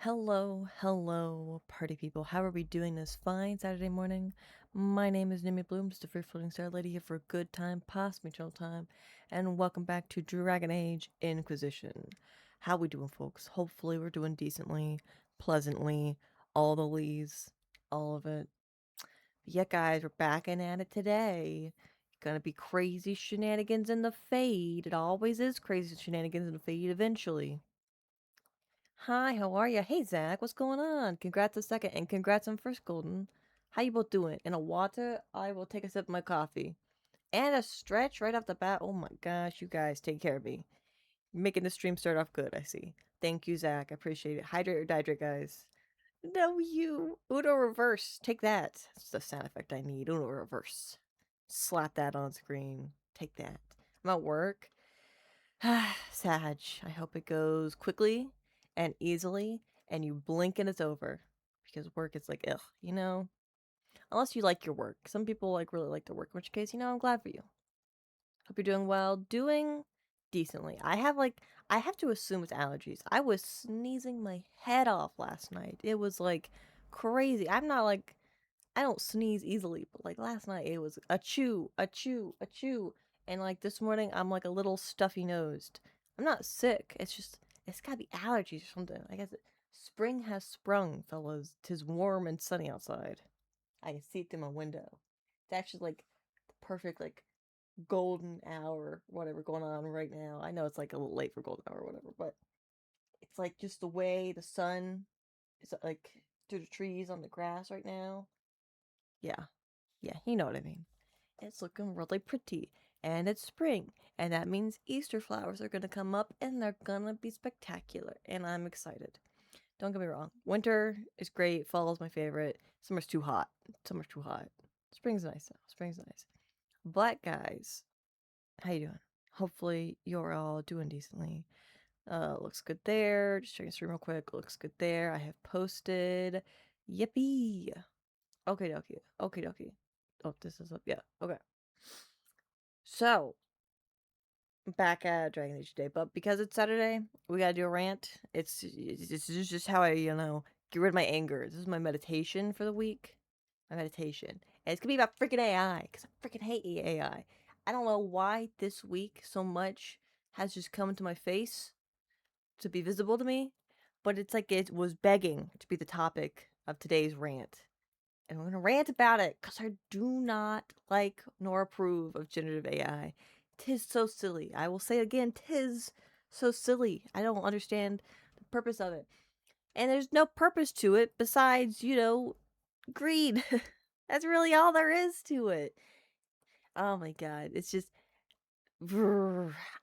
Hello, party people. How are we doing this fine Saturday morning? My name is Numi Bloom, just a free floating star lady here for a good time, possibly chill time, and welcome back to Dragon Age Inquisition. How we doing, folks? Hopefully we're doing decently, pleasantly, all the leaves, all of it. But yeah, guys, we're back in at it today. Gonna be crazy shenanigans in the Fade. It always is crazy shenanigans in the Fade eventually. Hi, how are you? Hey, Zach, what's going on? Congrats a second, and congrats on first golden. How you both doing? In a water, I will take a sip of my coffee. And a stretch right off the bat. Oh my gosh, you guys take care of me. Making the stream start off good, I see. Thank you, Zach. I appreciate it. Hydrate or dihydrate, guys. No, you. Uno reverse. Take that. That's the sound effect I need. Uno reverse. Slap that on screen. Take that. I'm at work. Sag, I hope it goes quickly and easily and you blink and it's over. Because work is like, ugh, you know? Unless you like your work. Some people really like their work, in which case, I'm glad for you. Hope you're doing well. Doing decently. I have to assume it's allergies. I was sneezing my head off last night. It was crazy. I don't sneeze easily, but last night it was a chew, a chew, a chew. And this morning I'm a little stuffy nosed. I'm not sick. It's gotta be allergies or something. I guess spring has sprung, fellas. 'Tis warm and sunny outside. I can see it through my window. It's actually the perfect golden hour, whatever going on right now. I know it's a little late for golden hour or whatever, but it's just the way the sun is through the trees on the grass right now. Yeah, yeah, you know what I mean. It's looking really pretty. And it's spring. And that means Easter flowers are going to come up and they're going to be spectacular. And I'm excited. Don't get me wrong. Winter is great. Fall is my favorite. Summer's too hot. Summer's too hot. Spring's nice though. Spring's nice. But guys, how you doing? Hopefully you're all doing decently. Looks good there. Just checking the stream real quick. Looks good there. I have posted. Yippee. Okay, dokie. Okay, dokie. Oh, this is up. Yeah. Okay. So, back at Dragon Age today, but because it's Saturday, we gotta do a rant. It's just how I, get rid of my anger. This is my meditation for the week. My meditation. And it's gonna be about freaking AI, because I freaking hate AI. I don't know why this week so much has just come into my face to be visible to me, but it's it was begging to be the topic of today's rant. And I'm gonna rant about it because I do not like nor approve of generative AI. 'Tis so silly. I will say again, 'tis so silly. I don't understand the purpose of it. And there's no purpose to it besides, greed. That's really all there is to it. Oh my god. It's just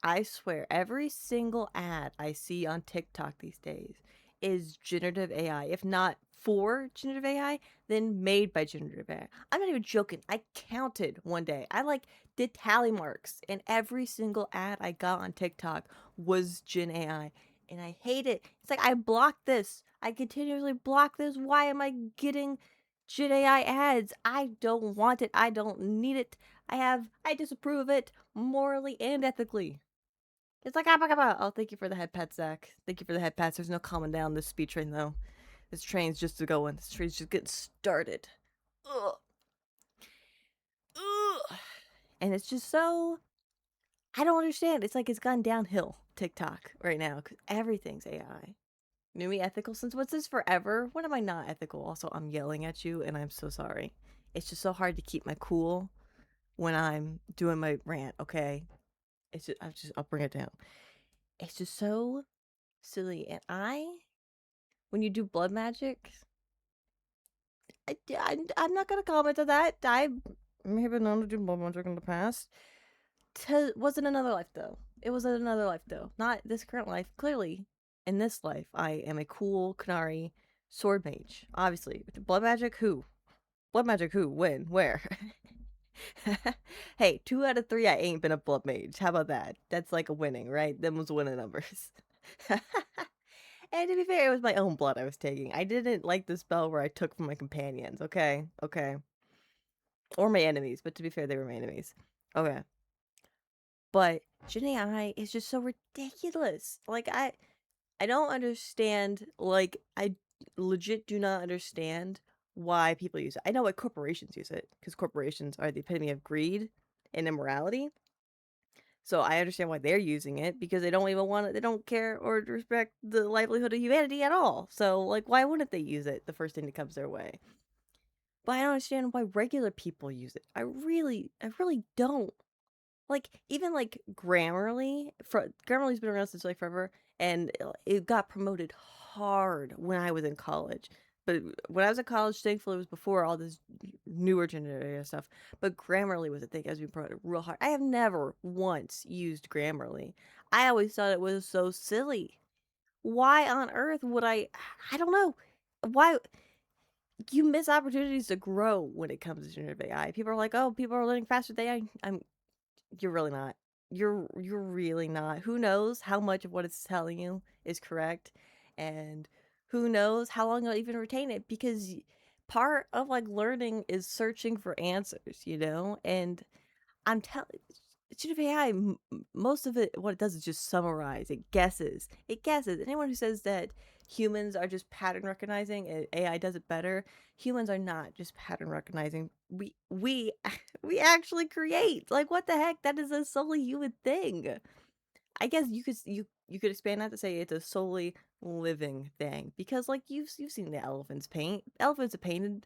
I swear, every single ad I see on TikTok these days is generative AI. If not for generative AI, then made by generative AI. I'm not even joking. I counted one day. I did tally marks, and every single ad I got on TikTok was Gen AI. And I hate it. It's I blocked this. I continuously block this. Why am I getting Gen AI ads? I don't want it. I don't need it. I disapprove of it morally and ethically. It's oh, thank you for the head pats, Zach. Thank you for the head pats. There's no calming down this speed train, though. This train's just going. This train's just getting started. Ugh. Ugh. And it's just so. I don't understand. It's it's gone downhill, TikTok, right now, because everything's AI. Numi ethical since what's this forever? When am I not ethical? Also, I'm yelling at you, and I'm so sorry. It's just so hard to keep my cool when I'm doing my rant, okay? I'll bring it down. It's just so silly. And when you do blood magic, I'm not gonna comment on that. I may have been known to do blood magic in the past. Wasn't another life though. It was another life though. Not this current life. Clearly, in this life, I am a cool Qunari sword mage. Obviously, blood magic. Who? Blood magic. Who? When? Where? Hey, 2 out of 3 I ain't been a blood mage. How about that? That's a winning, right? Them was winning numbers. And to be fair, it was my own blood I was taking. I didn't like the spell where I took from my companions, okay? Okay. Or my enemies, but to be fair, they were my enemies. Okay. But Gen AI is just so ridiculous. I don't understand, like, I legit do not understand why people use it. I know why corporations use it, because corporations are the epitome of greed and immorality. So I understand why they're using it because they don't even want it. They don't care or respect the livelihood of humanity at all. So, like, why wouldn't they use it the first thing that comes their way? But I don't understand why regular people use it. I really don't. Like, even, like, Grammarly's been around since, like, forever, and it got promoted hard when I was in college. But when I was in college, thankfully, it was before all this newer generative stuff, but Grammarly was a thing as we promoted real hard. I have never once used Grammarly. I always thought it was so silly. Why on earth would I don't know. Why you miss opportunities to grow when it comes to generative AI. People are like, "Oh, people are learning faster with AI." You're really not. You're really not. Who knows how much of what it's telling you is correct, and who knows how long you'll even retain it, because part of, like, learning is searching for answers, and I'm telling generative AI, most of it, what it does is just summarize. It guesses. It guesses. Anyone who says that humans are just pattern recognizing and AI does it better, humans are not just pattern recognizing. We we actually create. Like, what the heck? That is a solely human thing. I guess you could expand that to say it's a solely living thing, because, like, you've seen the elephants paint. Elephants have painted.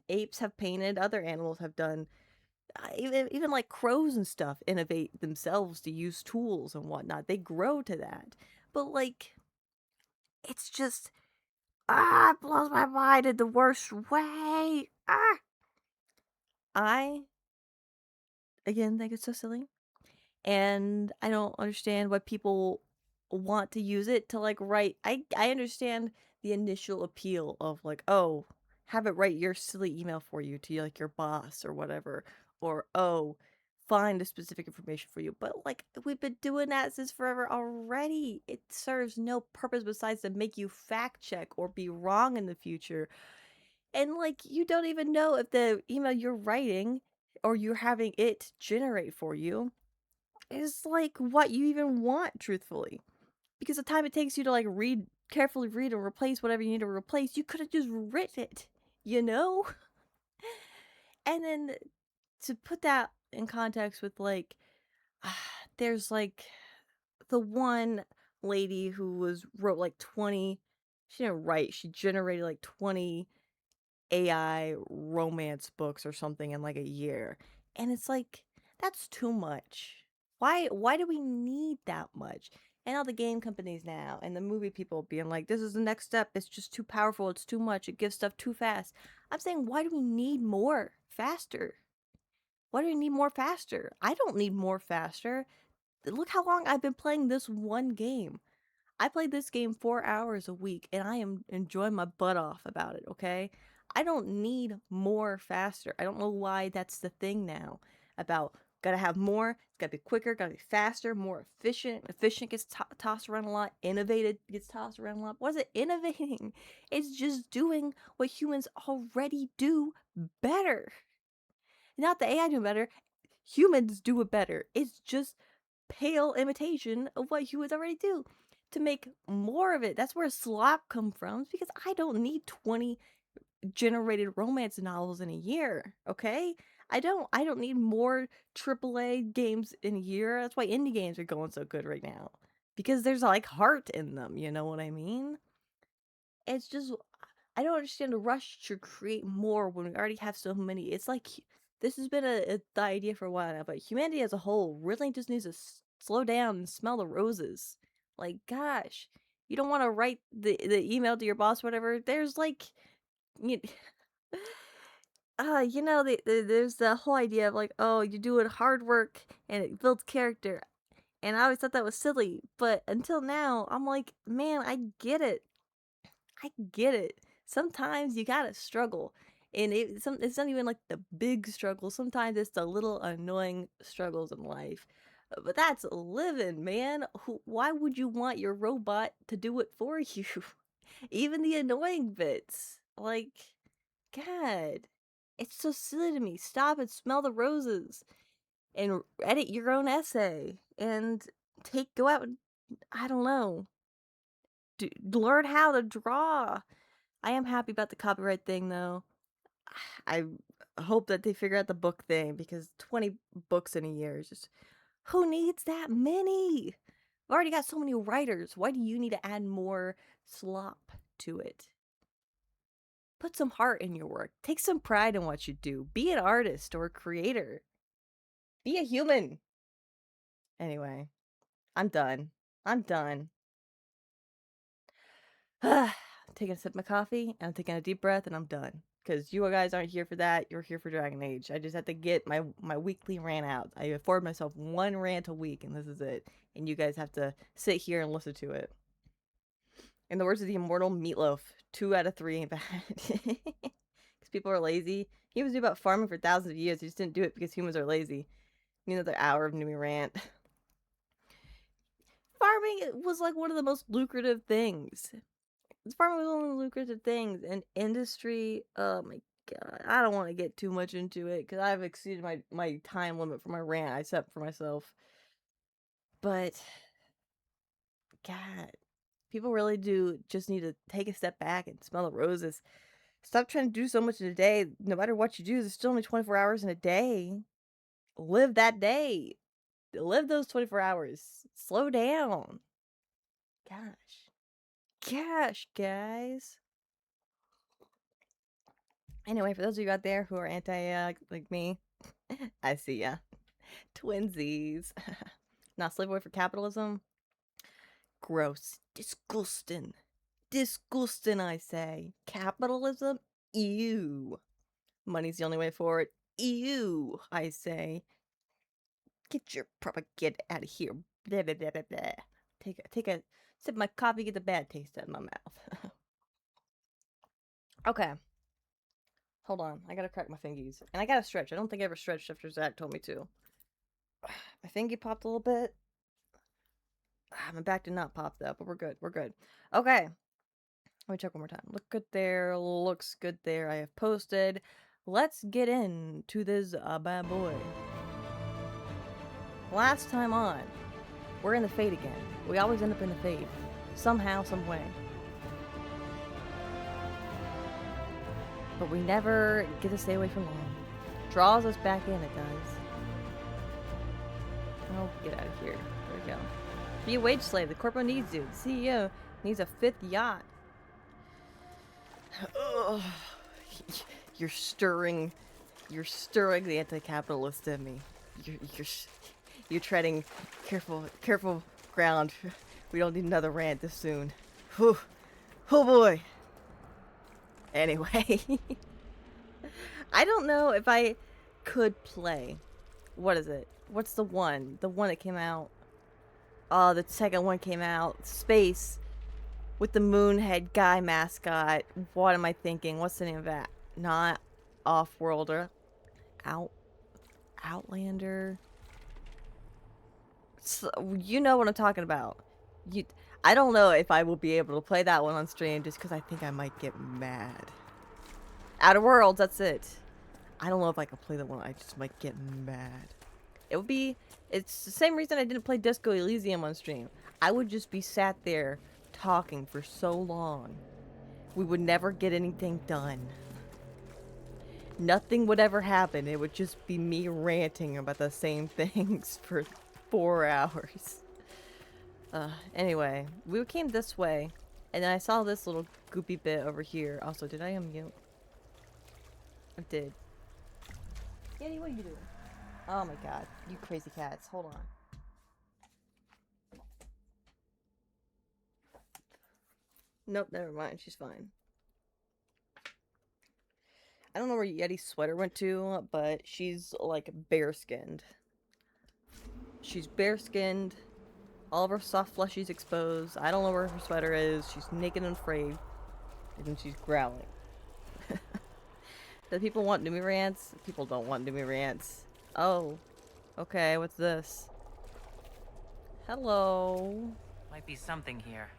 Apes have painted. Other animals have done, even like crows and stuff innovate themselves to use tools and whatnot. They grow to that. But, like, it's just, it blows my mind in the worst way. I again think it's so silly. And I don't understand why people want to use it to, like, write. I understand the initial appeal of, like, oh, have it write your silly email for you to, like, your boss or whatever, or, oh, find the specific information for you. But, like, we've been doing that since forever already. It serves no purpose besides to make you fact check or be wrong in the future. And, like, you don't even know if the email you're writing or you're having it generate for you is, like, what you even want, truthfully. Because the time it takes you to, like, carefully read and replace whatever you need to replace, you could have just written it, you know? And then to put that in context with, like, there's, like, the one lady who wrote, like, 20, she didn't write, she generated, like, 20 AI romance books or something in, like, a year. And it's like, that's too much. Why do we need that much? And all the game companies now and the movie people being like, this is the next step. It's just too powerful. It's too much. It gives stuff too fast. I'm saying, why do we need more faster? Why do we need more faster? I don't need more faster. Look how long I've been playing this one game. I played this game 4 hours a week and I am enjoying my butt off about it, okay? I don't need more faster. I don't know why that's the thing now about gotta have more, it's gotta be quicker, gotta be faster, more efficient. Efficient gets tossed around a lot, innovated gets tossed around a lot. What is it innovating? It's just doing what humans already do better. Not the AI do better, humans do it better. It's just pale imitation of what humans already do. To make more of it, that's where slop come from, because I don't need 20 generated romance novels in a year, okay? I don't need more AAA games in a year. That's why indie games are going so good right now. Because there's, like, heart in them, you know what I mean? It's just, I don't understand the rush to create more when we already have so many. It's like this has been the idea for a while now, but humanity as a whole really just needs to slow down and smell the roses. Like, gosh, you don't want to write the email to your boss, or whatever. There's, like, you, there's the whole idea of, like, oh, you're doing hard work and it builds character. And I always thought that was silly, but until now, I'm like, man, I get it. I get it. Sometimes you gotta struggle. And it's not even like the big struggle. Sometimes it's the little annoying struggles in life. But that's living, man. Why would you want your robot to do it for you? Even the annoying bits. Like, God. It's so silly to me. Stop and smell the roses and edit your own essay and go out and, I don't know. learn how to draw. I am happy about the copyright thing, though. I hope that they figure out the book thing, because 20 books in a year is just... Who needs that many? I've already got so many writers. Why do you need to add more slop to it? Put some heart in your work. Take some pride in what you do. Be an artist or a creator. Be a human. Anyway, I'm done. I'm done. Taking a sip of my coffee, and I'm taking a deep breath, and I'm done. Because you guys aren't here for that. You're here for Dragon Age. I just have to get my weekly rant out. I afford myself one rant a week, and this is it. And you guys have to sit here and listen to it. In the words of the immortal Meatloaf, 2 out of 3 ain't bad. Because people are lazy. Humans knew about farming for thousands of years. They just didn't do it because humans are lazy. Need another hour of Numi rant. Farming was like one of the most lucrative things. Farming was one of the lucrative things. And industry, oh my god. I don't want to get too much into it because I've exceeded my time limit for my rant I set for myself. But, god. People really do just need to take a step back and smell the roses. Stop trying to do so much in a day. No matter what you do, there's still only 24 hours in a day. Live that day. Live those 24 hours. Slow down. Gosh, guys. Anyway, for those of you out there who are anti, like me, I see ya. Twinsies. Not slave away for capitalism. Gross. Disgusting. Disgusting, I say. Capitalism? Ew. Money's the only way for it. Ew, I say. Get your propaganda out of here. Blah, blah, blah, blah, blah. Take a sip of my coffee, get the bad taste out of my mouth. Okay. Hold on. I gotta crack my fingies. And I gotta stretch. I don't think I ever stretched after Zach told me to. My fingy popped a little bit. My back did not pop though, but we're good. We're good. Okay. Let me check one more time. Look good there. Looks good there. I have posted. Let's get into this bad boy. Last time on, we're in the Fade again. We always end up in the Fade. Somehow, some way. But we never get to stay away for long. Draws us back in, it does. Oh, get out of here. There we go. Be a wage slave. The corpo needs you. The CEO needs a 5th yacht. Ugh. You're stirring the anti-capitalist in me. You're treading careful ground. We don't need another rant this soon. Whew. Oh boy. Anyway, I don't know if I could play. What is it? What's the one? The one that came out. Oh, the second one came out. Space. With the Moonhead guy mascot. What am I thinking? What's the name of that? Not Off-Worlder. Outlander. So, you know what I'm talking about. I don't know if I will be able to play that one on stream just because I think I might get mad. Outer Worlds, that's it. I don't know if I can play that one. I just might get mad. It's the same reason I didn't play Disco Elysium on stream. I would just be sat there talking for so long. We would never get anything done. Nothing would ever happen. It would just be me ranting about the same things for 4 hours. Anyway, we came this way, and then I saw this little goopy bit over here. Also, did I unmute? I did. Kitty, what are you doing? Oh my god, you crazy cats. Hold on. Nope, never mind. She's fine. I don't know where Yeti's sweater went to, but she's like bare-skinned. She's bare-skinned. All of her soft fleshies exposed. I don't know where her sweater is. She's naked and afraid. And she's growling. Do people want Numi rants? People don't want Numi rants. Oh. Okay, what's this? Hello. Might be something here.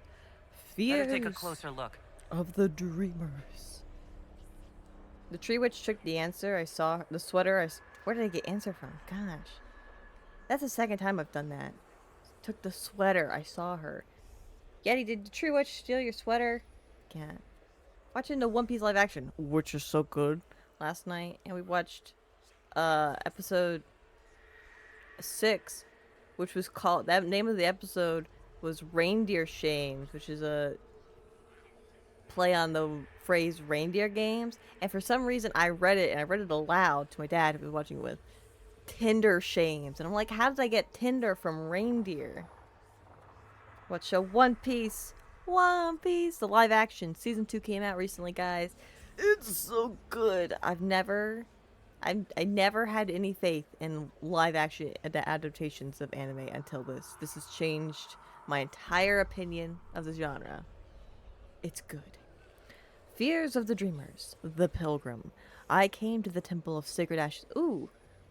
Fears Better take a closer look. of the dreamers. The tree witch took the answer. I saw the sweater. Where did I get answer from? Gosh. That's the second time I've done that. Took the sweater. I saw her. Yeti, did the Tree Witch steal your sweater? Can't. Watching the One Piece live action, which is so good, last night, and we watched episode 6, which was called, that name of the episode was Reindeer Shames, which is a play on the phrase reindeer games. And for some reason I read it, and I read it aloud to my dad who was watching it with, Tinder Shames. And I'm like, how did I get Tinder from reindeer? What show? One Piece. One Piece. The live action. Season 2 came out recently, guys. It's so good. I never had any faith in live action adaptations of anime until this. This has changed my entire opinion of the genre. It's good. Fears of the Dreamers, the Pilgrim. I came to the Temple of Sacred Ashes,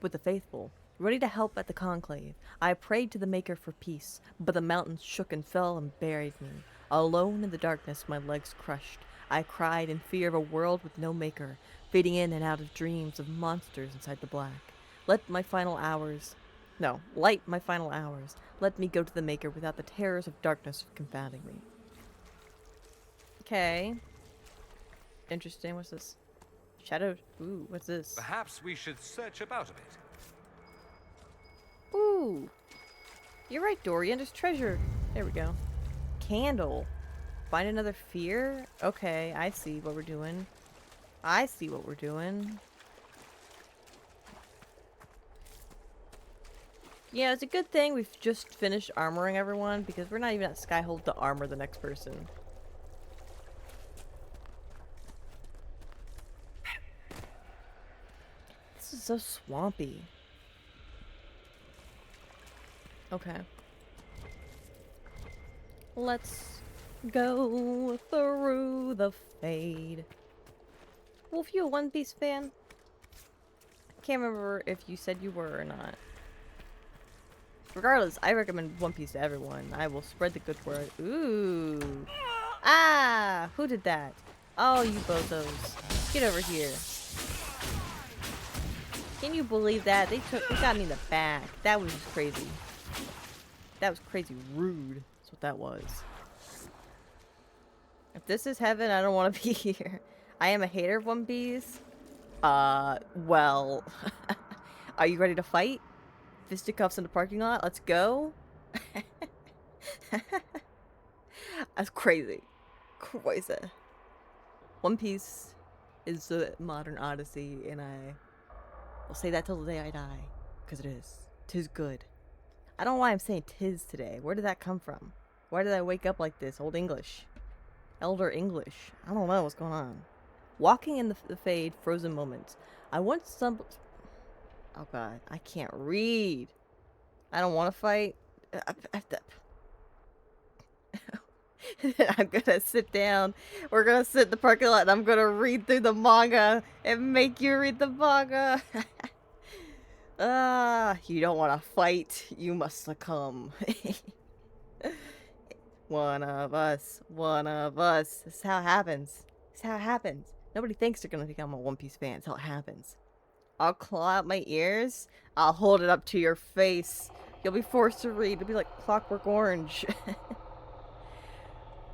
with the faithful, ready to help at the conclave. I prayed to the Maker for peace, but the mountains shook and fell and buried me. Alone in the darkness, my legs crushed. I cried in fear of a world with no maker, fading in and out of dreams of monsters inside the black. Light my final hours. Let me go to the Maker without the terrors of darkness confounding me. Okay. Interesting. What's this? Shadow. Ooh, what's this? Perhaps we should search about a bit. Ooh. You're right, Dorian. There's treasure. There we go. Candle. Find another fear? Okay, I see what we're doing. Yeah, it's a good thing we've just finished armoring everyone, because we're not even at Skyhold to armor the next person. This is so swampy. Okay. Let's go through the fade. Wolf, you a One Piece fan? I can't remember if you said you were or not. Regardless, I recommend One Piece to everyone. I will spread the good word. Ooh. Ah! Who did that? Oh, you bozos. Get over here. Can you believe that? They got me in the back. That was just crazy. That was crazy rude. That's what that was. If this is heaven, I don't want to be here. I am a hater of One Piece. Well. Are you ready to fight? Fisticuffs in the parking lot? Let's go. That's crazy. Crazy. One Piece is the modern Odyssey, and I will say that till the day I die. Because it is. 'Tis good. I don't know why I'm saying 'tis today. Where did that come from? Why did I wake up like this? Old English. Elder English. I don't know what's going on. Walking in the fade, frozen moments. I once stumbled... Oh god, I can't read. I don't want to fight. I'm gonna sit down. We're gonna sit in the parking lot and I'm gonna read through the manga and make you read the manga. You don't want to fight. You must succumb. One of us. One of us. This is how it happens. This is how it happens. Nobody thinks they're gonna think I'm a One Piece fan. That's how it happens. I'll claw out my ears. I'll hold it up to your face. You'll be forced to read. It'll be like Clockwork Orange.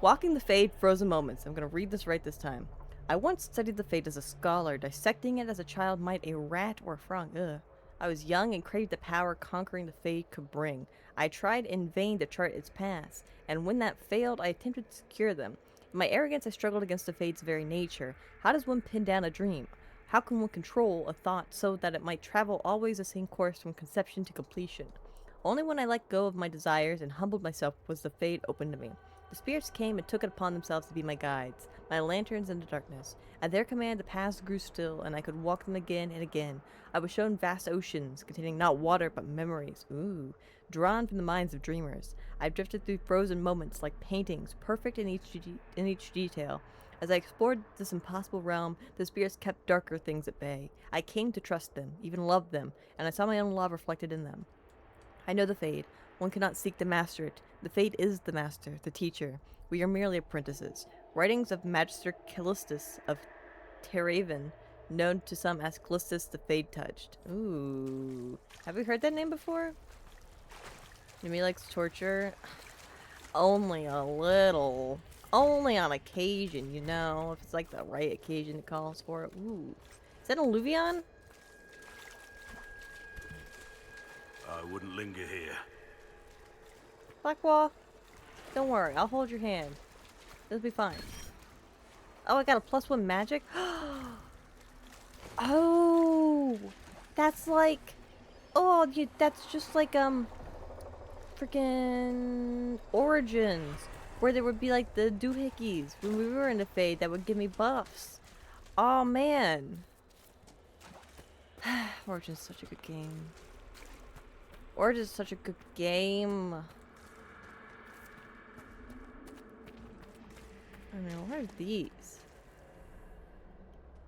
Walking the Fade, Frozen Moments. I'm gonna read this right this time. I once studied the Fade as a scholar, dissecting it as a child might a rat or a frog. Ugh. I was young and craved the power conquering the Fade could bring. I tried in vain to chart its paths, and when that failed, I attempted to secure them. In my arrogance, I struggled against the Fade's very nature. How does one pin down a dream? How can one control a thought so that it might travel always the same course from conception to completion? Only when I let go of my desires and humbled myself was the Fade open to me. The spirits came and took it upon themselves to be my guides, my lanterns in the darkness. At their command the paths grew still, and I could walk them again and again. I was shown vast oceans, containing not water but memories. Ooh. Drawn from the minds of dreamers. I drifted through frozen moments like paintings, perfect in each detail. As I explored this impossible realm, the spirits kept darker things at bay. I came to trust them, even love them, and I saw my own love reflected in them. I know the Fade. One cannot seek to master it. The Fade is the master, the teacher. We are merely apprentices. Writings of Magister Callistus of Terraven, known to some as Callistus the Fade Touched. Ooh. Have we heard that name before? Numi likes torture. only a little. Only on occasion, you know, if it's like the right occasion that calls for it. Ooh. Is that an Alluvion? I wouldn't linger here. Blackwall, don't worry, I'll hold your hand. It'll be fine. Oh, I got a +1 magic? Oh! That's like... Oh, that's just like, freaking Origins, where there would be like the doohickeys when we were in the Fade that would give me buffs. Oh man. Origins is such a good game. Origins is such a good game. I mean, what are these?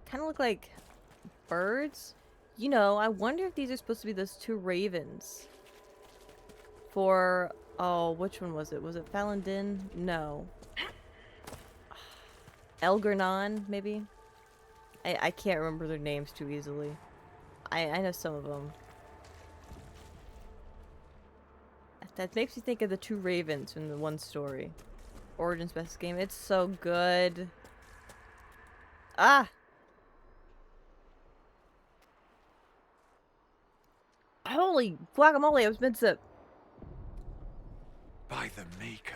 Kind of look like birds. You know, I wonder if these are supposed to be those two ravens. For, oh, which one was it? Was it Falandin? No. Elgernon, maybe? I can't remember their names too easily. I know some of them. That makes me think of the two ravens in the one story. Origins best game. It's so good. Ah! Holy guacamole, I was meant to... By the Maker.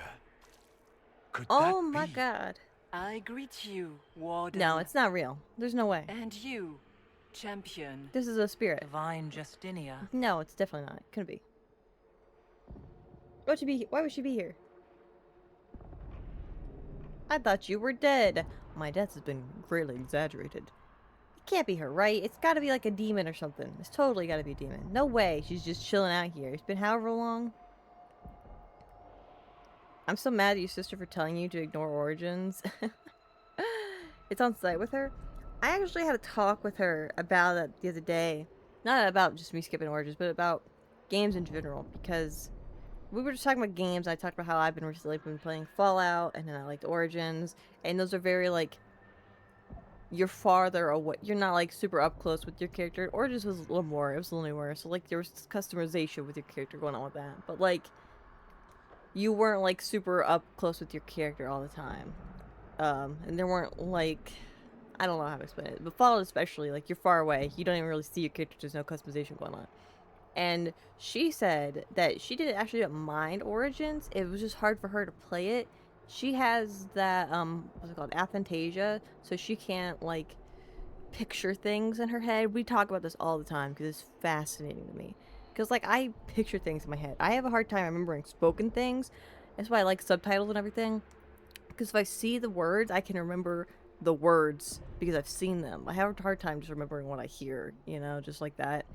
Could Oh that my be? god. I greet you, Warden. No, it's not real. There's no way. And you, Champion. This is a spirit. Divine Justinia. No, it's definitely not. Couldn't be. Why would she be here? I thought you were dead. My death has been greatly exaggerated. It can't be her, right? It's gotta be like a demon or something. It's totally gotta be a demon. No way. She's just chilling out here. It's been however long. I'm so mad at your sister for telling you to ignore Origins. It's on site with her. I actually had a talk with her about it the other day. Not about just me skipping Origins, but about games in general. Because we were just talking about games. I talked about how I've been recently been playing Fallout, and then I liked Origins. And those are very, like, you're farther away. You're not, like, super up close with your character. Origins was a little more. It was a little newer. So, like, there was customization with your character going on with that. But, like, you weren't like super up close with your character all the time. And there weren't like, I don't know how to explain it, but Fallout especially, like you're far away. You don't even really see your character. There's no customization going on. And she said that she didn't mind Origins. It was just hard for her to play it. She has that, what's it called? Aphantasia. So she can't like picture things in her head. We talk about this all the time because it's fascinating to me. Because, like, I picture things in my head. I have a hard time remembering spoken things. That's why I like subtitles and everything. Because if I see the words, I can remember the words because I've seen them. I have a hard time just remembering what I hear, you know, just like that.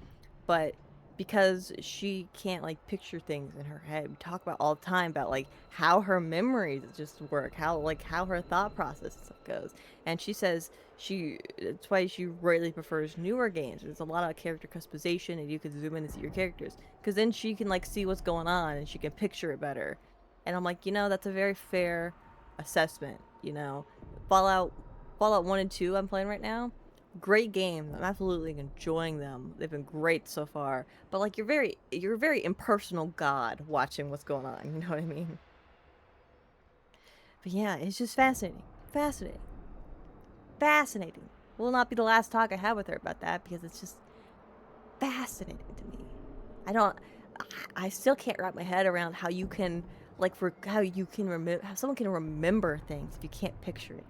But because she can't, like, picture things in her head, we talk about all the time about, like, how her memories just work, how her thought process and stuff goes. And she says it's why she greatly prefers newer games. There's a lot of character customization and you can zoom in and see your characters. Because then she can, like, see what's going on and she can picture it better. And I'm like, you know, that's a very fair assessment, you know. Fallout 1 and 2 I'm playing right now. Great game. I'm absolutely enjoying them. They've been great so far. But like you're a very impersonal god watching what's going on, you know what I mean? But yeah, it's just fascinating. Fascinating. Fascinating. Will not be the last talk I have with her about that because it's just fascinating to me. I still can't wrap my head around how you can how someone can remember things if you can't picture it.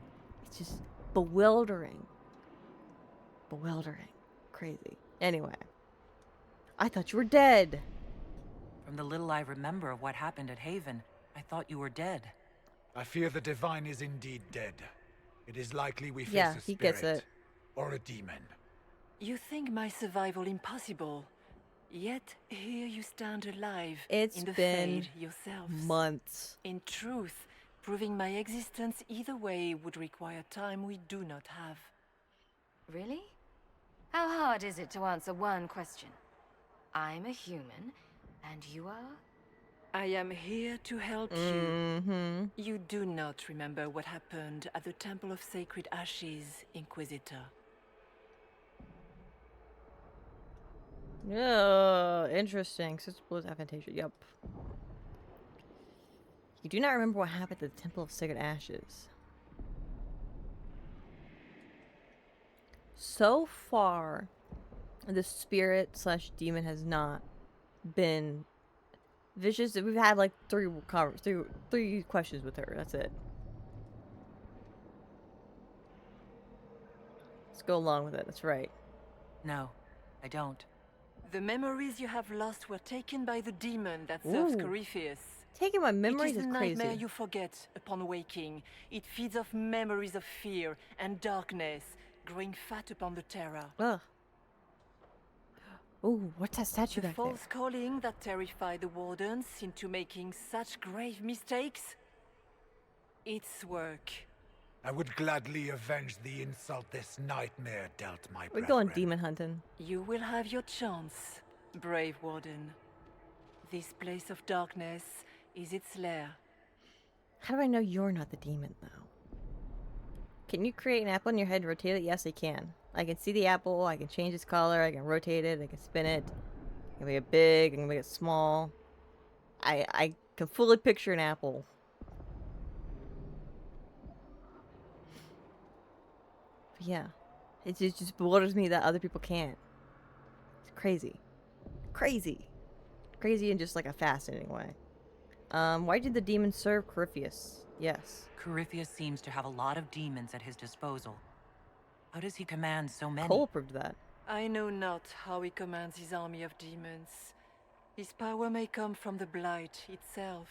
It's just bewildering. Bewildering. Crazy. Anyway. I thought you were dead. From the little I remember of what happened at Haven, I thought you were dead. I fear the Divine is indeed dead. It is likely we face Yeah, a he spirit gets it. or a demon. You think my survival impossible, yet here you stand alive It's in the been Fade yourselves. months. In truth, proving my existence either way would require time we do not have. Really? How hard is it to answer one question? I'm a human, and you are? I am here to help you. Mm-hmm. You do not remember what happened at the Temple of Sacred Ashes, Inquisitor. Oh, interesting. Sister Blue's Aphantasia. Yep. You do not remember what happened to the Temple of Sacred Ashes. So far, the spirit slash demon has not been vicious. We've had like three questions with her. That's it. Let's go along with it. That's right. No, I don't. The memories you have lost were taken by the demon that serves Ooh. Corypheus. Taking my memories It is is a nightmare crazy. you forget upon waking. It feeds off memories of fear and darkness, growing fat upon the terror. Ugh. Ooh, what's that statue The back there? false calling that terrified the wardens into making such grave mistakes? Its work. I would gladly avenge the insult this nightmare dealt my We're brethren. going demon hunting. You will have your chance, brave warden. This place of darkness is its lair. How do I know you're not the demon, though? Can you create an apple in your head and rotate it? Yes, I can. I can see the apple, I can change its color, I can rotate it, I can spin it. I can make it big, I can make it small. I can fully picture an apple. But yeah. It just bewilders me that other people can't. It's crazy. Crazy. Crazy in just like a fascinating way. Why did the demon serve Corypheus? Yes. Corypheus seems to have a lot of demons at his disposal. How does he command so many? Cole proved that. I know not how he commands his army of demons. His power may come from the blight itself,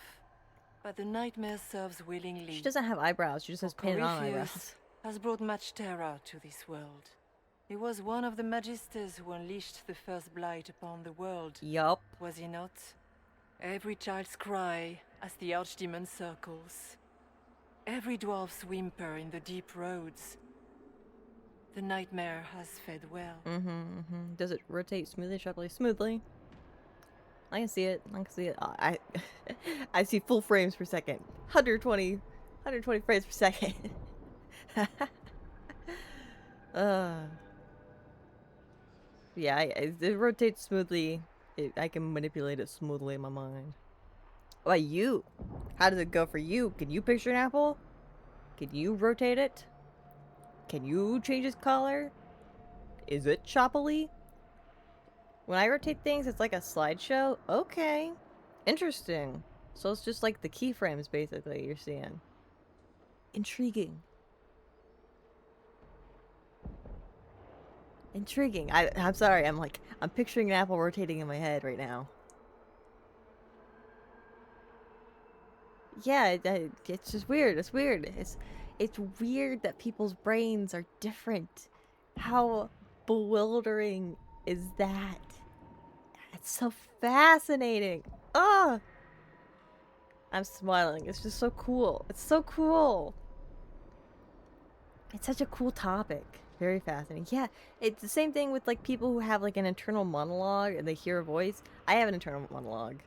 but the nightmare serves willingly. She doesn't have eyebrows, she just has painted on eyebrows. Corypheus has brought much terror to this world. He was one of the magisters who unleashed the first blight upon the world, Yup. was he not? Every child's cry as the archdemon circles. Every dwarf's whimper in the deep roads. The nightmare has fed well. Does it rotate smoothly, sharply? Smoothly. I can see it. I can see it. I I see full frames per second. 120 frames per second. Yeah, it rotates smoothly. I can manipulate it smoothly in my mind. What about you? How does it go for you? Can you picture an apple? Can you rotate it? Can you change its color? Is it choppily? When I rotate things, it's like a slideshow? Okay. Interesting. So it's just like the keyframes, basically, you're seeing. Intriguing. Intriguing. I'm sorry, I'm picturing an apple rotating in my head right now. Yeah, it's just weird. It's weird. It's weird that people's brains are different. How bewildering is that? It's so fascinating. Ah, I'm smiling. It's just so cool. It's so cool. It's such a cool topic. Very fascinating. Yeah, it's the same thing with like people who have like an internal monologue and they hear a voice. I have an internal monologue.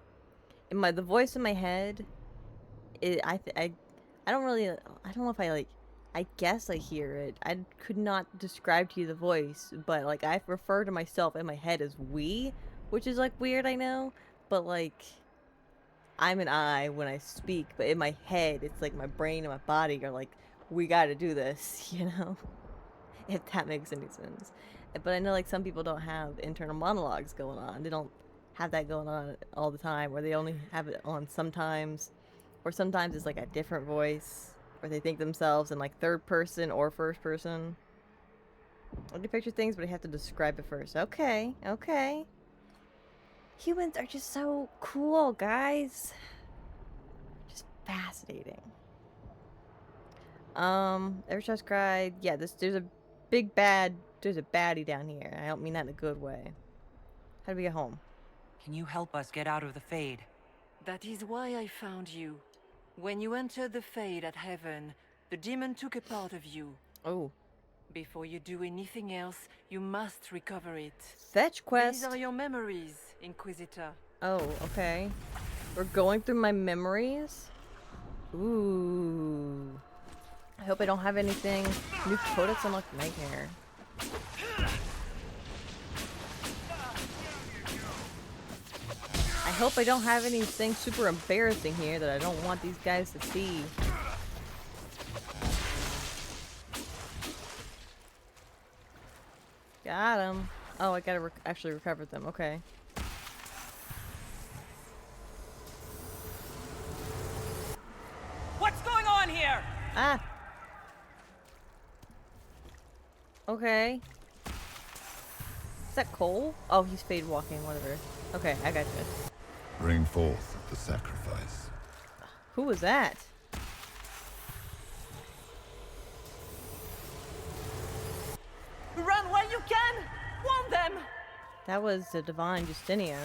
The voice in my head. I don't know if I guess I hear it. I could not describe to you the voice, but like I refer to myself in my head as we, which is like weird, I know, but like I'm an I when I speak, but in my head it's like my brain and my body are like, we gotta do this, you know? If that makes any sense. But I know like some people don't have internal monologues going on. They don't have that going on all the time, or they only have it on sometimes. Or sometimes it's like a different voice, or they think themselves in like third person or first person. I can picture things, but I have to describe it first. Okay, okay. Humans are just so cool, guys. Just fascinating. Every child's cried. Yeah, there's a baddie down here. I don't mean that in a good way. How do we get home? Can you help us get out of the Fade? That is why I found you. When you entered the Fade at Heaven, the demon took a part of you. Oh. Before you do anything else, you must recover it. Fetch quest. These are your memories, Inquisitor. Oh, okay. We're going through my memories? Ooh. I hope I don't have anything. New Codex unlocked Nightmare. I hope I don't have anything super embarrassing here that I don't want these guys to see. Got him. Oh, I gotta actually recover them. Okay. What's going on here? Ah! Okay. Is that Cole? Oh, he's fade walking, whatever. Okay, I got you. Bring forth the sacrifice. Who was that? Run while you can! Warn them! That was the Divine Justinia.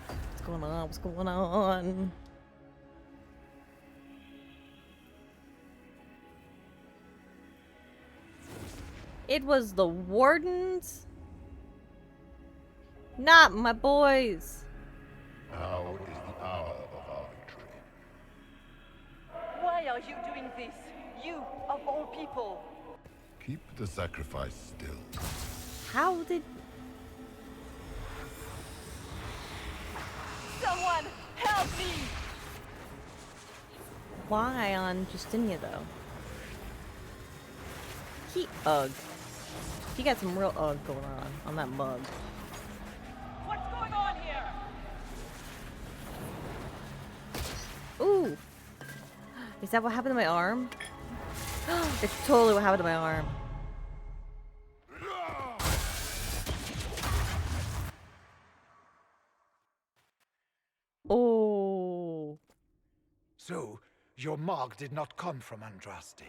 What's going on? What's going on? It was the Wardens? Not my boys. Now is the hour of our victory. Why are you doing this? You, of all people! Keep the sacrifice still. How did... Someone, help me! Why on Justinia, though? Ugh. He got some real ugh going on that mug. What's going on here? Ooh! Is that what happened to my arm? It's totally what happened to my arm. Oh! So, your mark did not come from Andraste.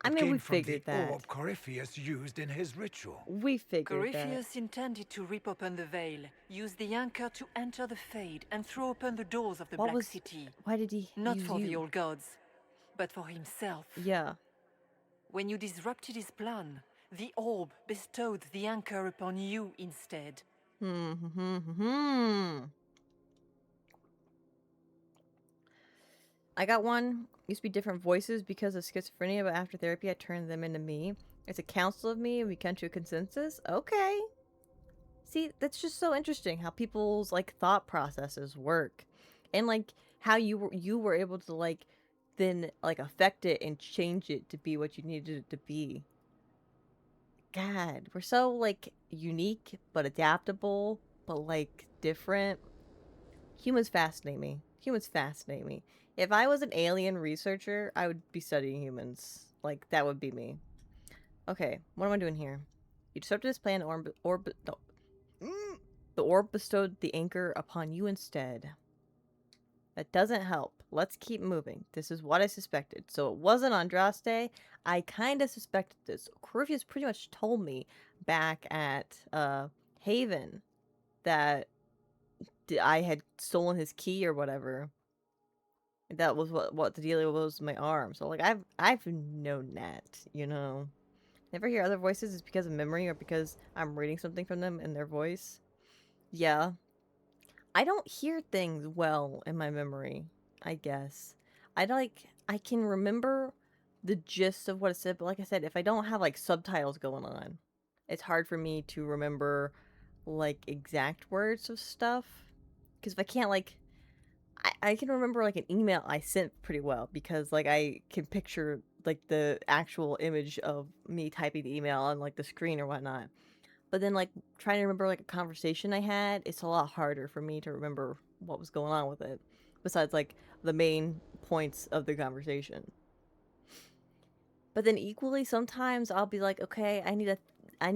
I It mean, came we from figured the that. orb Corypheus used in his ritual. We figured that. Corypheus intended to rip open the veil, use the anchor to enter the Fade, and throw open the doors of the What Black was... City. Why did he Not use for the you? old gods, but for himself. Yeah. When you disrupted his plan, the orb bestowed the anchor upon you instead. I got one. Used to be different voices because of schizophrenia, but after therapy, I turned them into me. It's a council of me, and we come to a consensus. Okay. See, that's just so interesting how people's like thought processes work, and like how you were able to like then like affect it and change it to be what you needed it to be. God, we're so like unique but adaptable, but like different. Humans fascinate me. Humans fascinate me. If I was an alien researcher, I would be studying humans. Like, that would be me. Okay, what am I doing here? You disrupted this plan, the orb bestowed the anchor upon you instead. That doesn't help. Let's keep moving. This is what I suspected. So it wasn't Andraste. I kind of suspected this. Corypheus pretty much told me back at Haven that I had stolen his key or whatever. That was what the deal was with my arm. So like I've known that, you know. Never hear other voices is because of memory or because I'm reading something from them in their voice. Yeah. I don't hear things well in my memory, I guess. I can remember the gist of what it said, but like I said, if I don't have like subtitles going on, it's hard for me to remember like exact words of stuff. Because if I can't like I can remember like an email I sent pretty well because like I can picture like the actual image of me typing the email on like the screen or whatnot. But then like trying to remember like a conversation I had, it's a lot harder for me to remember what was going on with it. Besides like the main points of the conversation. But then equally sometimes I'll be like, okay, I need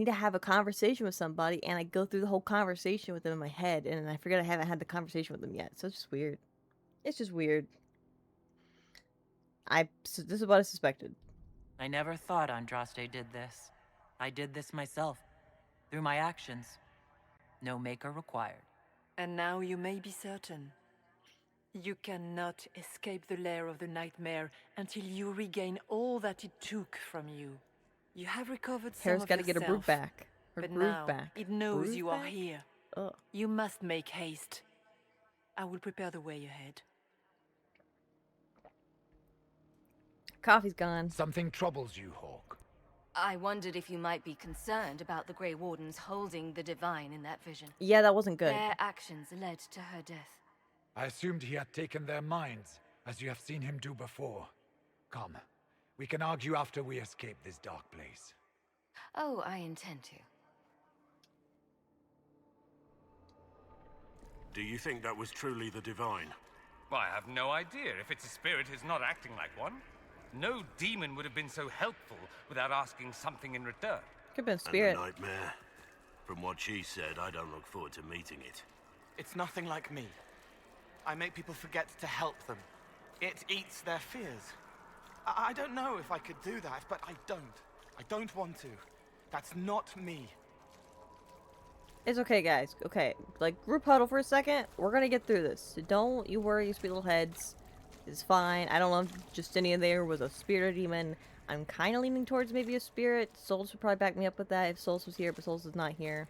to have a conversation with somebody, and I go through the whole conversation with them in my head, and I forget I haven't had the conversation with them yet. So it's just weird. It's just weird. This is what I suspected. I never thought Andraste did this. I did this myself, through my actions. No maker required. And now you may be certain. You cannot escape the lair of the nightmare until you regain all that it took from you. You have recovered some Hare's of got to get a yourself, brood back. Her but groove now back. it knows Groove you are back? here. Ugh. You must make haste. I will prepare the way ahead. Coffee's gone. Something troubles you, Hawk. I wondered if you might be concerned about the Grey Wardens holding the divine in that vision. Yeah, that wasn't good. Their actions led to her death. I assumed he had taken their minds, as you have seen him do before. Come, we can argue after we escape this dark place. Oh, I intend to. Do you think that was truly the Divine? Well, I have no idea. If it's a spirit, it's not acting like one. No demon would have been so helpful without asking something in return. Could have been a And spirit. the nightmare? From what she said, I don't look forward to meeting it. It's nothing like me. I make people forget to help them. It eats their fears. I don't know if I could do that, but I don't. I don't want to. That's not me. It's okay, guys. Okay, like, group huddle for a second. We're gonna get through this. So don't you worry, you sweet little heads. It's fine. I don't know if Justinia there was a spirit or demon. I'm kind of leaning towards maybe a spirit. Souls would probably back me up with that if Souls was here, but Souls is not here.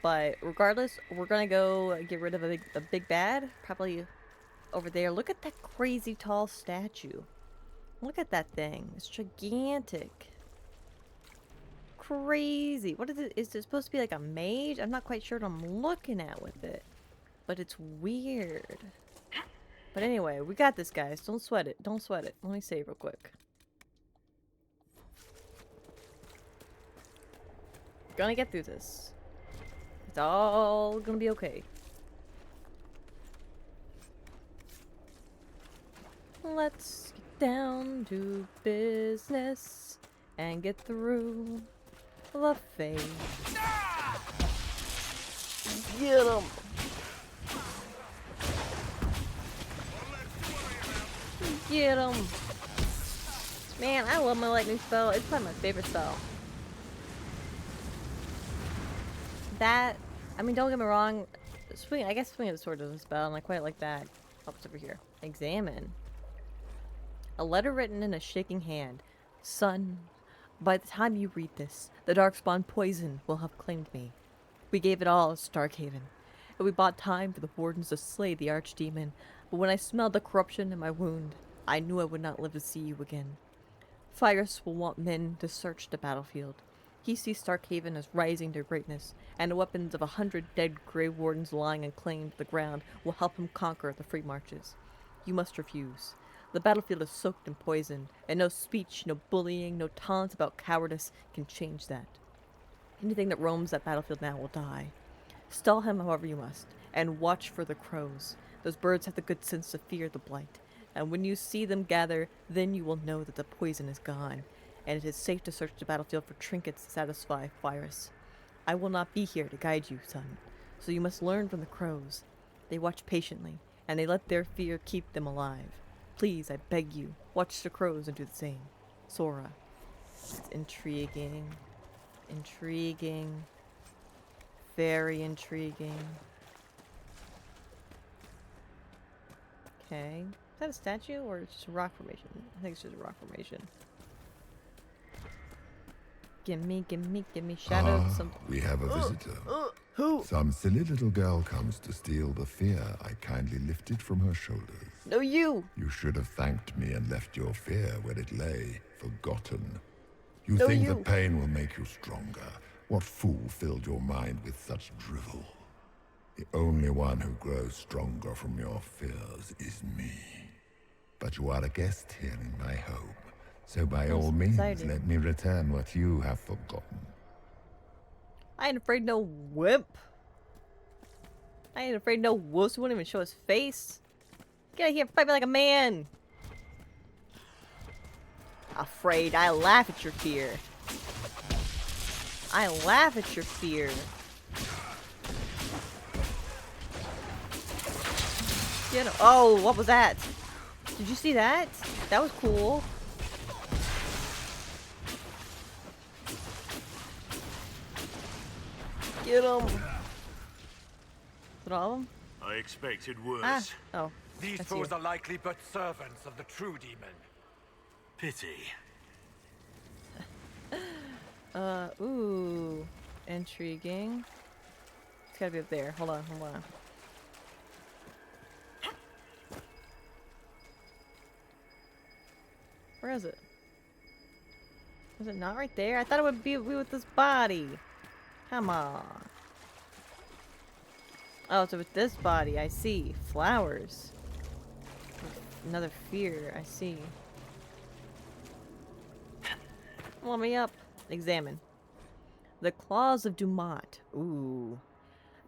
But regardless, we're gonna go get rid of a big bad. Probably over there. Look at that crazy tall statue. Look at that thing. It's gigantic. Crazy. What is it? Is it supposed to be like a mage? I'm not quite sure what I'm looking at with it. But it's weird. But anyway, we got this, guys. Don't sweat it. Don't sweat it. Let me save real quick. Gonna get through this. It's all gonna be okay. Let's get down to business and get through the phase. Get 'em! Get 'em! Man, I love my lightning spell. It's probably my favorite spell. That, I mean, don't get me wrong. I guess swinging the sword is a spell, and I quite like that. Oh, what's over here? Examine. A letter written in a shaking hand. Son, by the time you read this, the Darkspawn poison will have claimed me. We gave it all as Starkhaven, and we bought time for the Wardens to slay the Archdemon, but when I smelled the corruption in my wound, I knew I would not live to see you again. Fyrus will want men to search the battlefield. He sees Starkhaven as rising to greatness, and the weapons of 100 dead Grey Wardens lying unclaimed to the ground will help him conquer the Free Marches. You must refuse. The battlefield is soaked in poison, and no speech, no bullying, no taunts about cowardice can change that. Anything that roams that battlefield now will die. Stall him however you must, and watch for the crows. Those birds have the good sense to fear the blight, and when you see them gather, then you will know that the poison is gone, and it is safe to search the battlefield for trinkets to satisfy Fyrus. I will not be here to guide you, son, so you must learn from the crows. They watch patiently, and they let their fear keep them alive. Please, I beg you, watch the crows and do the same. Sora. It's intriguing. Intriguing. Very intriguing. Okay. Is that a statue or it's just a rock formation? I think it's just a rock formation. Gimme shadow. We have a visitor. Who? Some silly little girl comes to steal the fear I kindly lifted from her shoulders. No, you! You should have thanked me and left your fear where it lay, forgotten. You No, think you. the pain will make you stronger. What fool filled your mind with such drivel? The only one who grows stronger from your fears is me. But you are a guest here in my home, so by all means, exciting. let me return what you have forgotten. I ain't afraid no wimp. I ain't afraid no wuss who wouldn't even show his face. Get out here, fight me like a man. Afraid, I laugh at your fear. I laugh at your fear. Get him. Oh, what was that? Did you see that? That was cool. Get him. Is it all of them? I expected worse. Ah. Oh. These That's foes you. are likely but servants of the true demon. Pity. Ooh. Intriguing. It's gotta be up there. Hold on. Where is it? Is it not right there? I thought it would be with this body. Come on. Oh, so with this body, I see. Flowers. Another fear, I see. Let me up. Examine. The Claws of Dumat. Ooh.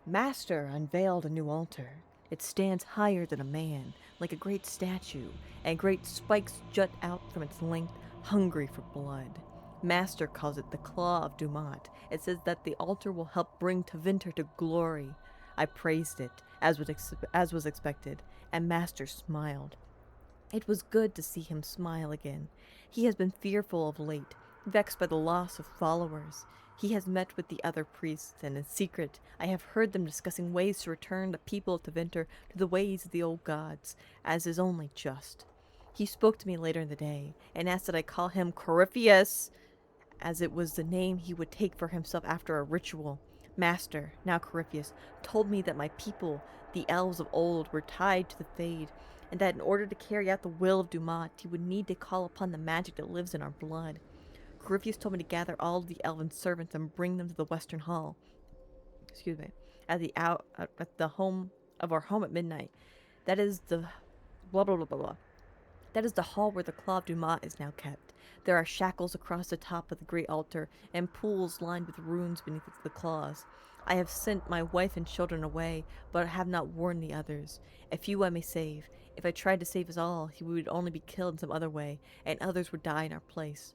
Master unveiled a new altar. It stands higher than a man, like a great statue, and great spikes jut out from its length, hungry for blood. Master calls it the Claw of Dumat. It says that the altar will help bring Tevinter to glory. I praised it, as was expected, and Master smiled. It was good to see him smile again. He has been fearful of late, vexed by the loss of followers. He has met with the other priests, and in secret I have heard them discussing ways to return the people of Tevinter to the ways of the old gods, as is only just. He spoke to me later in the day, and asked that I call him Corypheus, as it was the name he would take for himself after a ritual. Master, now Corypheus, told me that my people, the elves of old, were tied to the Fade, and that in order to carry out the will of Dumat, he would need to call upon the magic that lives in our blood. Corypheus told me to gather all of the elven servants and bring them to the Western Hall. Excuse me. At the home of our home at midnight. That is the blah blah blah blah blah. That is the hall where the Claw of Dumat is now kept. There are shackles across the top of the great altar, and pools lined with runes beneath the claws. I have sent my wife and children away, but have not warned the others. A few I may save. If I tried to save us all, he would only be killed in some other way, and others would die in our place.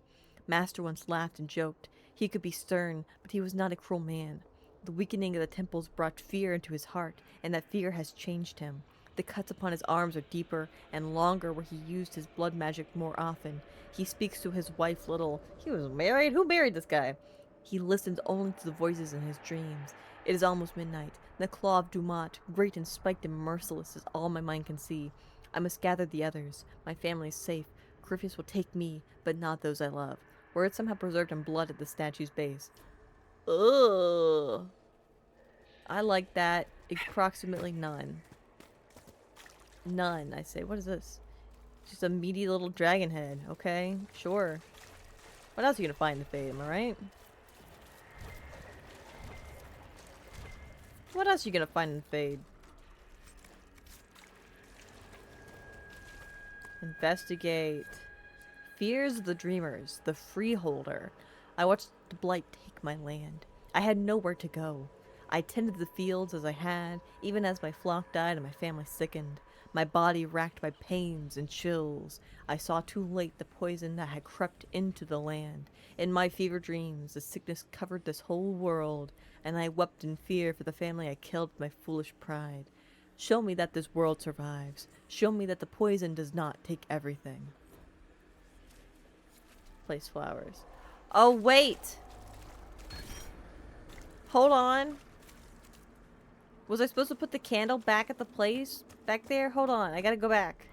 Master once laughed and joked. He could be stern, but he was not a cruel man. The weakening of the temples brought fear into his heart, and that fear has changed him. The cuts upon his arms are deeper and longer where he used his blood magic more often. He speaks to his wife little. He was married? Who married this guy? He listens only to the voices in his dreams. It is almost midnight. The Claw of Dumat, great and spiked and merciless, is all my mind can see. I must gather the others. My family is safe. Corypheus will take me, but not those I love. Words somehow preserved in blood at the statue's base. Ugh. I like that. Approximately none. None, I say. What is this? Just a meaty little dragon head. Okay, sure. What else are you gonna find in the Fade, am I right? What else are you gonna find in the Fade? Investigate. Fears of the Dreamers, the Freeholder. I watched the blight take my land. I had nowhere to go. I tended the fields as I had, even as my flock died and my family sickened. My body racked by pains and chills. I saw too late the poison that had crept into the land. In my fever dreams, the sickness covered this whole world, and I wept in fear for the family I killed with my foolish pride. Show me that this world survives. Show me that the poison does not take everything. Place flowers. Oh, wait! Hold on. Was I supposed to put the candle back at the place? Back there? Hold on, I gotta go back.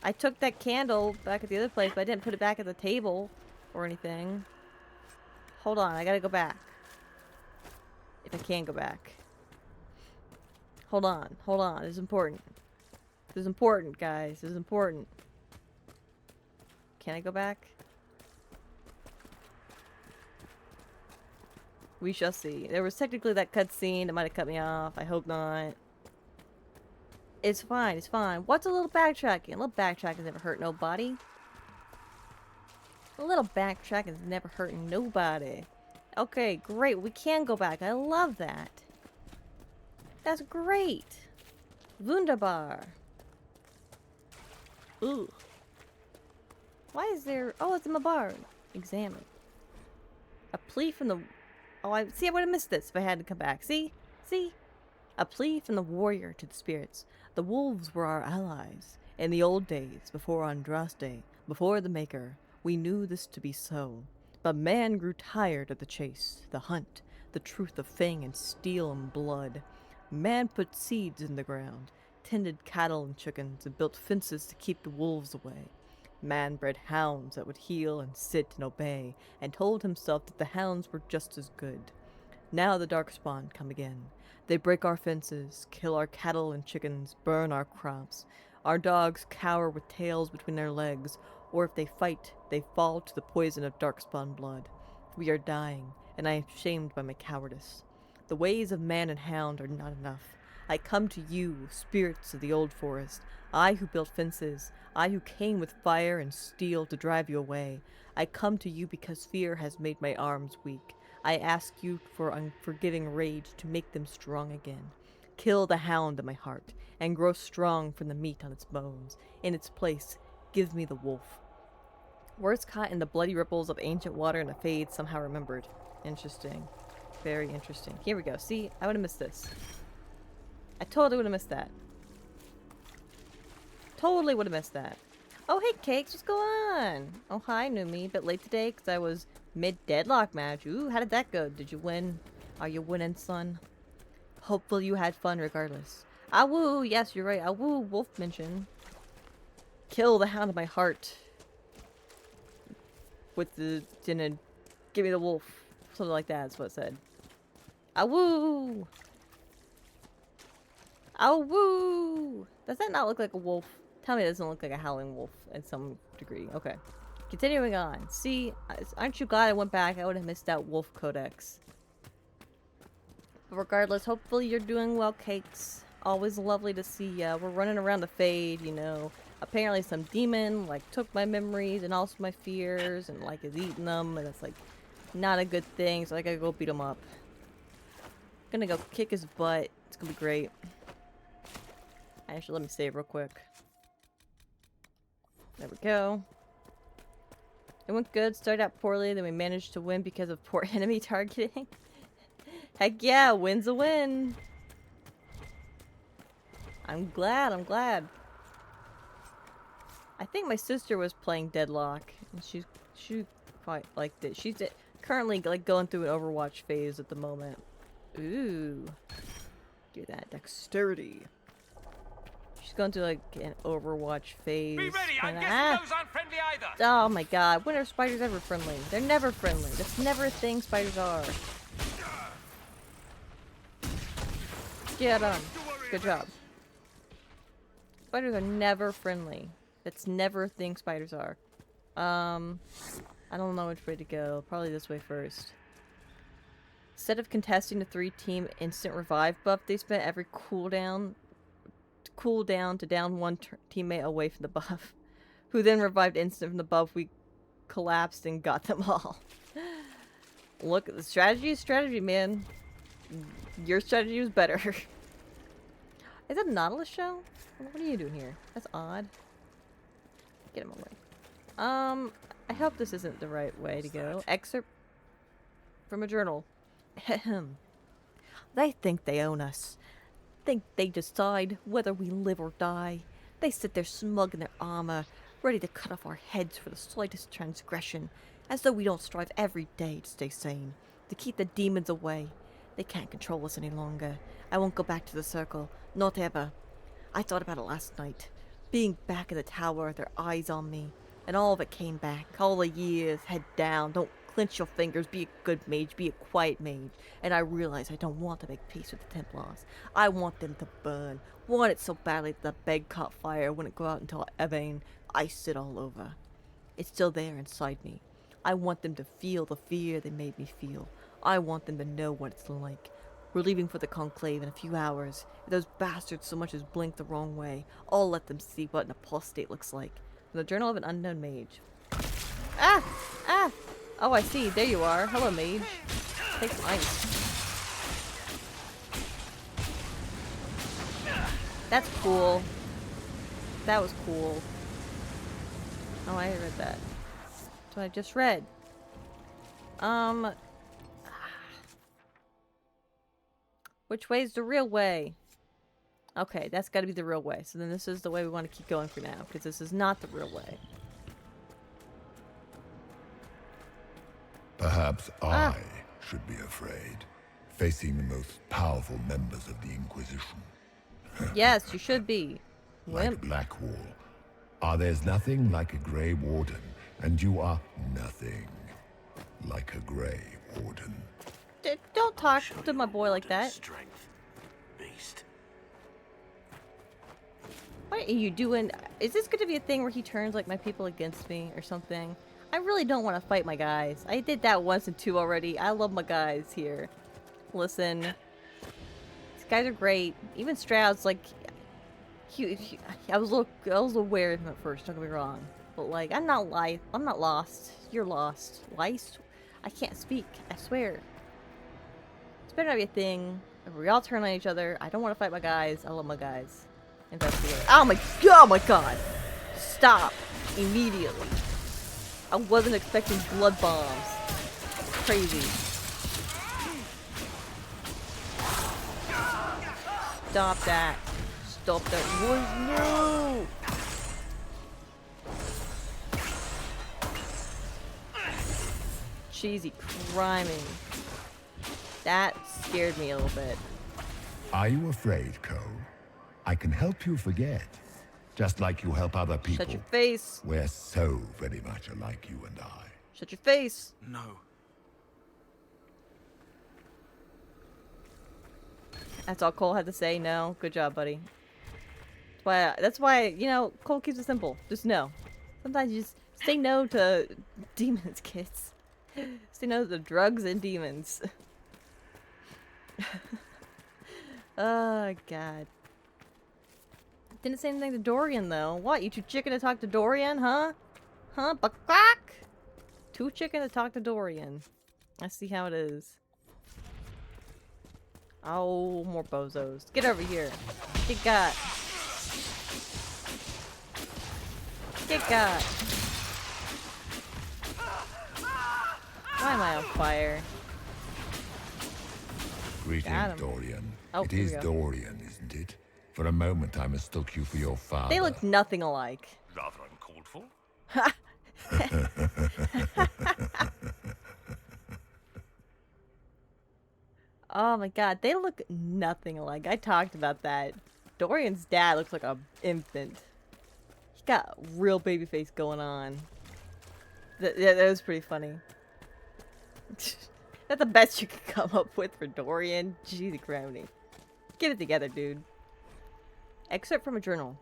I took that candle back at the other place, but I didn't put it back at the table or anything. Hold on, I gotta go back. If I can go back. Hold on, this is important. This is important, guys, this is important. Can I go back? We shall see. There was technically that cutscene that might have cut me off. I hope not. It's fine, it's fine. What's a little backtracking? A little backtracking never hurt nobody. A little backtracking is never hurting nobody. Okay, great. We can go back. I love that. That's great. Wunderbar. Ooh. Why is there... Oh, it's in my bar. Examine. A plea from the... Oh, I would have missed this if I had to come back. See? See? A plea from the warrior to the spirits. The wolves were our allies. In the old days, before Andraste, before the Maker, we knew this to be so. But man grew tired of the chase, the hunt, the truth of fang and steel and blood. Man put seeds in the ground, tended cattle and chickens, and built fences to keep the wolves away. Man bred hounds that would heel and sit and obey, and told himself that the hounds were just as good. Now the Darkspawn come again. They break our fences, kill our cattle and chickens, burn our crops. Our dogs cower with tails between their legs. or if they fight, they fall to the poison of darkspawn blood. We are dying, and I am shamed by my cowardice. The ways of man and hound are not enough. I come to you, spirits of the old forest, I who built fences, I who came with fire and steel to drive you away. I come to you because fear has made my arms weak. I ask you for unforgiving rage to make them strong again. Kill the hound in my heart, and grow strong from the meat on its bones. In its place, give me the wolf. Words caught in the bloody ripples of ancient water and the fade somehow remembered. Interesting. Very interesting. Here we go. See, I would have missed this. I totally would have missed that. Totally would have missed that. Oh, hey, Cakes, what's going on? Oh, hi, Numi. Bit late today because I was mid-deadlock match. Ooh, how did that go? Did you win? Are you winning, son? Hopefully you had fun regardless. Ah, woo. Yes, you're right. Ah, woo. Wolf mention. Kill the hound of my heart. With the... give me the wolf. Something like that is what it said. Ah, woo. Ah, woo. Does that not look like a wolf? Tell me it doesn't look like a howling wolf in some degree. Okay. Continuing on. See, aren't you glad I went back? I would have missed that wolf codex. But regardless, hopefully you're doing well, Cakes. Always lovely to see ya. We're running around the fade, you know. Apparently some demon, like, took my memories and also my fears and, like, is eating them. And it's, like, not a good thing. So I gotta go beat him up. Gonna go kick his butt. It's gonna be great. Actually, let me save real quick. There we go. It went good, started out poorly, then we managed to win because of poor enemy targeting. Heck yeah, win's a win. I'm glad, I'm glad. I think my sister was playing Deadlock, and she quite liked it. She's currently like going through an Overwatch phase at the moment. Ooh. Give that dexterity. She's going through like an Overwatch phase. Be ready, I'm guessing those aren't friendly either. Oh my god, when are spiders ever friendly? They're never friendly. That's never a thing spiders are. Get them. Good job. Spiders are never friendly. That's never a thing spiders are. I don't know which way to go. Probably this way first. Instead of contesting the 3-team instant revive buff, they spent every cooldown to down one teammate away from the buff, who then revived instant from the buff. We collapsed and got them all. Look, the strategy is strategy, man. Your strategy was better. Is that a Nautilus show? What are you doing here? That's odd. Get him away. I hope this isn't the right way to go. Excerpt from a journal. They think they own us. Think they decide whether we live or die. They sit there smug in their armor, ready to cut off our heads for the slightest transgression, as though we don't strive every day to stay sane, to keep the demons away. They can't control us any longer. I won't go back to the circle, not ever. I thought about it last night, being back in the tower, their eyes on me, and all of it came back, all the years, head down, don't clench your fingers, be a good mage, be a quiet mage. And I realize I don't want to make peace with the Templars. I want them to burn. Want it so badly that the bed caught fire wouldn't go out until Evain iced it all over. It's still there inside me. I want them to feel the fear they made me feel. I want them to know what it's like. We're leaving for the Conclave in a few hours. If those bastards so much as blink the wrong way, I'll let them see what an apostate looks like. From the Journal of an Unknown Mage. Ah! Ah! Oh, I see. There you are. Hello, mage. Take some ice. That's cool. That was cool. Oh, I read that. That's what I just read. Which way is the real way? Okay, that's got to be the real way. So then this is the way we want to keep going for now, because this is not the real way. Perhaps I should be afraid, facing the most powerful members of the Inquisition. Yes, you should be. Like Blackwall. There's nothing like a Grey Warden, and you are nothing like a Grey Warden. Don't talk to my boy like that. Strength, beast. What are you doing? Is this going to be a thing where he turns like my people against me or something? I really don't want to fight my guys. I did that once and 2 already. I love my guys here. Listen, these guys are great. Even Stroud's like, I was a little wary of him at first. Don't get me wrong, but like, I'm not lost. You're lost. Lice? I can't speak. I swear. It's better not be a thing. If we all turn on each other. I don't want to fight my guys. I love my guys. Investigate. Oh my god! Stop immediately. I wasn't expecting blood bombs. Crazy. Stop that. Stop that. No! Cheesy criming. That scared me a little bit. Are you afraid, Cole? I can help you forget. Just like you help other people. Shut your face. We're so very much alike, you and I. Shut your face. No. That's all Cole had to say. No. Good job, buddy. That's why, you know, Cole keeps it simple. Just no. Sometimes you just say no to demons, kids. Say no to drugs and demons. Oh, God. Didn't say anything to Dorian, though. What? You too chicken to talk to Dorian, huh? Huh? Buck-buck? Too chicken to talk to Dorian. I see how it is. Oh, more bozos. Get over here. Get got. Get got. Why am I on fire? Greetings, Dorian. Oh, it here we is go. Dorian, isn't it? For a moment, I mistook you for your father. They look nothing alike. Rather uncalled for. Oh my god, they look nothing alike. I talked about that. Dorian's dad looks like an infant. He got real baby face going on. Yeah, that was pretty funny. That's the best you could come up with for Dorian. Jeez, criminy. Get it together, dude. Excerpt from a journal.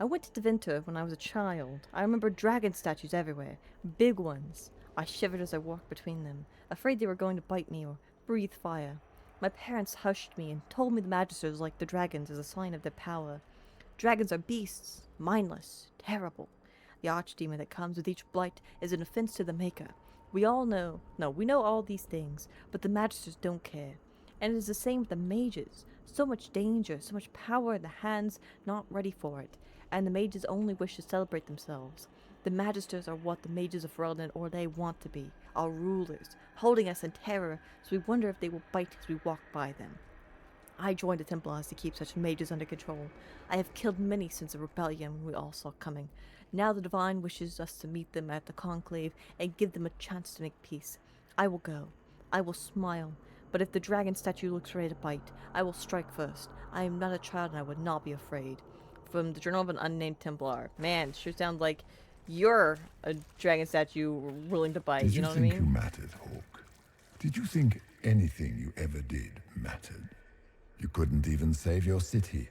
I went to Deventer when I was a child. I remember dragon statues everywhere. Big ones. I shivered as I walked between them, afraid they were going to bite me or breathe fire. My parents hushed me and told me the magisters liked the dragons as a sign of their power. Dragons are beasts, mindless, terrible. The archdemon that comes with each blight is an offense to the Maker. We know all these things, but the magisters don't care. And it is the same with the mages. So much danger, so much power in the hands not ready for it, and the mages only wish to celebrate themselves. The magisters are what the mages of Ferelden or they want to be, our rulers, holding us in terror, so we wonder if they will bite as we walk by them. I joined the Templars to keep such mages under control. I have killed many since the rebellion we all saw coming. Now the Divine wishes us to meet them at the Conclave and give them a chance to make peace. I will go. I will smile. But if the dragon statue looks ready to bite, I will strike first. I am not a child and I would not be afraid. From the Journal of an Unnamed Templar. Man, sure sounds like you're a dragon statue willing to bite, you know what I mean? Did you think you mattered, Hawk? Did you think anything you ever did mattered? You couldn't even save your city.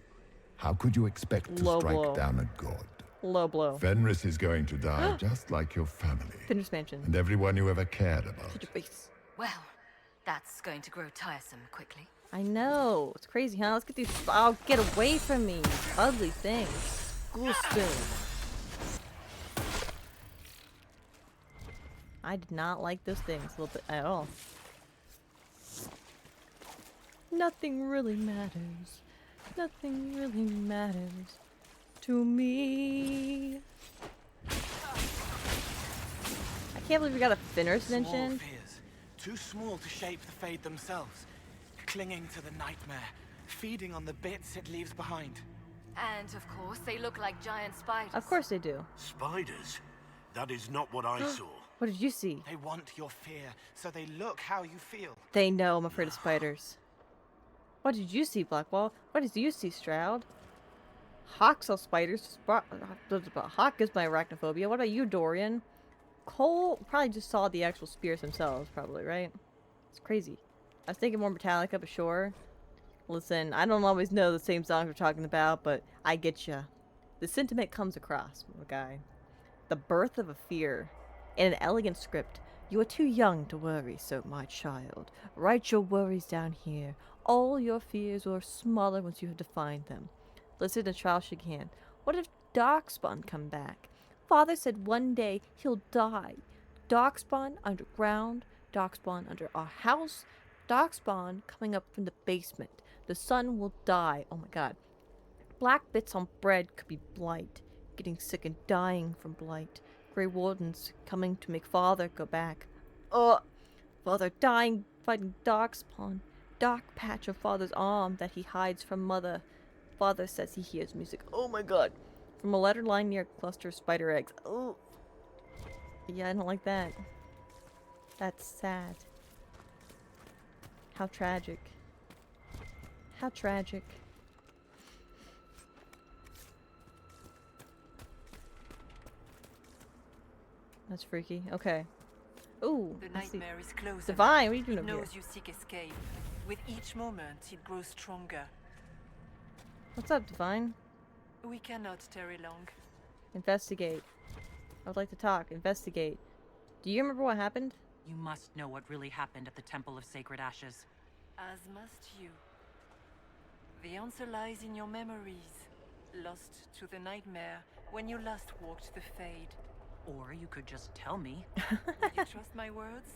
How could you expect to Low strike blow. down a god? Low blow. Fenris is going to die just like your family. Fenris Mansion. And everyone you ever cared about. Shut your face. Well, that's going to grow tiresome quickly. I know. It's crazy, huh? Let's get these. Oh, get away from me. Ugly thing. School soon. I did not like those things a little bit at all. Nothing really matters. Nothing really matters to me. I can't believe we got a Fenris Small mention. fears, too small to shape the fade themselves, clinging to the nightmare, feeding on the bits it leaves behind. And of course, they look like giant spiders. Of course they do. Spiders? That is not what I saw. What did you see? They want your fear, so they look how you feel. They know I'm afraid of spiders. What did you see, Blackwall? What did you see, Stroud? Hawk saw spiders. Hawk is my arachnophobia. What about you, Dorian? Cole probably just saw the actual spears themselves, probably, right? It's crazy. I was thinking more Metallica, but sure. Listen, I don't always know the same songs we're talking about, but I get ya. The sentiment comes across, my guy. The birth of a fear. In an elegant script. You are too young to worry so, my child. Write your worries down here. All your fears are smaller once you have defined them. Listen to Charles shook hand. What if Darkspawn come back? Father said one day he'll die. Darkspawn underground, Darkspawn under our house, Darkspawn coming up from the basement. The sun will die. Oh my god. Black bits on bread could be blight. Getting sick and dying from blight. Grey Wardens coming to make Father go back. Ugh! Father dying fighting Darkspawn. Dark patch of Father's arm that he hides from Mother. Father says he hears music. Oh my god. From a letter lying near a cluster of spider eggs. Oh. Yeah, I don't like that. That's sad. How tragic. How tragic. That's freaky. Okay. Ooh. The nightmare is close. Divine, what are you doing it over here? knows you seek escape. With each moment, it grows stronger. What's up, Divine? We cannot tarry long. Investigate. I would like to talk. Investigate. Do you remember what happened? You must know what really happened at the Temple of Sacred Ashes. As must you. The answer lies in your memories. Lost to the nightmare when you last walked the Fade. Or you could just tell me. Would you trust my words?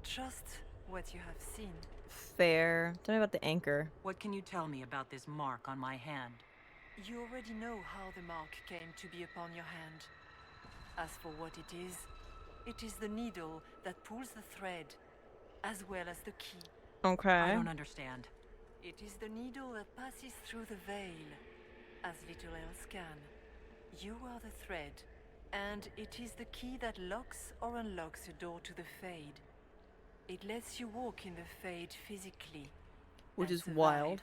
Trust what you have seen. Fair. Tell me about the anchor. What can you tell me about this mark on my hand? You already know how the mark came to be upon your hand. As for what it is the needle that pulls the thread, as well as the key. Okay. I don't understand. It is the needle that passes through the veil, as little else can. You are the thread, and it is the key that locks or unlocks a door to the Fade. It lets you walk in the Fade physically. Which is survive. wild.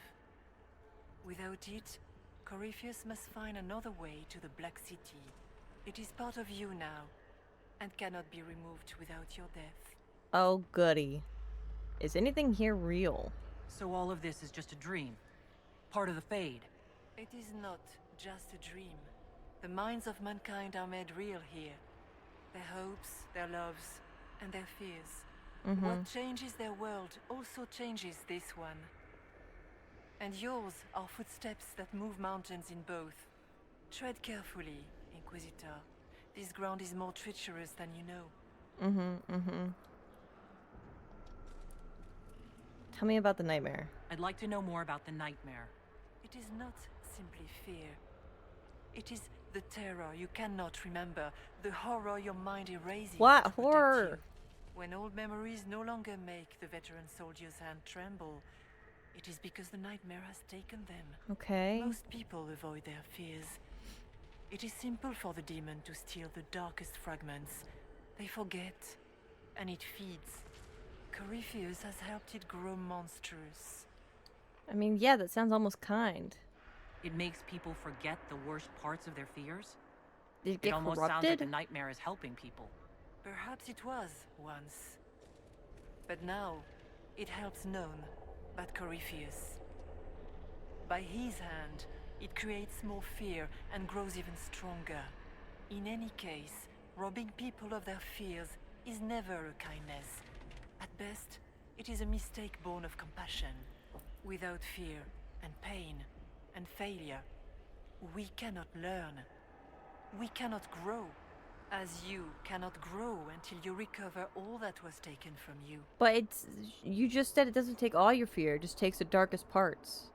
Without it, Corypheus must find another way to the Black City. It is part of you now, and cannot be removed without your death. Oh, goody. Is anything here real? So all of this is just a dream? Part of the Fade? It is not just a dream. The minds of mankind are made real here. Their hopes, their loves, and their fears. What changes their world also changes this one. And yours are footsteps that move mountains in both. Tread carefully, Inquisitor. This ground is more treacherous than you know. Tell me about the nightmare. I'd like to know more about the nightmare. It is not simply fear. It is the terror you cannot remember, the horror your mind erases. What to protect horror? you. When old memories no longer make the veteran soldier's hand tremble, it is because the nightmare has taken them. Okay. Most people avoid their fears. It is simple for the demon to steal the darkest fragments. They forget, and it feeds. Corypheus has helped it grow monstrous. I mean, yeah, that sounds almost kind. It makes people forget the worst parts of their fears? Did it It get almost sounds like corrupted? the nightmare is helping people. Perhaps it was once. But now, it helps none but Corypheus. By his hand, it creates more fear and grows even stronger. In any case, robbing people of their fears is never a kindness. At best, it is a mistake born of compassion. Without fear and pain and failure, we cannot learn. We cannot grow. As you cannot grow until you recover all that was taken from you. But it's... You just said it doesn't take all your fear, it just takes the darkest parts.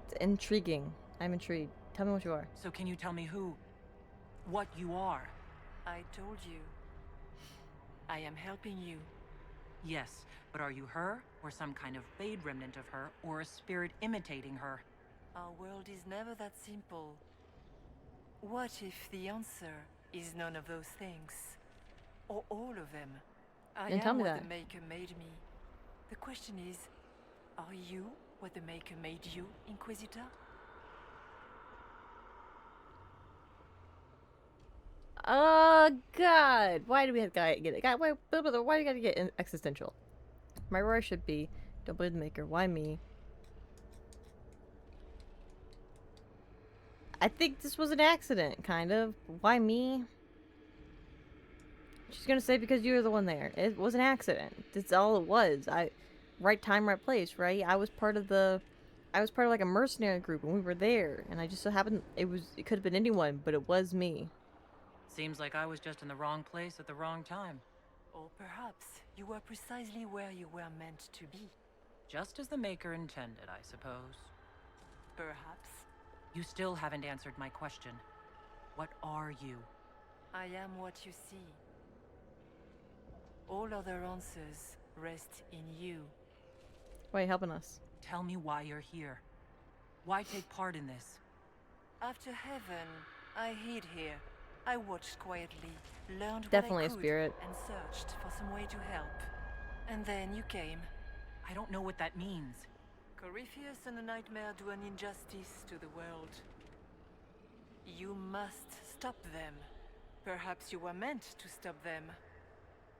It's intriguing. I'm intrigued. Tell me what you are. So can you tell me what you are? I told you. I am helping you. Yes, but are you her, or some kind of Fade remnant of her, or a spirit imitating her? Our world is never that simple. What if the answer is none of those things? Or all of them? I Then tell am me what that. the Maker made me. The question is, are you what the Maker made you, Inquisitor? Oh, God. Why do we have to get it? God, why do you gotta get existential? My roar should be, don't believe the Maker. Why me? I think this was an accident, kind of. Why me? She's gonna say because you were the one there. It was an accident. That's all it was. Right time, right place, right? I was part of like a mercenary group and we were there, and I just so happened it could have been anyone, but it was me. Seems like I was just in the wrong place at the wrong time. Or perhaps you were precisely where you were meant to be. Just as the Maker intended, I suppose. Perhaps. You still haven't answered my question. What are you? I am what you see. All other answers rest in you. Why are you helping us? Tell me why you're here. Why take part in this? After heaven, I hid here. I watched quietly, learned Definitely what a I could, spirit. and searched for some way to help. And then you came. I don't know what that means. Corypheus and the Nightmare do an injustice to the world. You must stop them. Perhaps you were meant to stop them.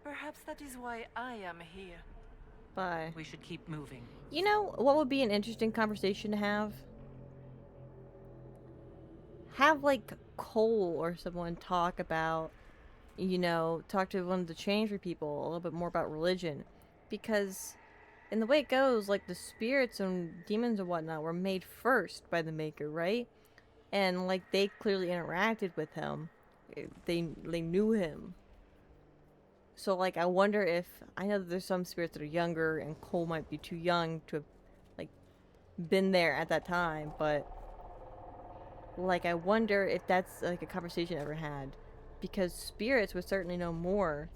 Perhaps that is why I am here. Bye. We should keep moving. You know what would be an interesting conversation to have? Have like Cole or someone talk about, talk to one of the Changery people a little bit more about religion, because in the way it goes, like the spirits and demons and whatnot were made first by the Maker, right? And like they clearly interacted with him. They knew him. So like I wonder if, I know that there's some spirits that are younger and Cole might be too young to have like been there at that time, but like I wonder if that's like a conversation ever had, because spirits would certainly know more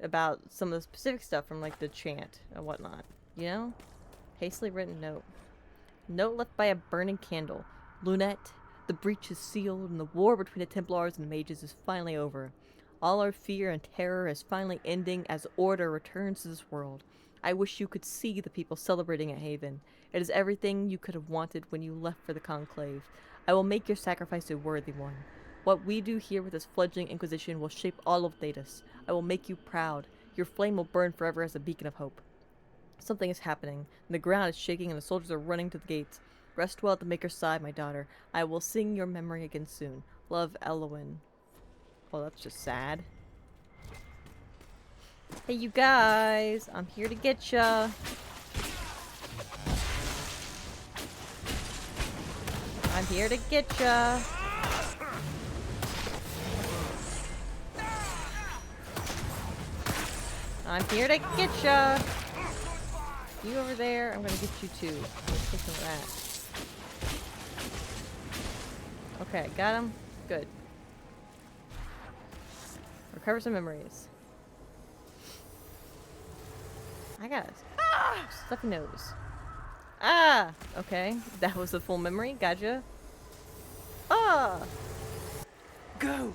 about some of the specific stuff from like the chant and whatnot, Hastily written note. Note left by a burning candle. Lunette, the breach is sealed and the war between the Templars and the mages is finally over. All our fear and terror is finally ending as order returns to this world. I wish you could see the people celebrating at Haven. It is everything you could have wanted when you left for the Conclave. I will make your sacrifice a worthy one. What we do here with this fledgling Inquisition will shape all of Thedas. I will make you proud. Your flame will burn forever as a beacon of hope. Something is happening. The ground is shaking and the soldiers are running to the gates. Rest well at the Maker's side, my daughter. I will sing your memory again soon. Love, Elwyn. Oh, that's just sad. Hey, you guys. I'm here to get ya. I'm here to get ya. I'm here to get ya. You over there, I'm gonna get you too. Let's take some of that. Okay, got him. Good. Recover some memories. I got it. Stuffy nose. Ah! Okay, that was the full memory. Gotcha. Ah! Go!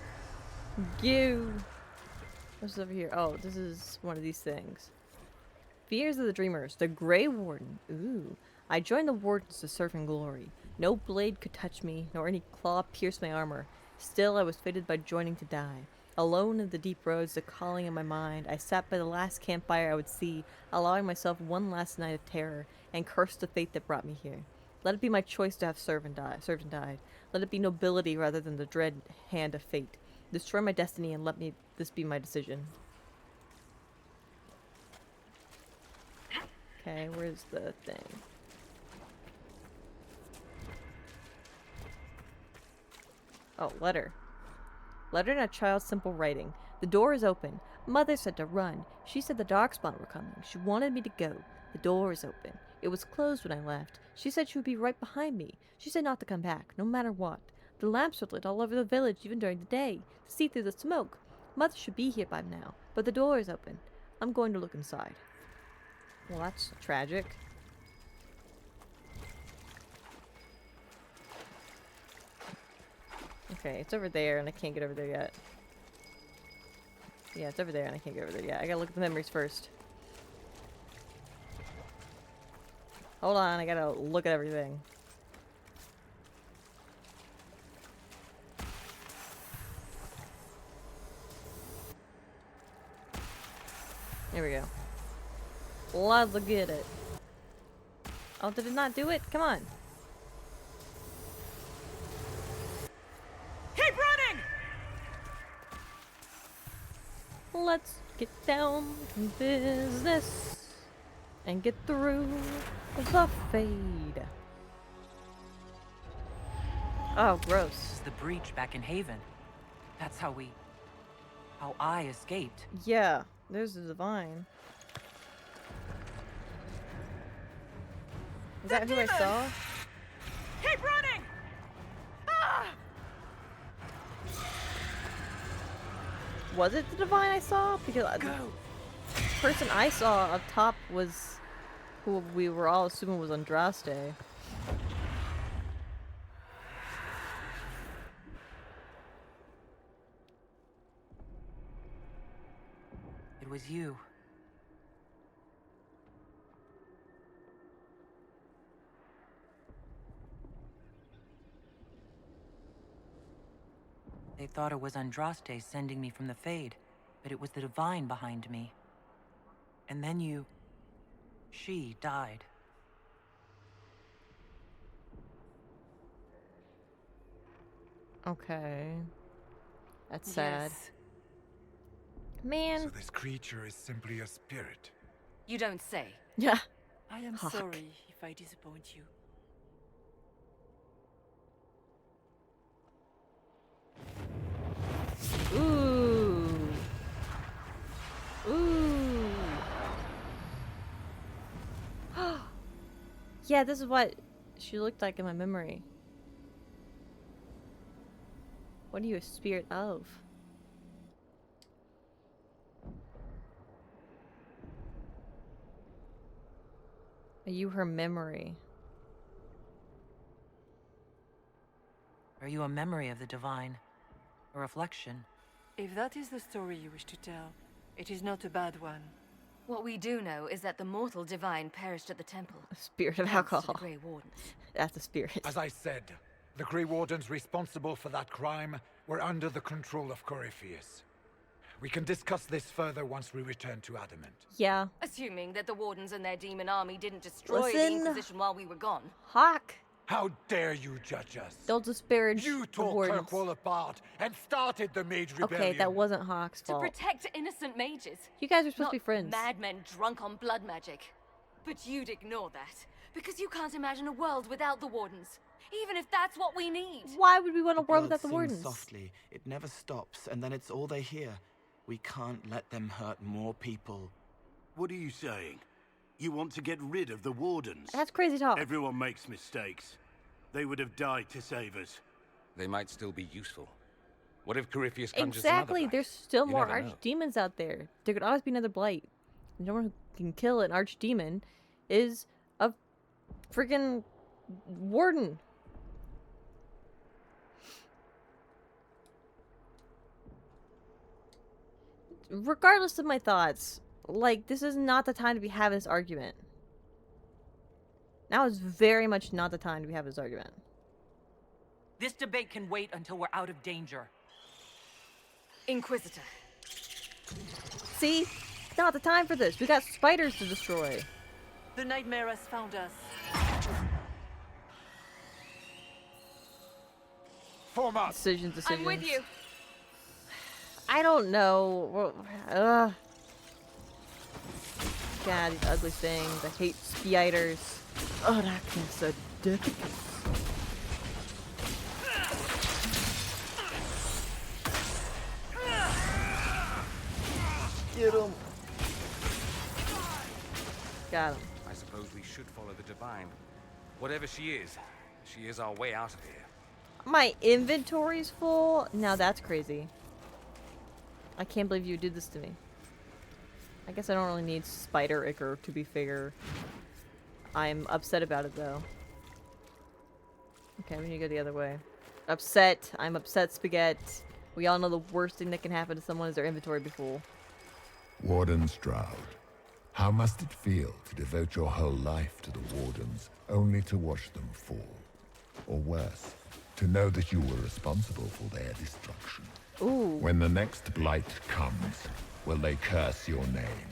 You. What's over here? Oh, this is one of these things. Fears of the Dreamers. The Grey Warden. Ooh. I joined the Wardens to serve in glory. No blade could touch me, nor any claw pierce my armor. Still, I was fated by joining to die. Alone in the deep roads, the calling in my mind, I sat by the last campfire I would see, allowing myself one last night of terror, and cursed the fate that brought me here. Let it be my choice to have served and died. Let it be nobility rather than the dread hand of fate. Destroy my destiny and let this be my decision. Okay, where's the thing? Oh, letter. Letter in a child's simple writing. The door is open. Mother said to run. She said the Darkspawn were coming. She wanted me to go. The door is open. It was closed when I left. She said she would be right behind me. She said not to come back, no matter what. The lamps were lit all over the village, even during the day, to see through the smoke. Mother should be here by now, but the door is open. I'm going to look inside. Well, that's tragic. Okay, it's over there, and I can't get over there yet. Yeah, it's over there, and I can't get over there yet. I gotta look at the memories first. Hold on, I gotta look at everything. There we go. Let's get it. Oh, did it not do it? Come on. Let's get down to business and get through the fade. Oh, gross. This is the breach back in Haven. That's how I escaped. Yeah, there's the divine. Is that who I saw? Keep running! Ah! Was it the divine I saw? Because the person I saw up top was who we were all assuming was Andraste. It was you. They thought it was Andraste sending me from the Fade, but it was the Divine behind me. And then she died. Okay. That's sad. Yes. Man. So this creature is simply a spirit. You don't say. Yeah. I am Fuck. sorry if I disappoint you. Ooh. Ooh. Yeah, this is what she looked like in my memory. What are you a spirit of? Are you her memory? Are you a memory of the Divine? A reflection? If that is the story you wish to tell, it is not a bad one. What we do know is that the mortal divine perished at the temple. A spirit of Thanks to alcohol. the Grey Wardens. That's a spirit. As I said, the Grey Wardens responsible for that crime were under the control of Corypheus. We can discuss this further once we return to Adamant. Yeah. Assuming that the Wardens and their demon army didn't destroy the Listen. Inquisition while we were gone. Hawk! How dare you judge us? Don't disparage You the tore wardens. Kirkwall apart and started the Mage Rebellion. Okay, that wasn't Hawk's To fault. protect innocent mages. You guys are supposed Not to be friends. madmen drunk on blood magic. But you'd ignore that. Because you can't imagine a world without the Wardens. Even if that's what we need. Why would we want a world Blood without the sings wardens? softly. It never stops, and then it's all they hear. We can't let them hurt more people. What are you saying? You want to get rid of the Wardens? That's crazy talk. Everyone makes mistakes. They would have died to save us. They might still be useful. What if Corypheus conjures another Exactly. blight? There's still You more never know. archdemons out there. There could always be another blight. No one who can kill an archdemon is a freaking warden. Regardless of my thoughts, like, this is not the time to be having this argument. Now is very much not the time to be having this argument. This debate can wait until we're out of danger. Inquisitor. See? Not the time for this. We got spiders to destroy. The nightmare has found us. Form up! Decisions. I'm with you. I don't know. Ugh. God, these ugly things. I hate spiders. Oh, that is so difficult. Get him. Got him. I suppose we should follow the Divine. Whatever she is our way out of here. My inventory's full? Now that's crazy. I can't believe you did this to me. I guess I don't really need Spider Ichor, to be fair. I'm upset about it, though. Okay, we need to go the other way. Upset. I'm upset, Spaghetti. We all know the worst thing that can happen to someone is their inventory be full. Warden Stroud, how must it feel to devote your whole life to the Wardens, only to watch them fall? Or worse, to know that you were responsible for their destruction? Ooh. When the next blight comes, will they curse your name?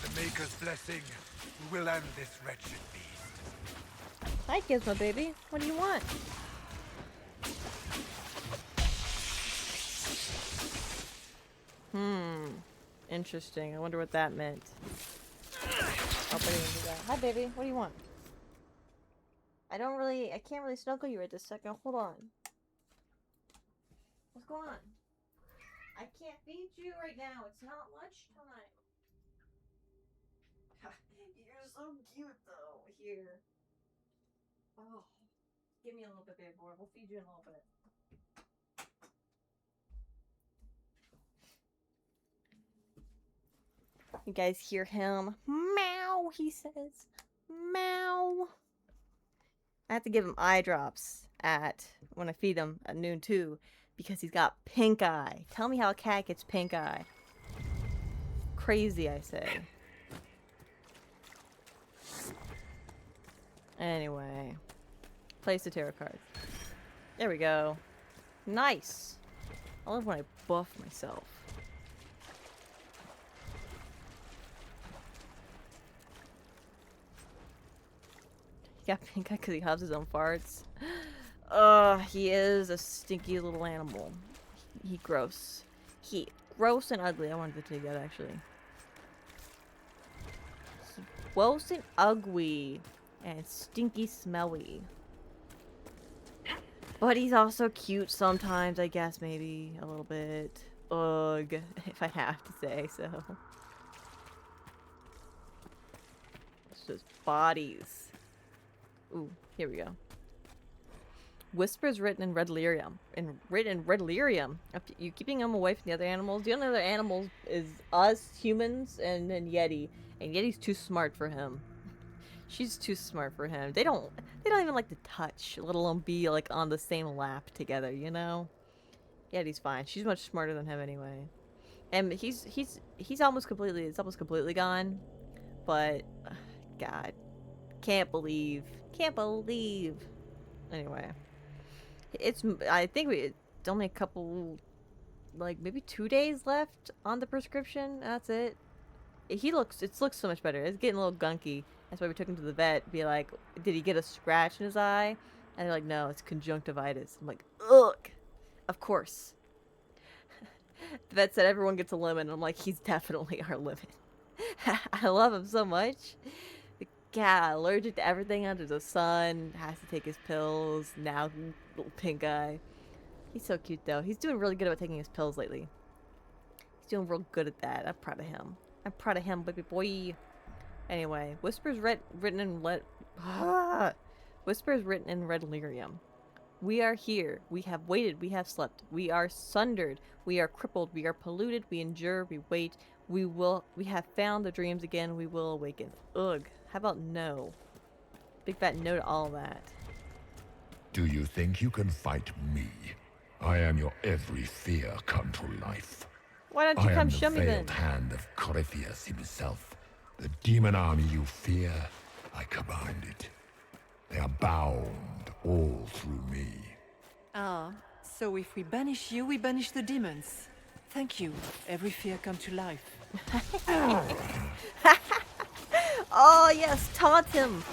The Maker's blessing will end this wretched beast. Hi, Gizmo baby. What do you want? Interesting. I wonder what that meant. Oh, but anyway, do that. Hi, baby. What do you want? I can't really snuggle you right this second. Hold on. What's going on? I can't feed you right now. It's not lunchtime. You're so cute, though. Here. Oh. Give me a little bit, baby boy. We'll feed you in a little bit. You guys hear him? Meow, he says. Meow. I have to give him eye drops when I feed him at noon too, because he's got pink eye. Tell me how a cat gets pink eye. Crazy, I say. Anyway. Place the tarot cards. There we go. Nice. I love when I buff myself. He got pink eye because he huffs his own farts. He is a stinky little animal. He gross. He gross and ugly. I wanted to take that actually. He gross and ugly. And stinky smelly. But he's also cute sometimes, I guess, maybe. A little bit. Ugh, if I have to say so. It's just bodies. Ooh, here we go. Whispers written in red lyrium. Written in red lyrium. You keeping them away from the other animals. The only other animals is us, humans, and then Yeti. And Yeti's too smart for him. She's too smart for him. They don't even like to touch, let alone be like on the same lap together, you know? Yeti's fine. She's much smarter than him anyway. And it's almost completely gone. But God. Can't believe. Anyway. I think it's only a couple, like maybe 2 days left on the prescription. That's it. It looks so much better. It's getting a little gunky. That's why we took him to the vet. Be like, did he get a scratch in his eye? And they're like, no, it's conjunctivitis. I'm like, ugh. Of course. The vet said everyone gets a limit. I'm like, he's definitely our limit. I love him so much. The cat allergic to everything under the sun. Has to take his pills. Now, little pink eye. He's so cute though. He's doing really good about taking his pills lately. He's doing real good at that. I'm proud of him. Baby boy. Anyway, whispers written in red lyrium. We are here. We have waited. We have slept. We are sundered. We are crippled. We are polluted. We endure. We wait. We have found the dreams again. We will awaken. Ugh. How about no? Big fat no to all that. Do you think you can fight me? I am your every fear come to life. Why don't you come show me then? I am the veiled hand of Corypheus himself. The demon army you fear, I command it. They are bound all through me. Ah, so if we banish you, we banish the demons. Thank you. Every fear come to life. Oh yes, taunt him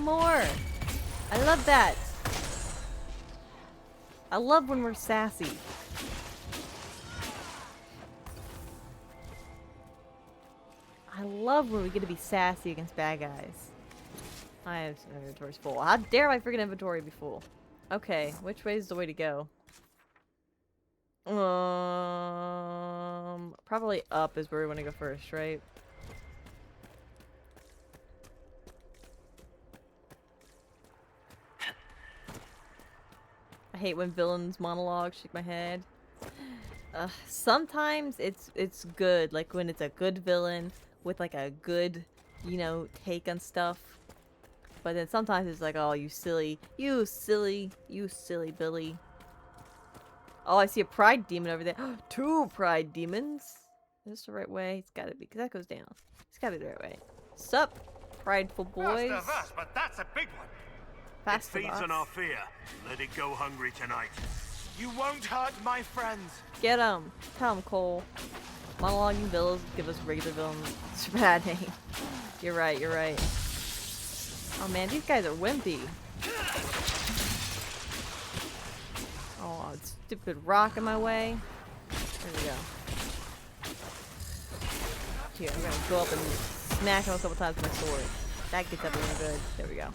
more. I love that. I love when we're sassy. I love when we get to be sassy against bad guys. My inventory's full. How dare my freaking inventory be full? Okay, which way is the way to go? Probably up is where we want to go first, right? I hate when villains monologue. Shake my head. Sometimes it's good, like when it's a good villain with like a good, you know, take on stuff. But then sometimes it's like, oh, you silly Billy. Oh, I see a pride demon over there. 2 pride demons. Is this the right way? It's gotta be, because that goes down. It's gotta be the right way. Sup, prideful boys. Fast of us, but that's a big one. Fast It feeds on our fear. Let it go hungry tonight. You won't hurt my friends. Get him. Tell him, Cole. Monologuing villains give us regular villains. It's a bad name. You're right. Oh man, these guys are wimpy. Oh, stupid rock in my way. There we go. Here, I'm gonna go up and smack him a couple times with my sword. That gets everyone good. There we go.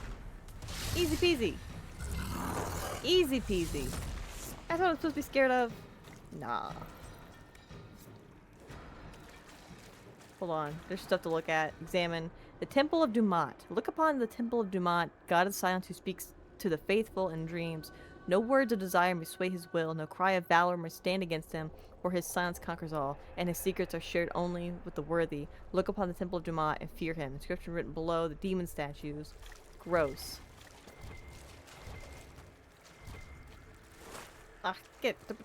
Easy peasy. Easy peasy. That's what I'm supposed to be scared of. Nah. Hold on. There's stuff to look at. Examine. The Temple of Dumat. Look upon the Temple of Dumat, God of silence who speaks to the faithful in dreams. No words of desire may sway his will, no cry of valor may stand against him, for his silence conquers all, and his secrets are shared only with the worthy. Look upon the Temple of Dumat and fear him. Inscription written below the demon statues. Gross. Ah, get it's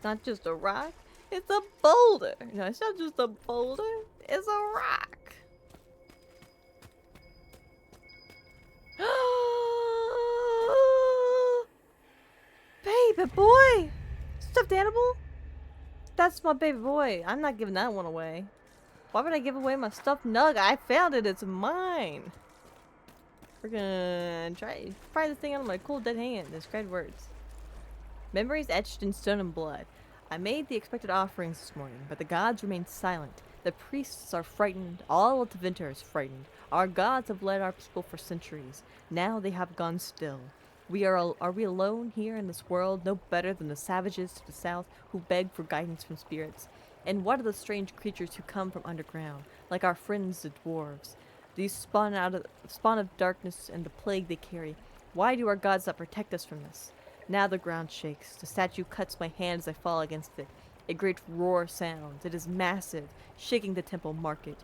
not just a rock, it's a boulder. No, it's not just a boulder, it's a rock. Baby boy! Stuffed animal? That's my baby boy. I'm not giving that one away. Why would I give away my stuffed nug? I found it, it's mine. We're gonna pry this thing out of my cold dead hand. Inscribed words. Memories etched in stone and blood. I made the expected offerings this morning, but the gods remain silent. The priests are frightened. All of Tevinter is frightened. Our gods have led our people for centuries. Now they have gone still. Are we alone here in this world, no better than the savages to the south who beg for guidance from spirits? And what are the strange creatures who come from underground, like our friends the dwarves? These spawn of darkness and the plague they carry. Why do our gods not protect us from this? Now the ground shakes. The statue cuts my hand as I fall against it. A great roar sounds. It is massive, shaking the temple market.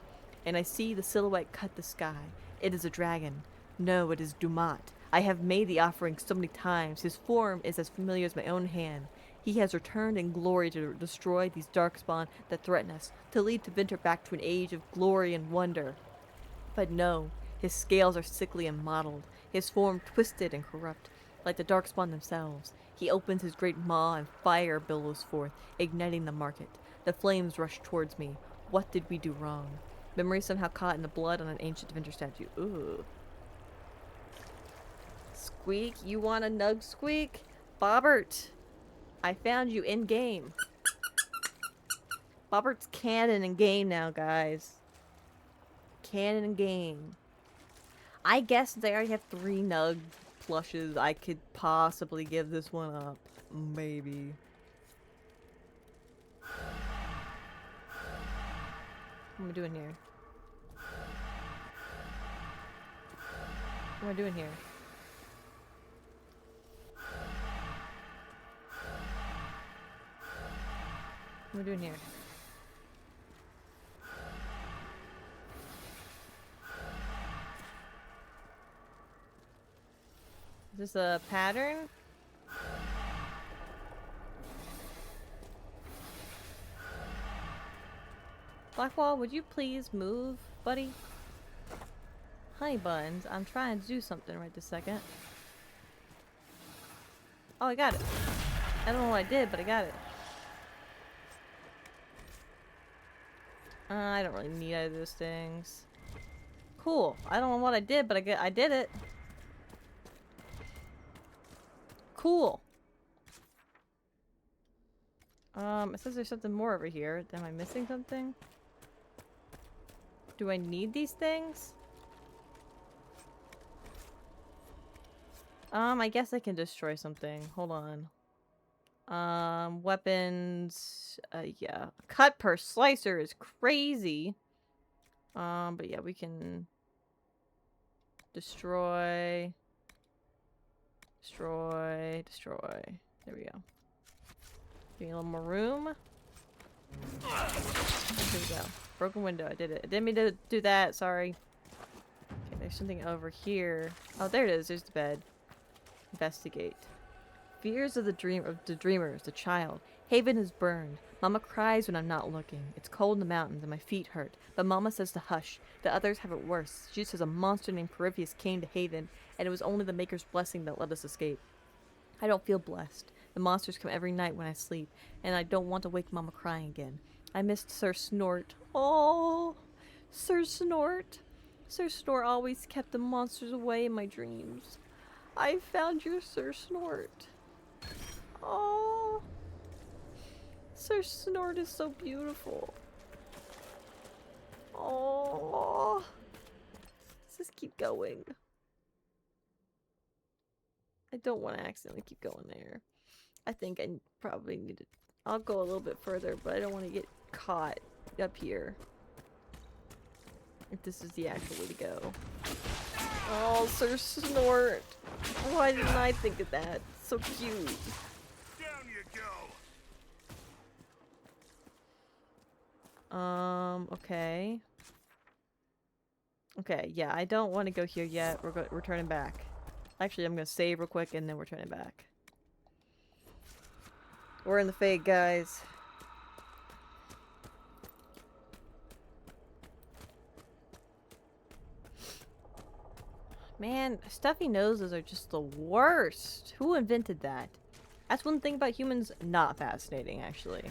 And I see the silhouette cut the sky. It is a dragon. No, it is Dumat. I have made the offering so many times. His form is as familiar as my own hand. He has returned in glory to destroy these darkspawn that threaten us, to lead Tevinter back to an age of glory and wonder. But no, his scales are sickly and mottled, his form twisted and corrupt, like the darkspawn themselves. He opens his great maw and fire billows forth, igniting the market. The flames rush towards me. What did we do wrong? Memory somehow caught in the blood on an ancient Tevinter statue. Ooh. Squeak, you want a nug, Squeak? Bobbert, I found you in game. Bobbert's canon in game now, guys. Canon in game. I guess since I already have 3 nug plushes, I could possibly give this one up. Maybe. What am I doing here? What am I doing here? What am I doing here? Is this a pattern? Blackwall, would you please move, buddy? Honey buns, I'm trying to do something right this second. Oh, I got it. I don't know what I did, but I got it. I don't really need either of those things. Cool. I don't know what I did, but I did it. Cool. It says there's something more over here. Am I missing something? Do I need these things? I guess I can destroy something. Hold on. Weapons. Yeah. Cut per slicer is crazy. But yeah, we can destroy. Destroy. Destroy. There we go. Give me a little more room. There we go. Broken window. I did it. I didn't mean to do that. Sorry. Okay, there's something over here. Oh, there it is. There's the bed. Investigate. Fears of the dreamers, the child. Haven is burned. Mama cries when I'm not looking. It's cold in the mountains and my feet hurt. But Mama says to hush. The others have it worse. She says a monster named Periphas came to Haven, and it was only the Maker's blessing that let us escape. I don't feel blessed. The monsters come every night when I sleep, and I don't want to wake Mama crying again. I missed Sir Snort. Oh, Sir Snort. Sir Snort always kept the monsters away in my dreams. I found your Sir Snort. Oh, Sir Snort is so beautiful. Oh, let's just keep going. I don't want to accidentally keep going there. I think I probably need to... I'll go a little bit further, but I don't want to get caught up here. If this is the actual way to go. Oh, Sir Snort! Why didn't I think of that? So cute. Down you go. Okay. Okay, yeah, I don't want to go here yet. We're turning back. Actually, I'm gonna save real quick and then we're turning back. We're in the Fade, guys. Man, stuffy noses are just the worst. Who invented that? That's one thing about humans not fascinating, actually.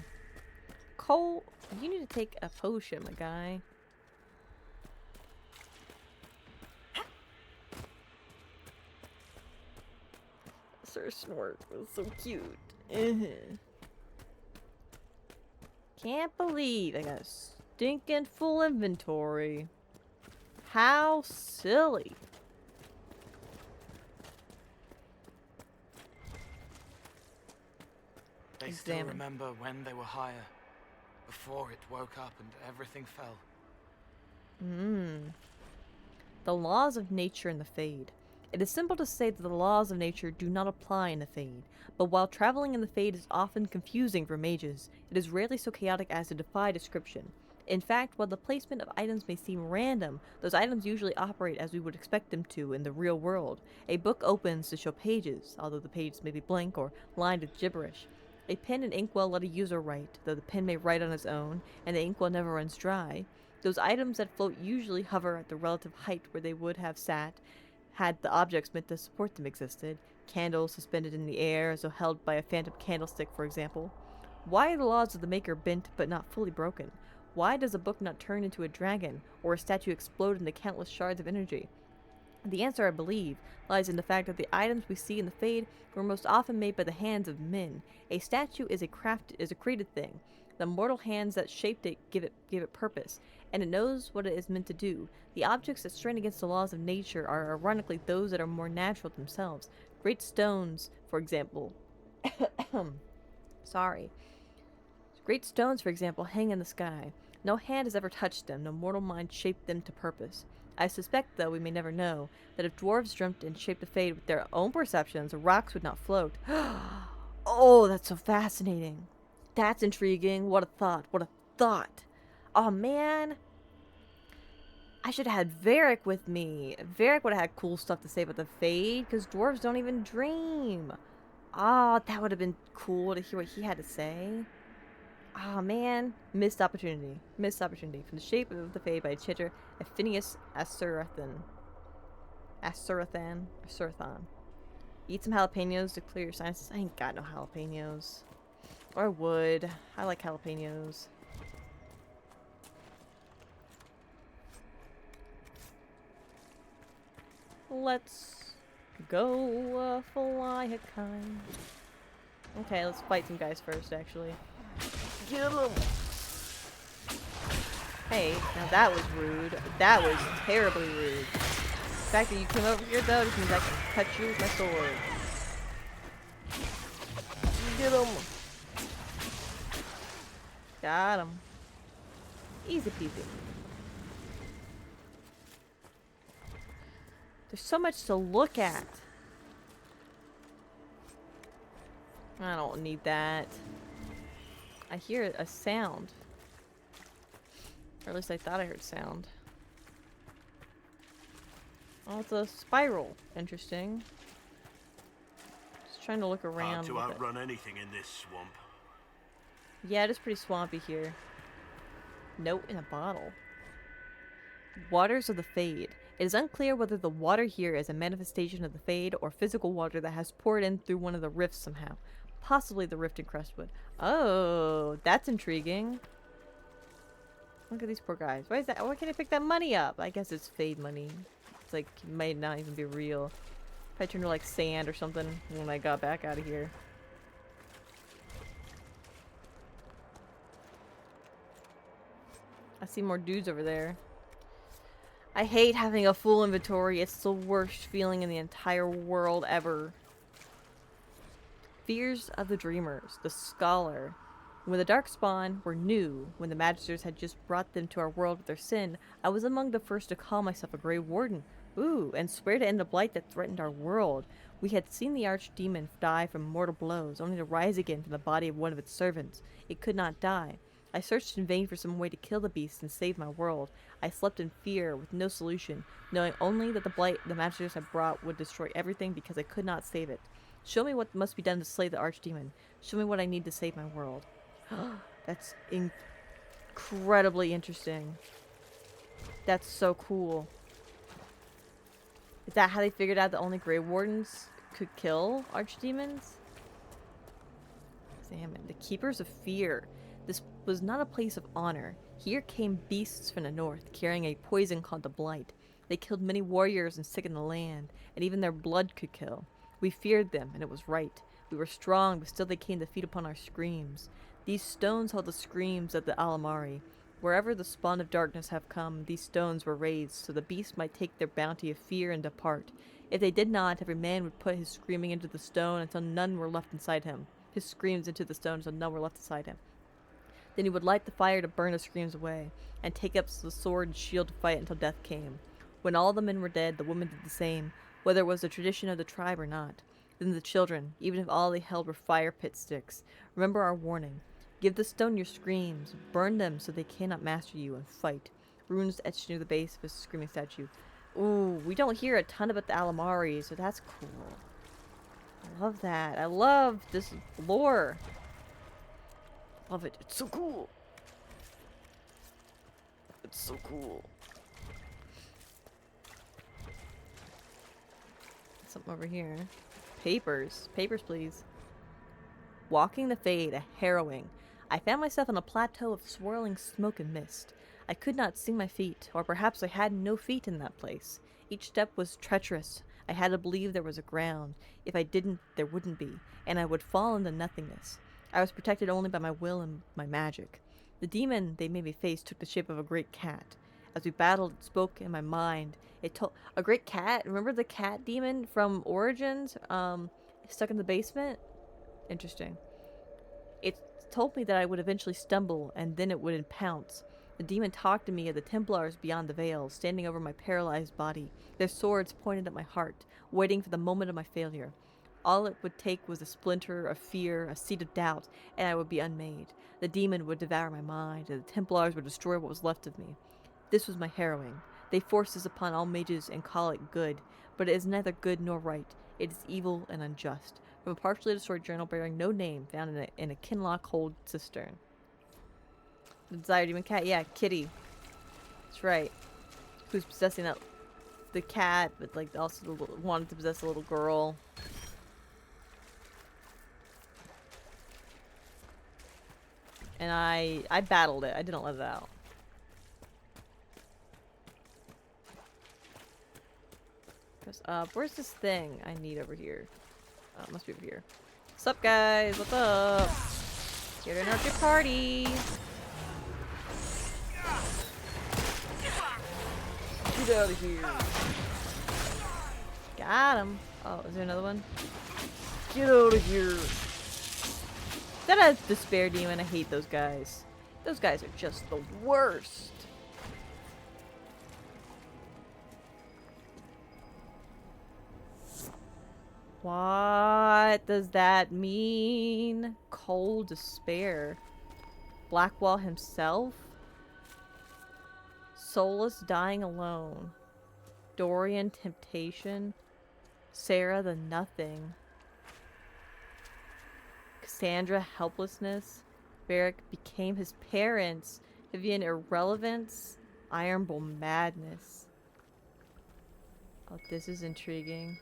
Cole, you need to take a potion, my guy. Sir Snort was so cute. Can't believe I got a stinking full inventory. How silly. They still remember when they were higher, before it woke up and everything fell. The laws of nature in the Fade. It is simple to say that the laws of nature do not apply in the Fade, but while traveling in the Fade is often confusing for mages, it is rarely so chaotic as to defy description. In fact, while the placement of items may seem random, those items usually operate as we would expect them to in the real world. A book opens to show pages, although the pages may be blank or lined with gibberish. A pen and inkwell let a user write, though the pen may write on its own, and the inkwell never runs dry. Those items that float usually hover at the relative height where they would have sat, had the objects meant to support them existed. Candles suspended in the air, as though held by a phantom candlestick, for example. Why are the laws of the Maker bent but not fully broken? Why does a book not turn into a dragon, or a statue explode into countless shards of energy? The answer, I believe, lies in the fact that the items we see in the Fade were most often made by the hands of men. A statue is a created thing. The mortal hands that shaped it give it purpose, and it knows what it is meant to do. The objects that strain against the laws of nature are ironically those that are more natural themselves. Great stones, for example. Sorry. Great stones, for example, hang in the sky. No hand has ever touched them, no mortal mind shaped them to purpose. I suspect, though we may never know, that if dwarves dreamt and shaped the Fade with their own perceptions, rocks would not float. Oh, that's so fascinating. That's intriguing. What a thought. What a thought. Oh, man. I should have had Varric with me. Varric would have had cool stuff to say about the Fade, because dwarves don't even dream. Oh, that would have been cool to hear what he had to say. Oh, man. Missed opportunity. Missed opportunity. From the Shape of the Fade by Chitter Phineas Asurathan. Asurathan. Eat some jalapenos to clear your sinuses. I ain't got no jalapenos. Or would. I like jalapenos. Let's go fly a kite. Okay, let's fight some guys first, actually. Get him! Hey, now that was rude. That was terribly rude. The fact that you came over here, though, just means I can cut you with my sword. Get him! Got him. Easy peasy. There's so much to look at. I don't need that. I hear a sound. Or at least I thought I heard sound. Oh, it's a spiral. Interesting. Just trying to look around. Hard to outrun anything in this swamp. Yeah, it is pretty swampy here. Note in a bottle. Waters of the Fade. It is unclear whether the water here is a manifestation of the Fade or physical water that has poured in through one of the rifts somehow. Possibly the rift in Crestwood. Oh, that's intriguing. Look at these poor guys. Why is that? Why can't I pick that money up? I guess it's Fade money. It's like, it might not even be real. If I turned to like sand or something when I got back out of here. A see more dudes over there. I hate having a full inventory. It's the worst feeling in the entire world ever. Fears of the Dreamers, the Scholar. When the Darkspawn were new, when the Magisters had just brought them to our world with their sin, I was among the first to call myself a Grey Warden. Ooh, and swear to end the blight that threatened our world. We had seen the Archdemon die from mortal blows, only to rise again from the body of one of its servants. It could not die. I searched in vain for some way to kill the beast and save my world. I slept in fear, with no solution, knowing only that the blight the Magisters had brought would destroy everything because I could not save it. Show me what must be done to slay the Archdemon. Show me what I need to save my world. That's incredibly interesting. That's so cool. Is that how they figured out that only Grey Wardens could kill Archdemons? Examine. The Keepers of Fear. This was not a place of honor. Here came beasts from the north, carrying a poison called the Blight. They killed many warriors and sickened the land, and even their blood could kill. We feared them, and it was right. We were strong, but still they came to feed upon our screams. These stones hold the screams of the Alamari. Wherever the spawn of darkness have come, these stones were raised, so the beasts might take their bounty of fear and depart. If they did not, every man would put his screaming into the stone until none were left inside him. His screams into the stone until none were left inside him. Then he would light the fire to burn the screams away, and take up the sword and shield to fight until death came. When all the men were dead, the women did the same, whether it was the tradition of the tribe or not. Then the children, even if all they held were fire pit sticks. Remember our warning. Give the stone your screams, burn them so they cannot master you, and fight. Runes etched near the base of his screaming statue. Ooh, we don't hear a ton about the Alamari, so that's cool. I love that. I love this lore. Love it. It's so cool. It's so cool. Something over here. Papers. Papers, please. Walking the Fade, a harrowing. I found myself on a plateau of swirling smoke and mist. I could not see my feet, or perhaps I had no feet in that place. Each step was treacherous. I had to believe there was a ground. If I didn't, there wouldn't be, and I would fall into nothingness. I was protected only by my will and my magic. The demon they made me face took the shape of a great cat. As we battled, it spoke in my mind. It told a great cat. Remember the cat demon from Origins? Stuck in the basement? Interesting. It told me that I would eventually stumble, and then it would pounce. The demon talked to me of the Templars beyond the veil, standing over my paralyzed body, their swords pointed at my heart, waiting for the moment of my failure. All it would take was a splinter of fear, a seed of doubt, and I would be unmade. The demon would devour my mind, and the Templars would destroy what was left of me. This was my harrowing. They force this upon all mages and call it good, but it is neither good nor right. It is evil and unjust. From a partially destroyed journal bearing no name found in a Kinlock hold cistern. The desired demon cat? Yeah, Kitty. That's right. Who's possessing the cat, but like also wanted to possess a little girl. And I battled it. I didn't let it out. Goes up. Where's this thing I need over here? Oh, it must be over here. What's up, guys? What's up? Here to interrupt your party. Get out of here. Got him. Oh, is there another one? Get out of here. Is that a despair demon? I hate those guys. Those guys are just the worst. What does that mean? Cold despair. Blackwall himself? Soulless dying alone. Dorian temptation. Sarah the nothing. Cassandra helplessness. Varric became his parents. Vivian irrelevance. Iron Bull madness. Oh, this is intriguing.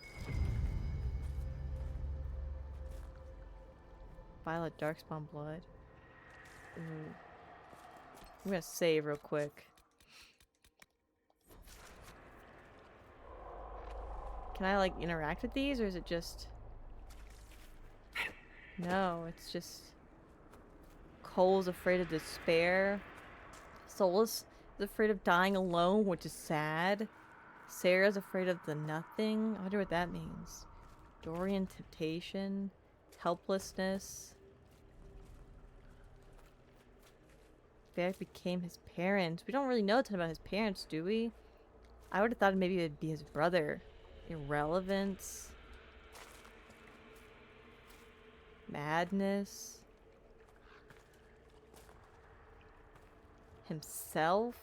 Violet Darkspawn blood. Ooh. I'm gonna save real quick. Can I like interact with these, or is it just... No, it's just... Cole's afraid of despair. Soulless Is afraid of dying alone, which is sad. Sarah's afraid of the nothing. I wonder what that means. Dorian temptation. Helplessness. Varric became his parents. We don't really know a ton about his parents, do we? I would have thought maybe it would be his brother. Irrelevance. Madness. Himself.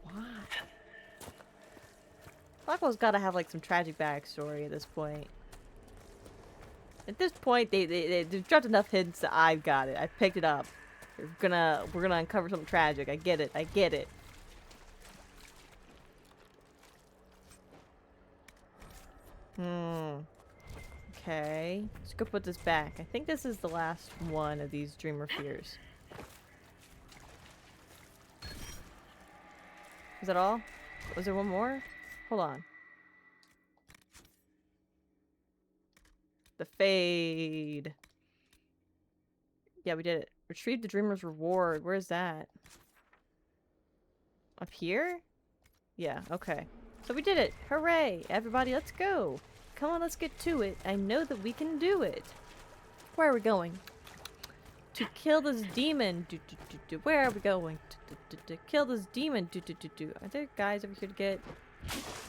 Why? Blackwell's gotta have like some tragic backstory at this point. At this point, they've dropped enough hints that I've got it. I picked it up. We're gonna uncover something tragic. I get it. I get it. Okay. Let's go put this back. I think this is the last one of these Dreamer Fears. Is that all? Was there one more? Hold on. The Fade. Yeah, we did it. Retrieve the Dreamer's Reward. Where is that? Up here? Yeah, okay. So we did it. Hooray! Everybody, let's go. Come on, let's get to it. I know that we can do it. Where are we going? To kill this demon. Where are we going? To kill this demon. Are there guys over here to get...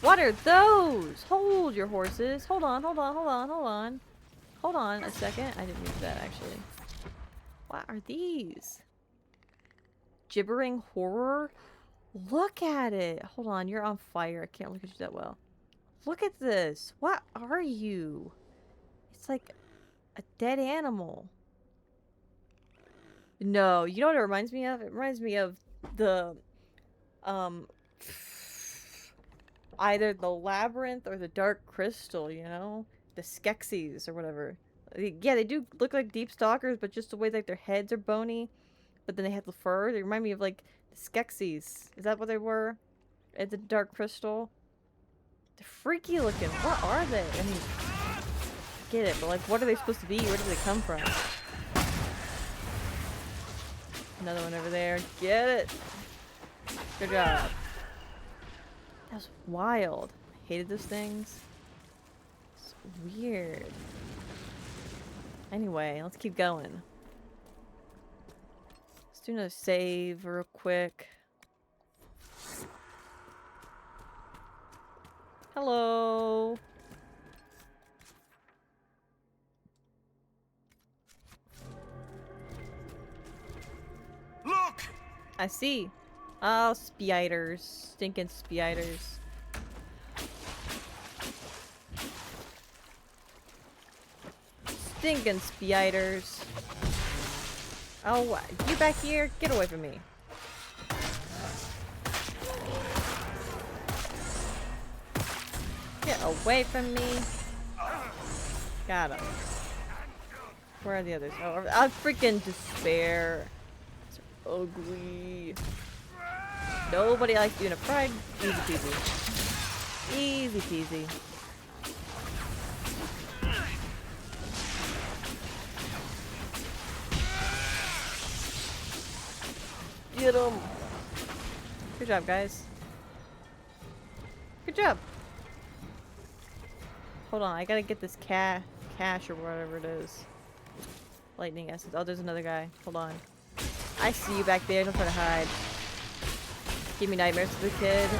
What are those? Hold your horses. Hold on, hold on, hold on, hold on. Hold on a second. I didn't read that, actually. What are these? Gibbering horror? Look at it. Hold on, you're on fire. I can't look at you that well. Look at this. What are you? It's like a dead animal. No, you know what it reminds me of? It reminds me of the, either the Labyrinth or the Dark Crystal, you know? The Skeksis or whatever. Yeah, they do look like deep stalkers, but just the way like their heads are bony, but then they have the fur. They remind me of like the Skeksis. Is that what they were? At the Dark Crystal? They're freaky looking. What are they? I mean, I get it, but like, what are they supposed to be? Where do they come from? Another one over there. Get it! Good job. That was wild. I hated those things. It's weird. Anyway, let's keep going. Let's do another save real quick. Hello. Look! I see. Oh, spiders. Stinking spiders. Stinking spiders. Oh, you back here? Get away from me. Get away from me. Got him. Where are the others? Oh, I freaking despair. It's ugly. Nobody likes doing a pride. Easy peasy. Easy peasy. Get him. Good job, guys. Good job. Hold on, I gotta get this cash or whatever it is. Lightning essence. Oh, there's another guy. Hold on. I see you back there. Don't try to hide. Give me nightmares as a kid.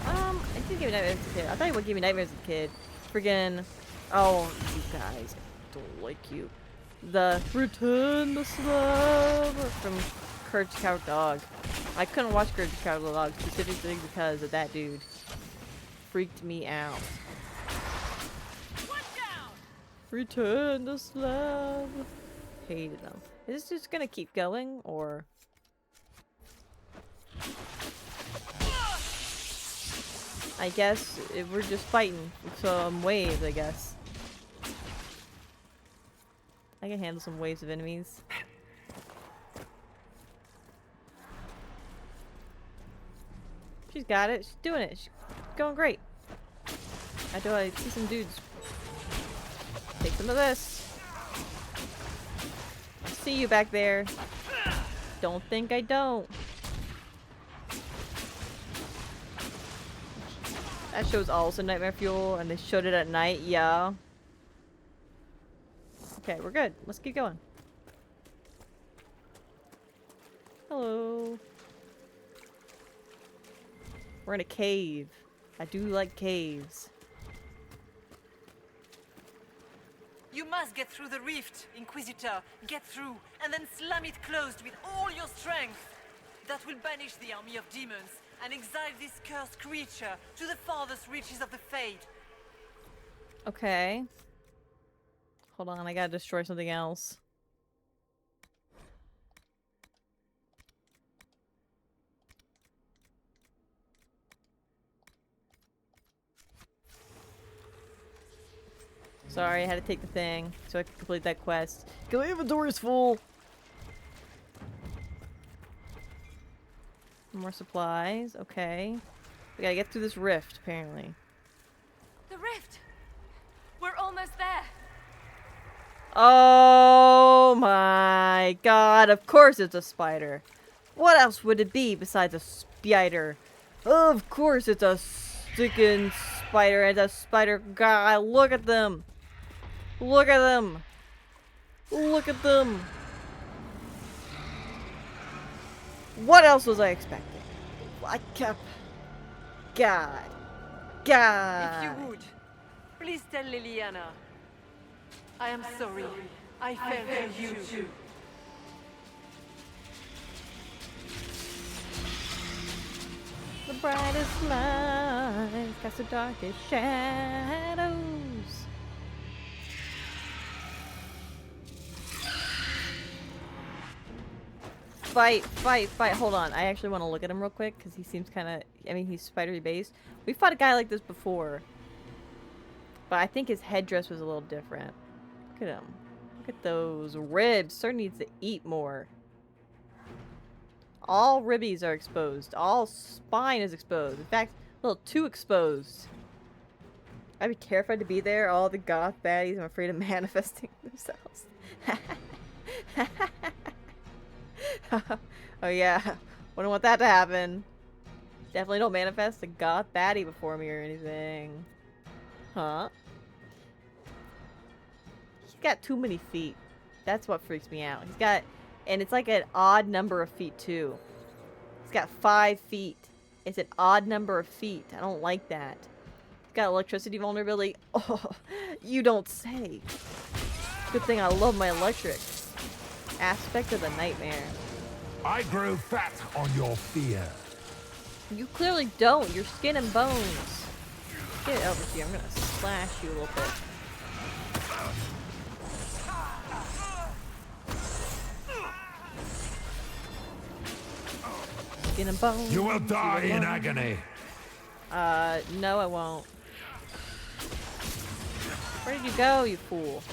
I did give me nightmares as a kid. I thought you would give me nightmares as a kid. Friggin'. Oh, you guys. I don't like you. The Return the Slab from Courage the Cowardly Dog. I couldn't watch Courage the Cowardly Dog specifically because of that dude. Freaked me out. Return the slab. Hated them. Is this just gonna keep going, or? I guess we're just fighting some waves, I guess. I can handle some waves of enemies. She's got it. She's doing it. She's going great. I see some dudes. Take some of this. I see you back there. Don't think I don't. That show's also nightmare fuel, and they showed it at night. Yeah. Okay, we're good. Let's keep going. Hello. We're in a cave. I do like caves. You must get through the rift, Inquisitor. Get through, and then slam it closed with all your strength. That will banish the army of demons and exile this cursed creature to the farthest reaches of the Fade. Okay. Hold on, I gotta destroy something else. Sorry, I had to take the thing so I could complete that quest. Go, inventory's full! More supplies, okay. We gotta get through this rift, apparently. The rift! We're almost there! Oh my god, of course it's a spider. What else would it be besides a spider? Of course it's a stinking spider. It's a spider. God, look at them. Look at them. Look at them. What else was I expecting? I kept... God. God. If you would, please tell Liliana. I am sorry. I failed you too. The brightest light cast the darkest shadows. Fight, fight, fight. Hold on. I actually want to look at him real quick because he seems kind of... I mean, he's spidery based. We fought a guy like this before. But I think his headdress was a little different. Look at him. Look at those ribs. Sir needs to eat more. All ribbies are exposed. All spine is exposed. In fact, a little too exposed. I'd be terrified to be there. All the goth baddies I'm afraid of manifesting themselves. Oh yeah. Wouldn't want that to happen. Definitely don't manifest a goth baddie before me or anything. Huh? He's got too many feet. That's what freaks me out. He's got... And it's like an odd number of feet, too. He's got 5 feet. It's an odd number of feet. I don't like that. He's got electricity vulnerability. Oh, you don't say. Good thing I love my electric. Aspect of the nightmare. I grow fat on your fear. You clearly don't. You're skin and bones. Get over here. I'm gonna slash you a little bit. Skin and bones. You will die in agony. No, I won't. Where did you go, you fool?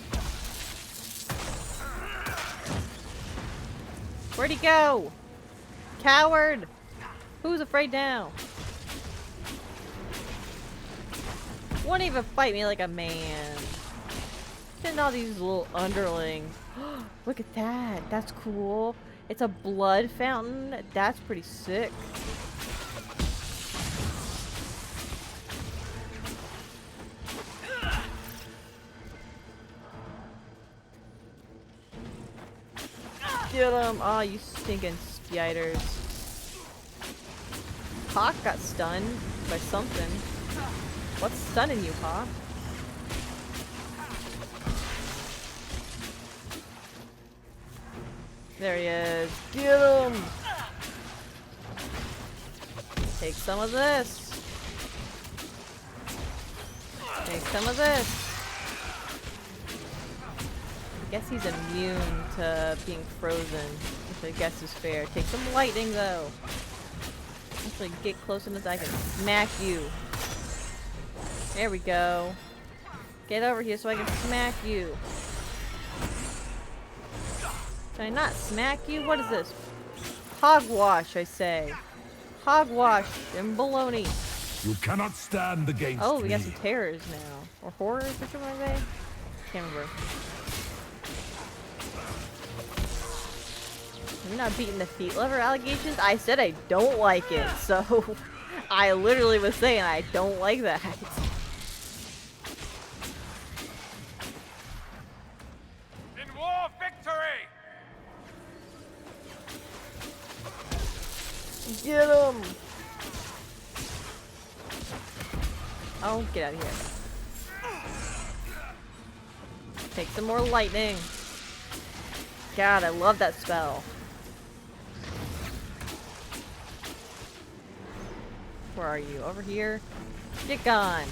Where'd he go? Coward! Who's afraid now? Won't even fight me like a man. And all these little underlings. Look at that. That's cool. It's a blood fountain. That's pretty sick. Get him! Aw, you stinking spiders. Hawk got stunned by something. What's stunning you, Hawk? There he is. Get him! Take some of this. Take some of this. I guess he's immune to being frozen, which I guess is fair. Take some lightning, though. Actually, get close enough I can smack you. There we go. Get over here so I can smack you. Can I not smack you? What is this? Hogwash, I say. Hogwash and baloney. You cannot stand against me. Oh, we got some terrors now. Or horrors, which one are they? Can't remember. You're not beating the feet lover allegations? I said I don't like it, so I literally was saying I don't like that. In war, victory! Get him! Oh, get out of here. Take some more lightning. God, I love that spell. Where are you? Over here? Get gone.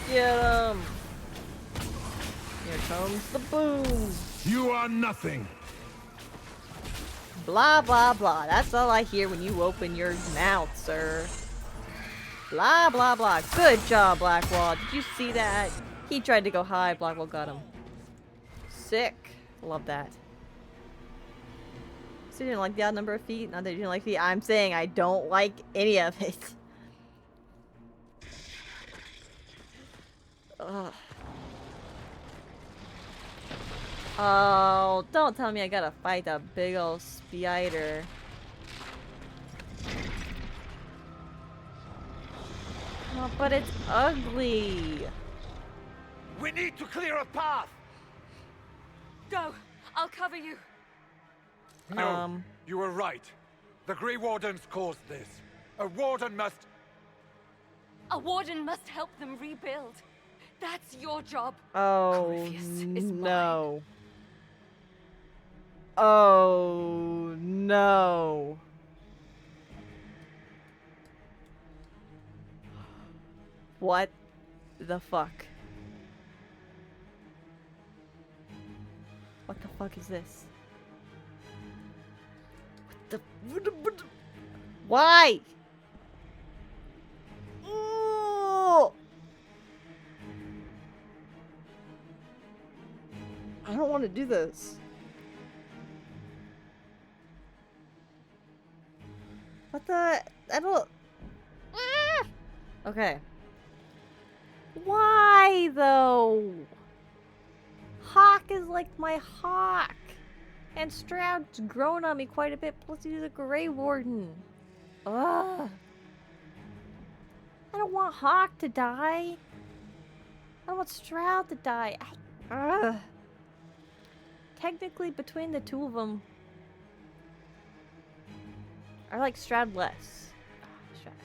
Get him! Here comes the boom! You are nothing. Blah, blah, blah. That's all I hear when you open your mouth, sir. Blah, blah, blah. Good job, Blackwall. Did you see that? He tried to go high. Blackwall got him. Sick. Love that. So you didn't like the odd number of feet? Not that you didn't like feet. I'm saying I don't like any of it. Ugh. Oh, don't tell me I gotta fight a big old spider. Oh, but it's ugly. We need to clear a path! Go! I'll cover you! No, you were right. The Grey Wardens caused this. A warden must... A warden must help them rebuild. That's your job. Oh, Corypheus is no. Oh, no. What the fuck? What the fuck is this? What the... Why? Ooh! I don't want to do this. What the... I don't... Ah! Okay. Why, though? Hawk is like my hawk. And Stroud's grown on me quite a bit, plus he's a Grey Warden. Ugh. I don't want Hawk to die. I don't want Stroud to die. Ugh. Technically, between the two of them, I like Stroud less. Stroud.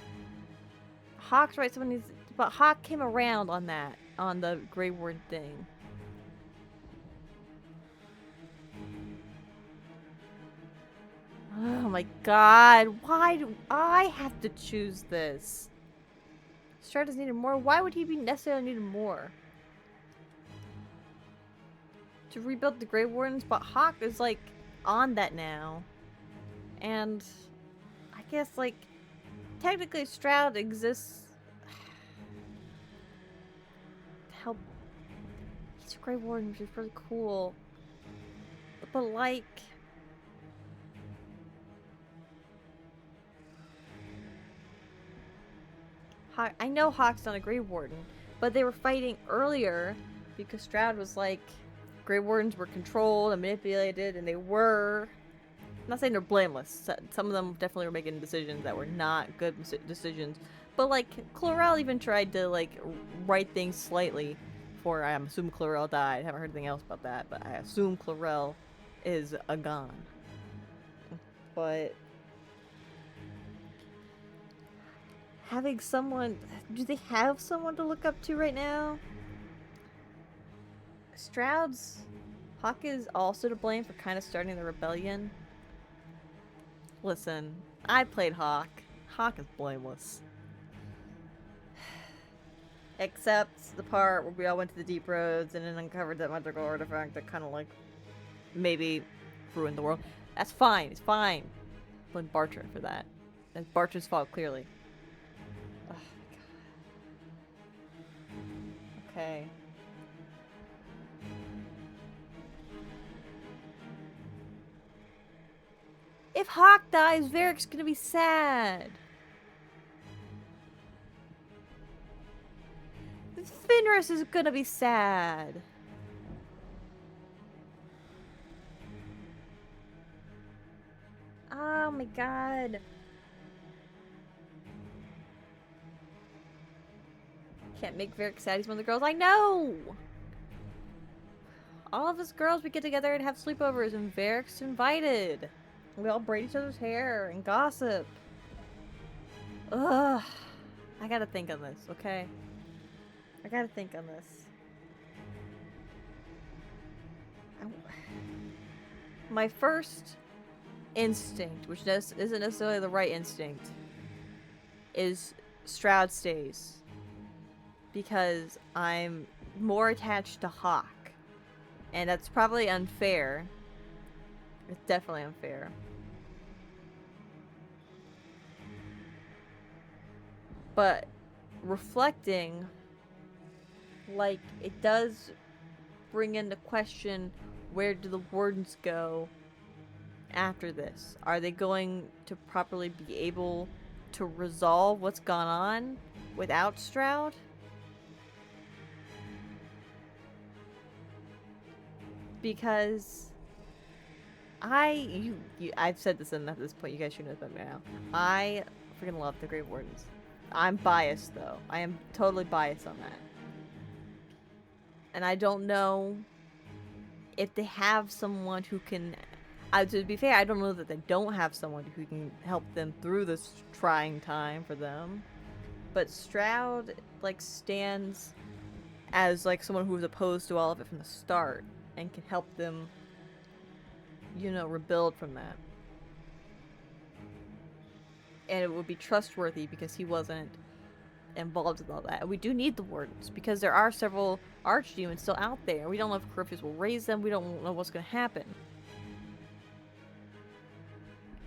Hawk's right, someone needs... But Hawk came around on that, on the Grey Warden thing. Oh my god, why do I have to choose this? Stroud is needed more. Why would he be necessarily needed more? To rebuild the Grey Wardens, but Hawk is like on that now. And I guess like technically Stroud exists to help. He's a Grey Warden, which is really cool. But like I know Hawk's not a Grey Warden, but they were fighting earlier because Stroud was like, Grey Wardens were controlled and manipulated, and they were. I'm not saying they're blameless. Some of them definitely were making decisions that were not good decisions. But like, Chlorel even tried to like right things slightly before I assume Chlorel died. I haven't heard anything else about that, but I assume Chlorel is a gone. But having someone... Do they have someone to look up to right now? Stroud's... Hawk is also to blame for kind of starting the rebellion. Listen, I played Hawk. Hawk is blameless. Except the part where we all went to the deep roads and then uncovered that magical artifact that kind of like maybe ruined the world. That's fine. It's fine. Blame Bartra for that. That's Bartra's fault, clearly. Oh my god. Okay. If Hawk dies, Varric's gonna be sad. Fenris is gonna be sad. Oh my god. Can't make Varric sad. He's one of the girls. I know! All of us girls, we get together and have sleepovers, and Varric's invited. We all braid each other's hair and gossip. Ugh. I gotta think on this, okay? I gotta think on this. My first instinct, which isn't necessarily the right instinct, is Stroud stays. Because I'm more attached to Hawk. And that's probably unfair. It's definitely unfair. But reflecting, like, it does bring into question, where do the wardens go after this? Are they going to properly be able to resolve what's gone on without Stroud? Because I've said this enough at this point, you guys should know that by now. I freaking love the Grey Wardens. I'm biased though. I am totally biased on that. And I don't know if they have someone who can... to be fair, I don't know that they don't have someone who can help them through this trying time for them. But Stroud, like, stands as, like, someone who was opposed to all of it from the start and can help them, you know, rebuild from that. And it would be trustworthy because he wasn't involved with all that. And we do need the wardens because there are several archdemons still out there. We don't know if Corypheus will raise them. We don't know what's going to happen.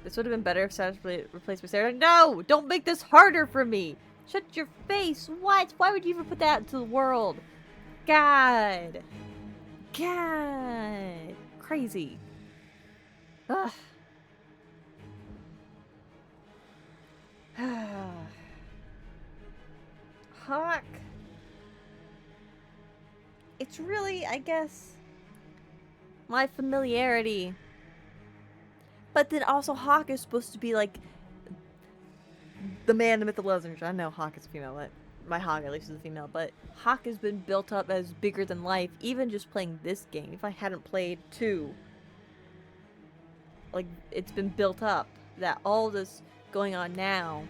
This would have been better if Sarah was replaced with Sarah. No! Don't make this harder for me! Shut your face! What? Why would you even put that into the world? God! God! Crazy. Ugh. Hawk. It's really, I guess, my familiarity. But then also Hawk is supposed to be like the man, the myth, the legend. I know Hawk is female, but my Hawk at least is a female, but Hawk has been built up as bigger than life, even just playing this game. If I hadn't played 2, like, it's been built up that all this going on now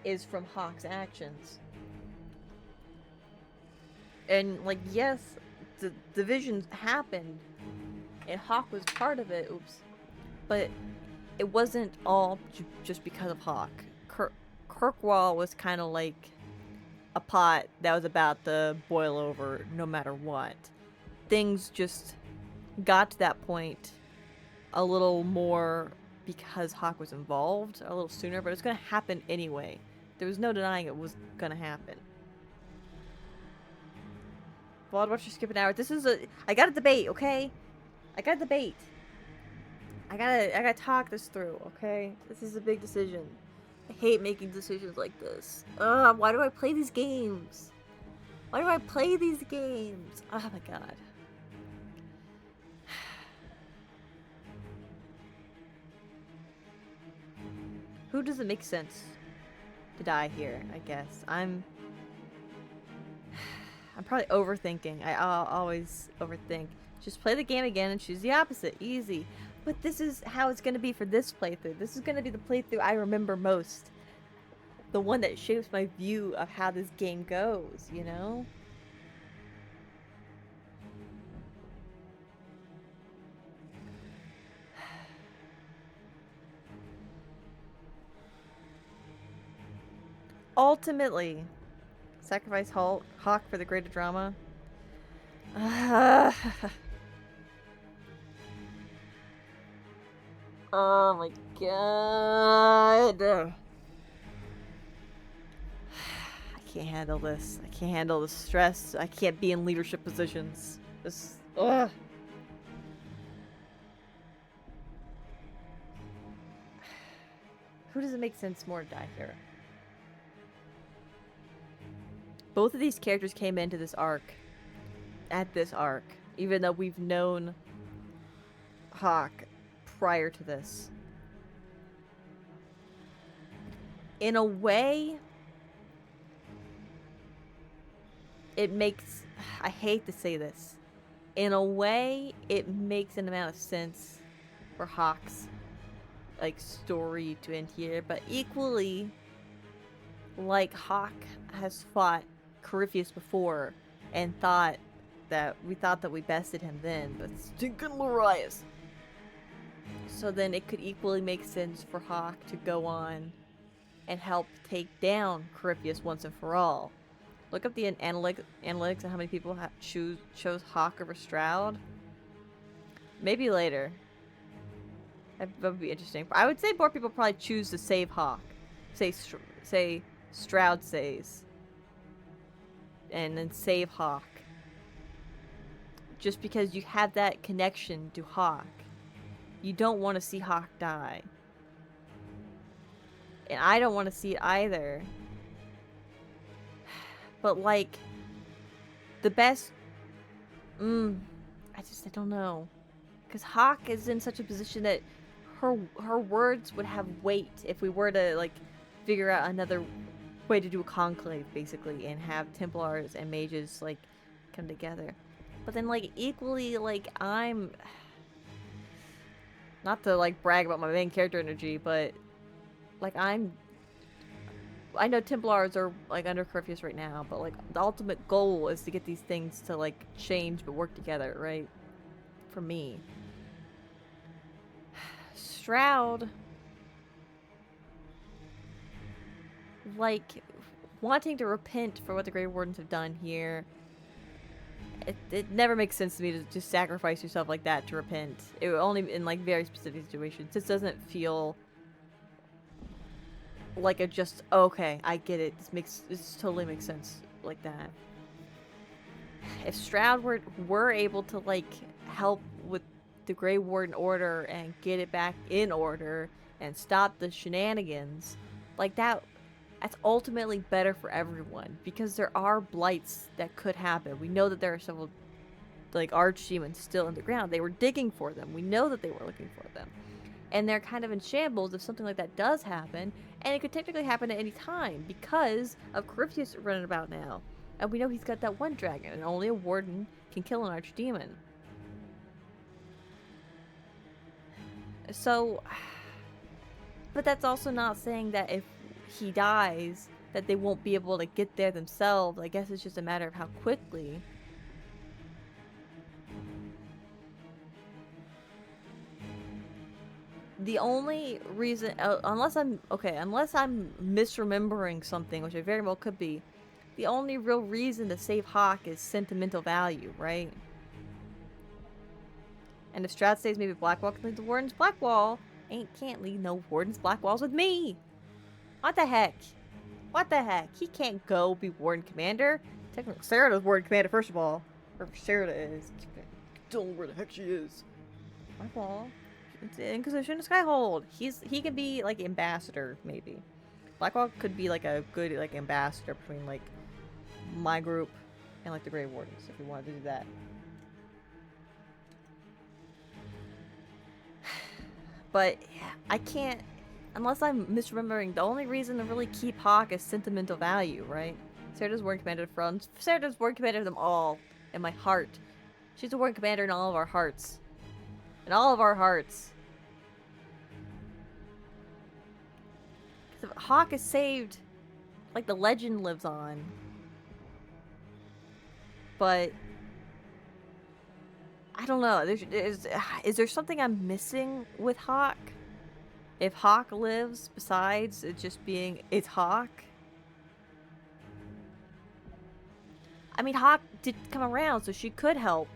is from Hawk's actions. And, like, yes, the divisions happened, and Hawk was part of it, oops, but it wasn't all just because of Hawk. Kirkwall was kind of like a pot that was about to boil over no matter what. Things just got to that point a little more because Hawk was involved a little sooner, but it's going to happen anyway. There was no denying it was going to happen. Vlad, watch you skip an hour. This is I got a debate, okay? I got a debate. I gotta talk this through, okay? This is a big decision. I hate making decisions like this. Ugh, why do I play these games? Why do I play these games? Oh my god. Who does it make sense to die here, I guess? I'm probably overthinking. I'll always overthink. Just play the game again and choose the opposite. Easy. But this is how it's going to be for this playthrough. This is going to be the playthrough I remember most. The one that shapes my view of how this game goes, you know? Ultimately, sacrifice Hawk for the greater drama. Oh my god. I can't handle this. I can't handle the stress. I can't be in leadership positions. This, ugh. Who does it make sense more to die here? Both of these characters came into this arc at this arc, even though we've known Hawk prior to this. in a way, it makes... I hate to say this. In a way, it makes an amount of sense for Hawke's, like, story to end here. But equally, like, Hawke has fought Corypheus before and we thought that we bested him then, but stinking Lorias. So then it could equally make sense for Hawke to go on and help take down Corypheus once and for all. Look up the analytics on how many people chose Hawke over Stroud. Maybe later. That would be interesting. I would say more people probably choose to save Hawke. Say Stroud saves. And then save Hawke. Just because you have that connection to Hawke. You don't want to see Hawke die. And I don't want to see it either. But, like, the best... I don't know. Because Hawke is in such a position that her words would have weight if we were to, like, figure out another way to do a conclave, basically, and have Templars and mages, like, come together. But then, like, equally, like, I'm... Not to, like, brag about my main character energy, but, like, I know Templars are, like, under Corypheus right now, but, like, the ultimate goal is to get these things to, like, change but work together, right? For me. Stroud... Like, wanting to repent for what the Grey Wardens have done here... It never makes sense to me to just sacrifice yourself like that to repent. It would only in, like, very specific situations. This doesn't feel... like a just, okay, I get it. This totally makes sense like that. If Stroud were able to, like, help with the Grey Warden Order and get it back in order and stop the shenanigans, like, that's ultimately better for everyone, because there are blights that could happen. We know that there are several, like, archdemons still underground. They were digging for them. We know that they were looking for them. And they're kind of in shambles if something like that does happen, and it could technically happen at any time because of Corypheus running about now. And we know he's got that one dragon, and only a warden can kill an archdemon. So, but that's also not saying that if he dies, that they won't be able to get there themselves. I guess it's just a matter of how quickly. The only reason, unless I'm misremembering something, which I very well could be, the only real reason to save Hawke is sentimental value, right? And if Stroud says maybe Blackwall can lead the Warden's Blackwall, can't lead no Warden's Blackwalls with me. What the heck? What the heck? He can't go be Warden Commander. Technically, Sarah's Warden Commander, first of all. Or Sarah is. Don't know where the heck she is. Blackwall. Inquisition, Skyhold. He could be like ambassador, maybe. Blackwall could be like a good like ambassador between like my group and like the Grey Wardens if we wanted to do that. But I can't, unless I'm misremembering, the only reason to really keep Hawke is sentimental value, right? Sarah's Warden Commander friends. Sarah's Warden Commander of them all in my heart. She's a Warden Commander in all of our hearts. In all of our hearts. Because if Hawke is saved, like, the legend lives on. But I don't know. Is there something I'm missing with Hawke? If Hawke lives, besides it just being, it's Hawke? I mean, Hawke did come around, so she could help.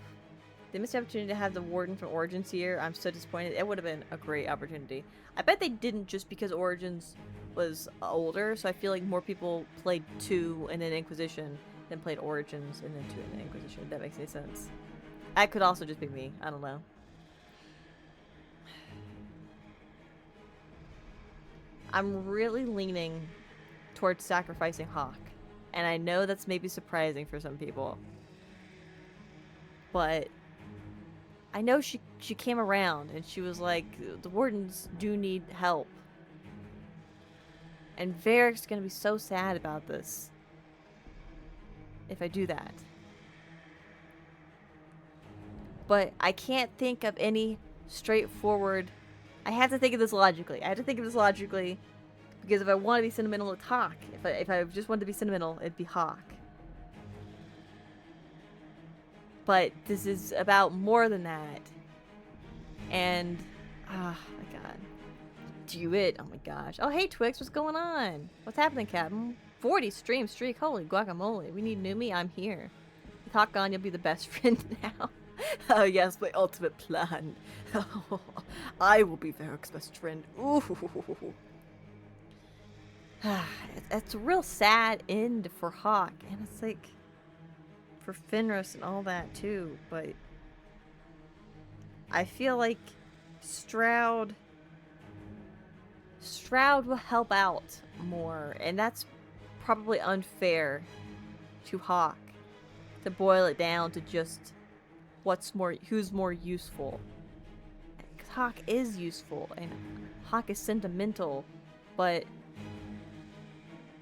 They missed the opportunity to have the Warden from Origins here. I'm so disappointed. It would have been a great opportunity. I bet they didn't just because Origins was older, so I feel like more people played 2 and then Inquisition than played Origins and then 2 and then Inquisition, if that makes any sense. That could also just be me. I don't know. I'm really leaning towards sacrificing Hawke. And I know that's maybe surprising for some people. But I know she came around and she was like, the Wardens do need help. And Varric's gonna be so sad about this. If I do that. But I can't think of any straightforward... I have to think of this logically. Because if I want to be sentimental, it's Hawk. If I just wanted to be sentimental, it'd be Hawk. But this is about more than that. And... oh my god. Do it. Oh my gosh. Oh, hey Twix, what's going on? What's happening, Captain? 40 stream streak. Holy guacamole. We need Numi. I'm here. With Hawk on, you'll be the best friend now. Oh yes, my ultimate plan. I will be Varric's best friend. Ooh. It's a real sad end for Hawk, and it's like for Fenris and all that too. But I feel like Stroud will help out more, and that's probably unfair to Hawk to boil it down to just who's more useful. Because Hawk is useful and Hawk is sentimental, but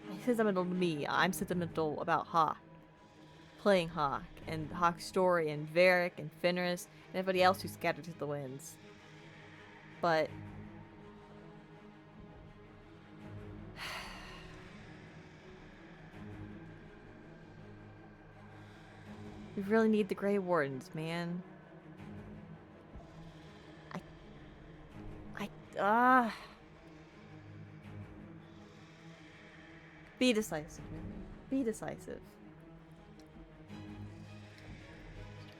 he's sentimental to me. I'm sentimental about Hawk, playing Hawk and Hawk's story and Varric and Fenris and everybody else who's scattered to the winds. But we really need the Grey Wardens, man. Be decisive, man. Be decisive.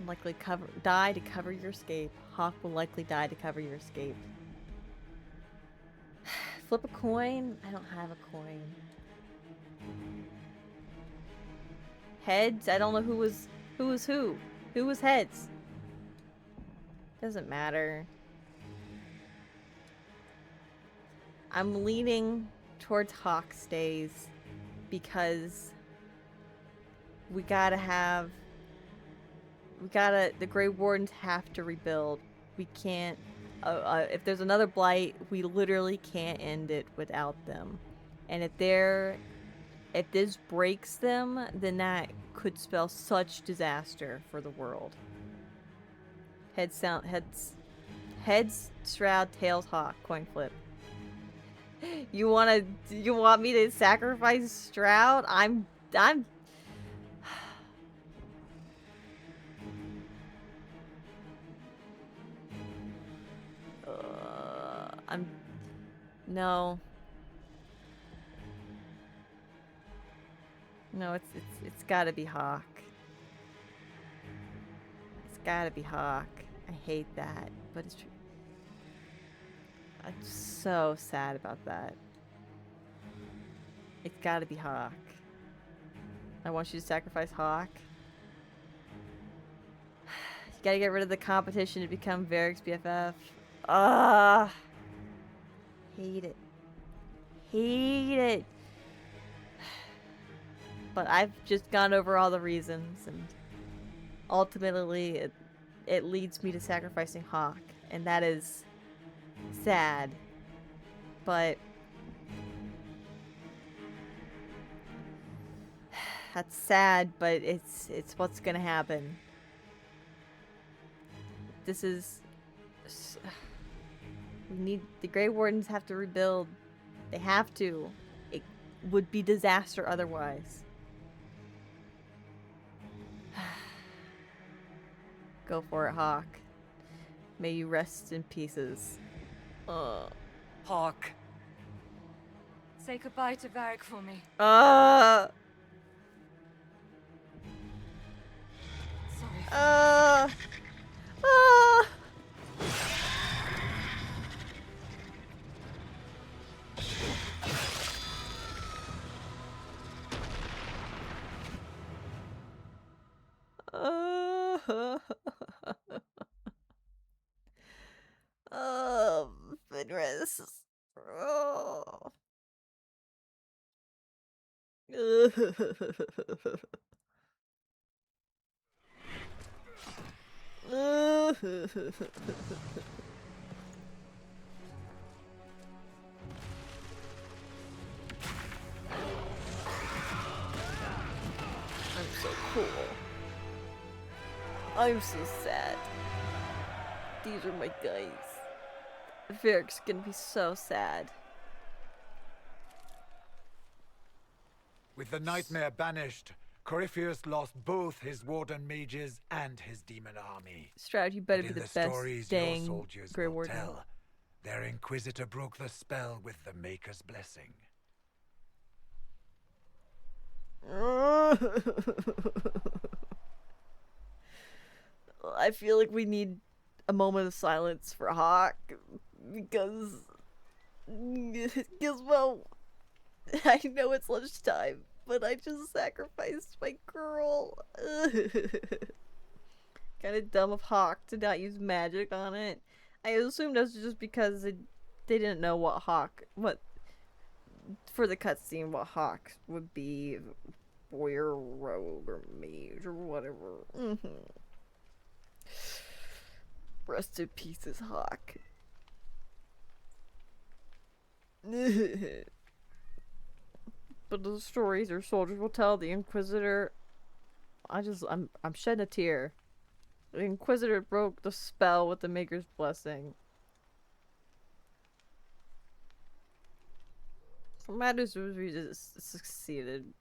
Likely die to cover your escape. Hawk will likely die to cover your escape. Flip a coin? I don't have a coin. Heads? I don't know who was who. Who was heads? Doesn't matter. I'm leaning towards Hawk stays because the Grey Wardens have to rebuild. We can't, if there's another Blight, we literally can't end it without them. And if this breaks them, then that could spell such disaster for the world. Heads, Shroud, tails, Hawk, coin flip. You want me to sacrifice Stroud? No. No, it's gotta be Hawk. It's gotta be Hawk. I hate that, but it's true. I'm so sad about that. It's gotta be Hawk. I want you to sacrifice Hawk. You gotta get rid of the competition to become Varric's BFF. Hate it. Hate it. But I've just gone over all the reasons, and ultimately it leads me to sacrificing Hawk, and that is sad. But that's sad, but it's what's gonna happen. This is... the Grey Wardens have to rebuild. They have to. It would be disaster otherwise. Go for it, Hawk. May you rest in pieces. Hawk. Say goodbye to Varric for me. Sorry. Fenris. I'm so sad. These are my guys. Varric's gonna be so sad. With the nightmare banished, Corypheus lost both his warden mages and his demon army. Stroud, you better But be in the the best stories your dang soldiers Grey will Warden. tell, their Inquisitor broke the spell with the Maker's blessing. I feel like we need a moment of silence for Hawk because well, I know it's lunchtime, but I just sacrificed my girl. Kind of dumb of Hawk to not use magic on it. I assume that's just because they didn't know what for the cutscene what Hawk would be, warrior, rogue, or mage, or whatever. Rest in pieces, Hawk. But the stories your soldiers will tell the Inquisitor. I'm shedding a tear. The Inquisitor broke the spell with the Maker's blessing. What matters was we just succeeded.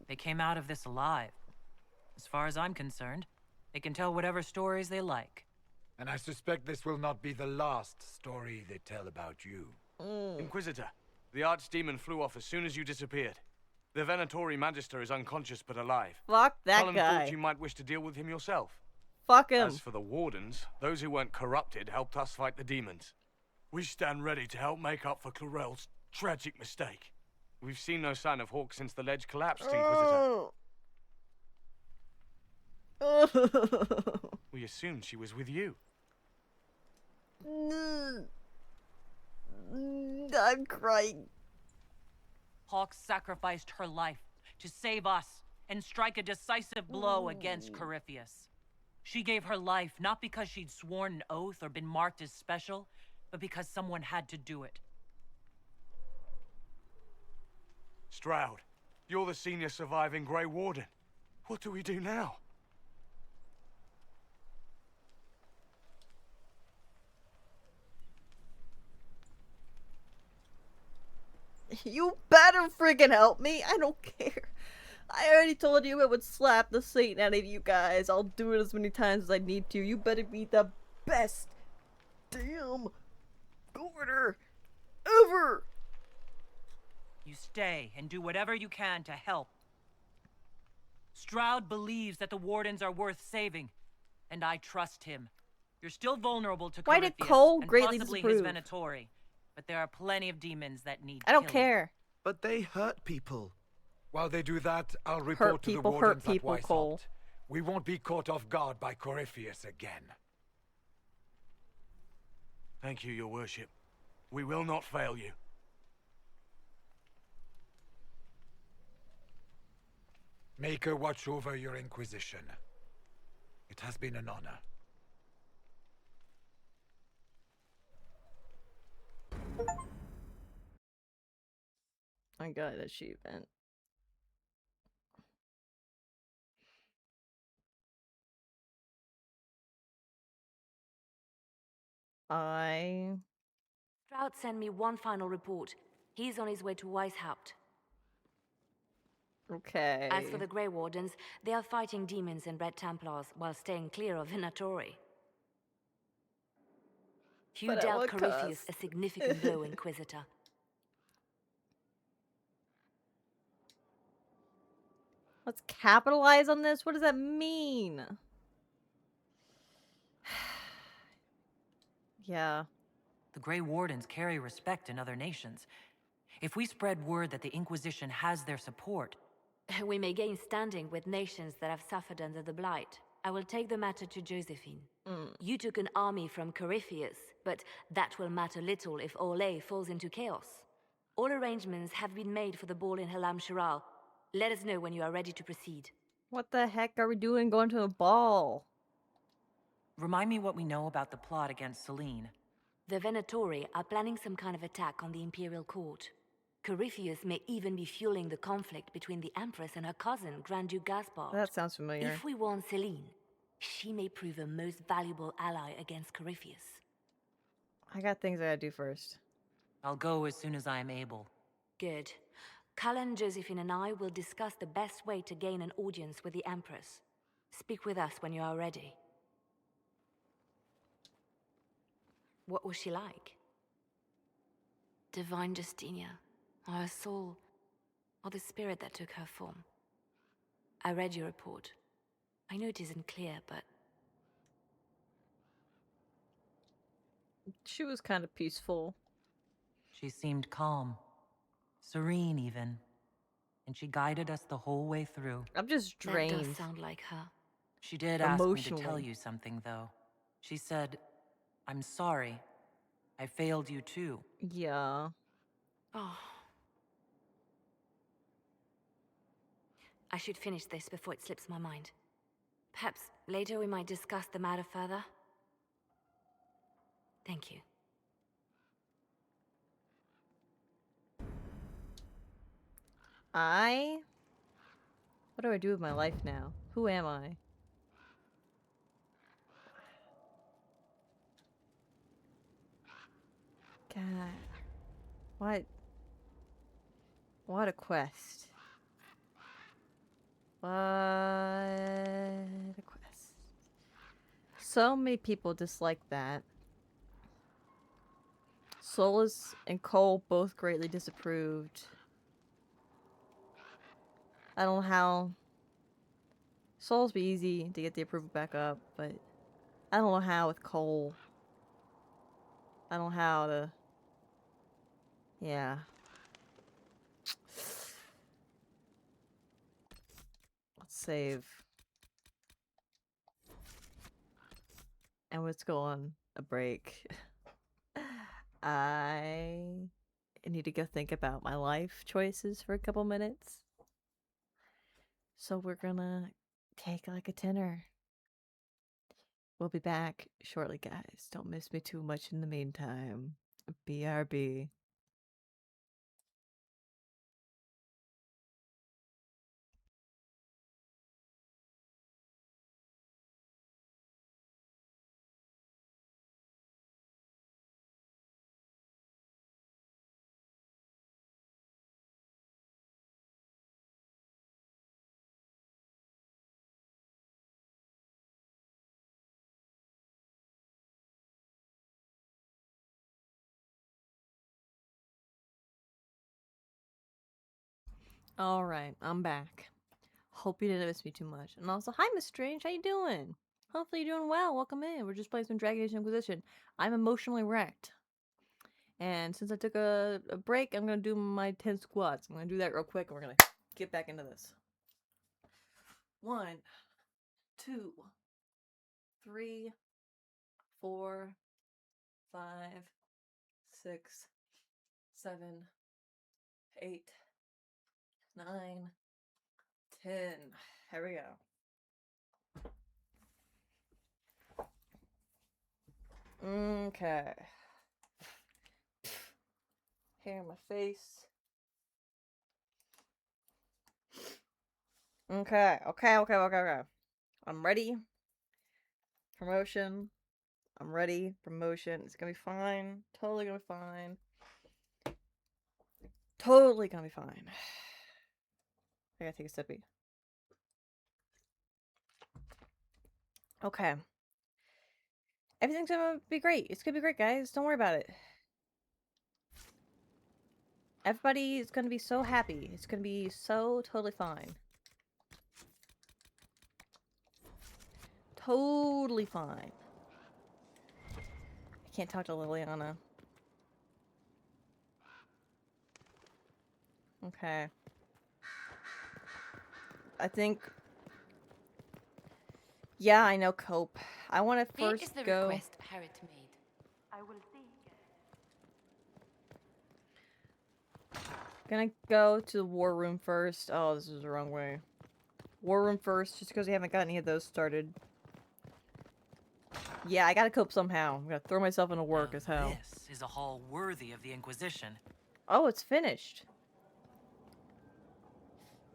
They came out of this alive. As far as I'm concerned, they can tell whatever stories they like. And I suspect this will not be the last story they tell about you. Inquisitor, the Archdemon flew off as soon as you disappeared. The Venatori Magister is unconscious but alive. Fuck that Cullen guy. thought you might wish to deal with him yourself. Fuck him. As for the Wardens, those who weren't corrupted helped us fight the demons. We stand ready to help make up for Clarel's tragic mistake. We've seen no sign of Hawk since the ledge collapsed, Inquisitor. We assumed she was with you. I'm crying. Hawk sacrificed her life to save us and strike a decisive blow against Corypheus. She gave her life not because she'd sworn an oath or been marked as special, but because someone had to do it. Stroud, you're the senior surviving Grey Warden. What do we do now? You better freaking help me. I don't care. I already told you I would slap the Satan out of you guys. I'll do it as many times as I need to. You better be the best damn order ever. You stay and do whatever you can to help. Stroud believes that the Wardens are worth saving, and I trust him. You're still vulnerable to Why Corypheus did Cole and greatly possibly disapprove? his Venatori, but there are plenty of demons that need I don't killing. care. But they hurt people. While they do that, I'll report to the hurt Wardens people, at Cole. Weishaupt. We won't be caught off guard by Corypheus again. Thank you, your worship. We will not fail you. Maker watch over your Inquisition. It has been an honor. I got an achievement. Stroud sent me one final report. He's on his way to Weishaupt. Okay. As for the Grey Wardens, they are fighting demons and Red Templars while staying clear of Venatori. You But at dealt what Corypheus cost? a significant blow, Inquisitor. Let's capitalize on this. What does that mean? Yeah. The Grey Wardens carry respect in other nations. If we spread word that the Inquisition has their support... We may gain standing with nations that have suffered under the Blight. I will take the matter to Josephine. You took an army from Corypheus, but that will matter little if Orlais falls into chaos. All arrangements have been made for the ball in Halam Shiral. Let us know when you are ready to proceed. What the heck are we doing going to a ball? Remind me what we know about the plot against Selene. The Venatori are planning some kind of attack on the Imperial Court. Corypheus may even be fueling the conflict between the Empress and her cousin, Grand Duke Gaspard. That sounds familiar. If we warn Selene, She may prove a most valuable ally against Corypheus. I got things I gotta do first. I'll go as soon as I am able. Good. Cullen, Josephine, and I will discuss the best way to gain an audience with the Empress. Speak with us when you are ready. What was she like? Divine Justinia, or her soul, or the spirit that took her form. I read your report. I know it isn't clear, but... She was kind of peaceful. She seemed calm. Serene, even. And she guided us the whole way through. I'm just drained. That does sound like her. She did ask me to tell you something, though. She said, "I'm sorry. I failed you too." Yeah. Oh. I should finish this before it slips my mind. Perhaps later we might discuss the matter further. Thank you. What do I do with my life now? Who am I? God. What a quest. What a quest. So many people dislike that. Solus and Cole both greatly disapproved. I don't know how. Solus be easy to get the approval back up, but I don't know how with Cole. I don't know how to. Yeah. Let's save. And let's go on a break. I need to go think about my life choices for a couple minutes. So we're gonna take like a 10-er. We'll be back shortly, guys. Don't miss me too much in the meantime. BRB. Alright, I'm back. Hope you didn't miss me too much. And also, hi Miss Strange, how you doing? Hopefully you're doing well. Welcome in. We're just playing some Dragon Age Inquisition. I'm emotionally wrecked. And since I took a break, I'm going to do my 10 squats. I'm going to do that real quick and we're going to get back into this. 1, 2, 3, 4, 5, 6, 7, 8, 9, 10. Here we go. Okay. Hair in my face. Okay. I'm ready. Promotion. I'm ready. Promotion. It's gonna be fine. Totally gonna be fine. Totally gonna be fine. I gotta take a sippy. Okay. Everything's gonna be great. It's gonna be great, guys. Don't worry about it. Everybody is gonna be so happy. It's gonna be so totally fine. Totally fine. I can't talk to Liliana. Okay. I think... Yeah, I know Cope. I want to first is the go... request Harriet made. I will see. Gonna go to the war room first. Oh, this is the wrong way. War room first, just because we haven't got any of those started. Yeah, I gotta cope somehow. I'm gonna throw myself into work as hell. This is a hall worthy of the Inquisition. Oh, it's finished.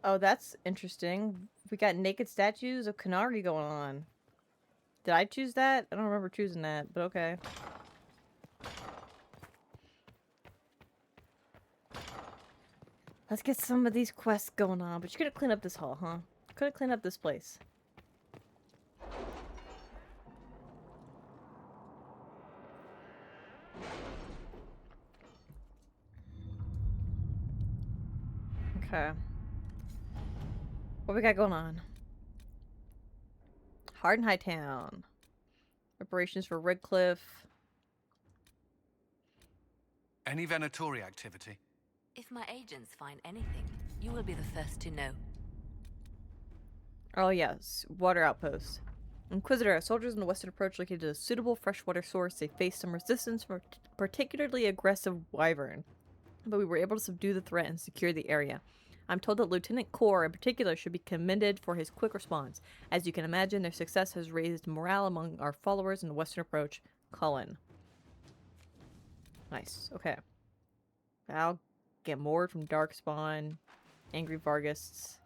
Oh, that's interesting. We got naked statues of Qunari going on. Did I choose that? I don't remember choosing that, but okay. Let's get some of these quests going on. But you're gonna clean up this hall, huh? Could clean up this place. Okay. What we got going on? Hard High Town. Preparations for Redcliffe. Any Venatori activity? If my agents find anything, you will be the first to know. Oh yes, water outpost. Inquisitor, soldiers in the western approach located a suitable freshwater source. They faced some resistance from a particularly aggressive wyvern, but we were able to subdue the threat and secure the area. I'm told that Lieutenant Core in particular should be commended for his quick response. As you can imagine, their success has raised morale among our followers in the western approach. Cullen. Nice. Okay. Val get moored from Darkspawn. Angry Vargas.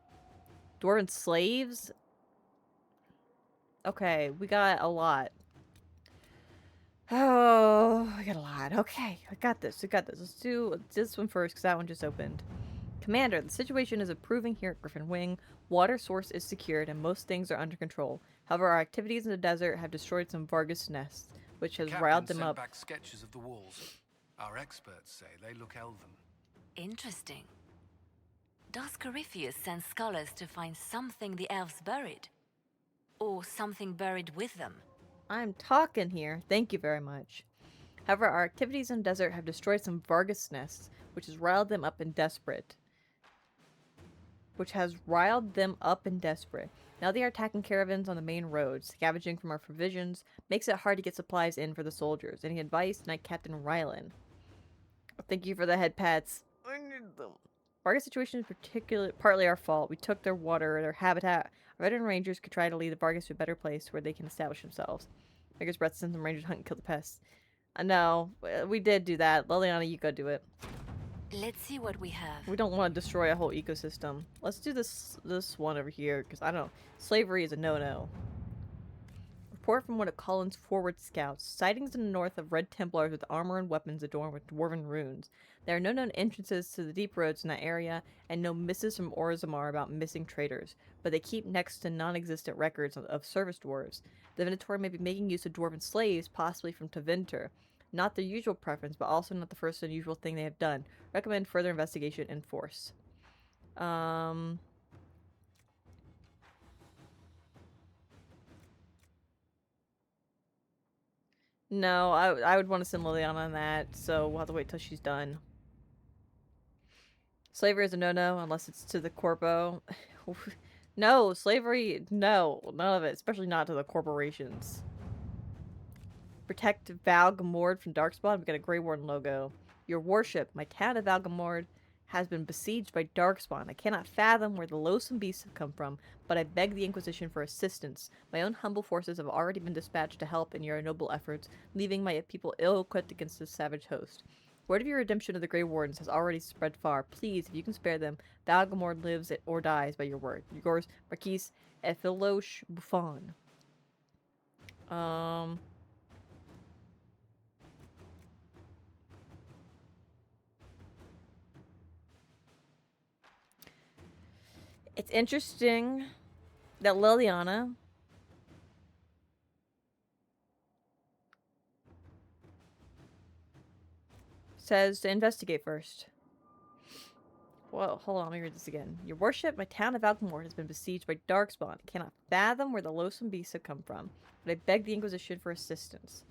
Dwarven slaves? Okay, we got a lot. Oh, we got a lot. Okay, I got this. We got this. Let's do this one first because that one just opened. Commander, the situation is improving here at Griffin Wing. Water source is secured and most things are under control. However, our activities in the desert have destroyed some Vargas nests, which has riled them up. Back sketches of the walls. Our experts say they look elven. Interesting. Does Corypheus send scholars to find something the elves buried? Or something buried with them? I'm talking here. Thank you very much. However, our activities in the desert have destroyed some Vargas nests, which has riled them up and desperate. Now they are attacking caravans on the main roads, scavenging from our provisions, makes it hard to get supplies in for the soldiers. Any advice? Knight Captain Rylan. Thank you for the head pats. I need them. Vargas situation is partly our fault. We took their water, their habitat. Our veteran rangers could try to lead the Vargas to a better place where they can establish themselves. Vargas Breath sends some rangers to hunt and kill the pests. No, we did do that. Liliana, you go do it. Let's see what we have. We don't want to destroy a whole ecosystem. Let's do this one over here, because I don't know. Slavery is a no-no. Report from one of Cullen's forward scouts. Sightings in the north of Red Templars with armor and weapons adorned with dwarven runes. There are no known entrances to the deep roads in that area, and no misses from Orzammar about missing traders, but they keep next to non-existent records of service dwarves. The Venatori may be making use of dwarven slaves, possibly from Tevinter. Not their usual preference, but also not the first unusual thing they have done. Recommend further investigation in force. No, I would want to send Liliana on that, so we'll have to wait till she's done. Slavery is a no-no, unless it's to the corpo. No, slavery, no, none of it, especially not to the corporations. Protect Valgamord from Darkspawn. We got a Grey Warden logo. Your worship, my town of Valgamord has been besieged by Darkspawn. I cannot fathom where the loathsome beasts have come from, but I beg the Inquisition for assistance. My own humble forces have already been dispatched to help in your noble efforts, leaving my people ill-equipped against this savage host. Word of your redemption of the Grey Wardens has already spread far. Please, if you can spare them, Valgamord lives or dies by your word. Yours, Marquise Ephiloche Buffon. It's interesting that Liliana says to investigate first. Well, hold on, let me read this again. Your worship, my town of Valgamord has been besieged by Darkspawn. I cannot fathom where the loathsome beasts have come from, but I beg the Inquisition for assistance.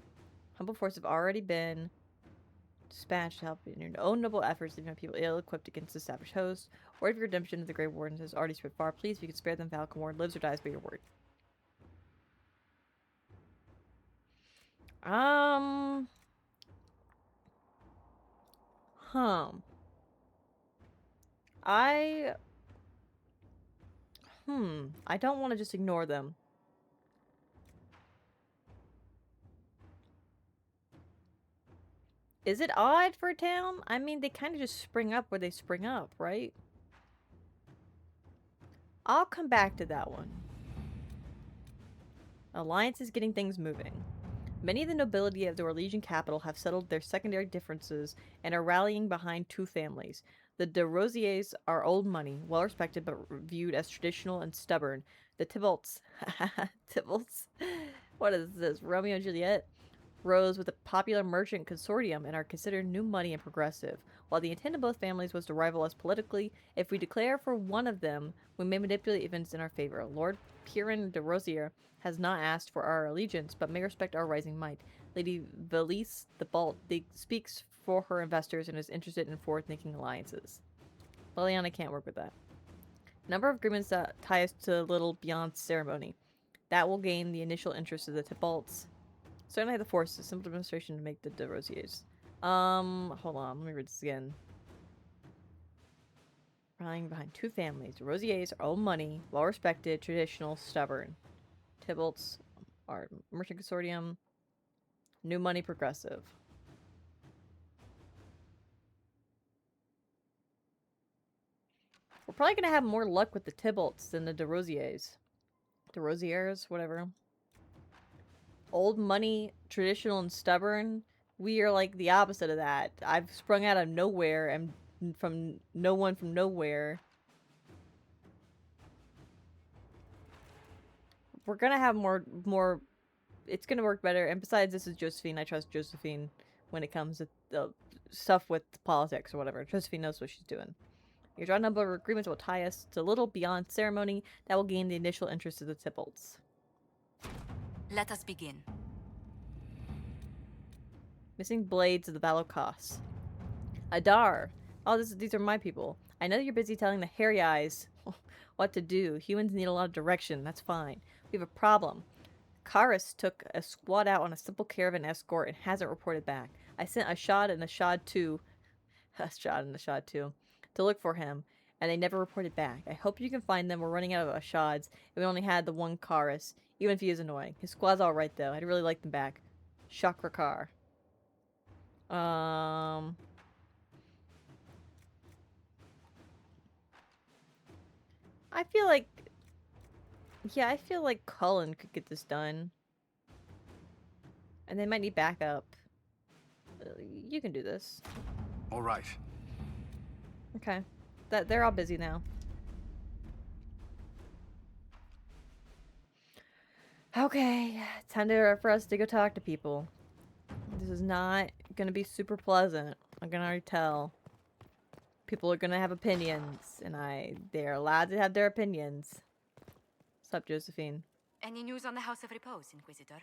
Humble forces have already been dispatched to help in your own noble efforts, leaving my people ill-equipped against the savage host. Word of your redemption of the Grey Wardens has already spread far. Please, if you can spare them, Valgamord lives or dies by your word. I don't want to just ignore them. Is it odd for a town? I mean, they kind of just spring up where they spring up, right? I'll come back to that one. Alliance is getting things moving. Many of the nobility of the Orlesian capital have settled their secondary differences and are rallying behind two families. The de Rosiers are old money, well respected but viewed as traditional and stubborn. The Tybalts, Tybalts, what is this, Romeo and Juliet? Rose with a popular merchant consortium and are considered new money and progressive. While the intent of both families was to rival us politically, if we declare for one of them, we may manipulate events in our favor. Lord Piran de Rosier has not asked for our allegiance, but may respect our rising might. Lady Valise the Balt speaks for her investors and is interested in forward-thinking alliances. Liliana can't work with that. Number of agreements that tie us to little beyond ceremony. That will gain the initial interest of the Tybalts. Certainly the forces, simple demonstration to make the de Rosiers. Hold on, let me read this again. Rallying behind two families. The Rosiers are old money, well respected, traditional, stubborn. Tybalts are merchant consortium, new money, progressive. We're probably gonna have more luck with the Tybalts than the de Rosiers. De Rosiers, whatever. Old money, traditional, and stubborn. We are like the opposite of that. I've sprung out of nowhere and from no one from nowhere. We're gonna have more. It's gonna work better. And besides, this is Josephine. I trust Josephine when it comes to stuff with politics or whatever. Josephine knows what she's doing. You draw a number of agreements that will tie us to little beyond ceremony that will gain the initial interest of the Tybalts. Let us begin. Missing blades of the battle costs. Adar. Oh, these are my people. I know you're busy telling the hairy eyes what to do. Humans need a lot of direction. That's fine. We have a problem. Karis took a squad out on a simple caravan escort and hasn't reported back. I sent a Shad and a Shad 2. A Shad and a Shad 2. To look for him, and they never reported back. I hope you can find them. We're running out of Ashads, and we only had the one Karis, even if he is annoying. His squad's alright, though. I'd really like them back. Shakrakar. I feel like... Yeah, I feel like Cullen could get this done. And they might need backup. You can do this. All right. Okay. They're all busy now. Okay. Time for us to go talk to people. This is not gonna be super pleasant. I can already tell. People are gonna have opinions, and they're allowed to have their opinions. What's up, Josephine? Any news on the House of Repose, Inquisitor?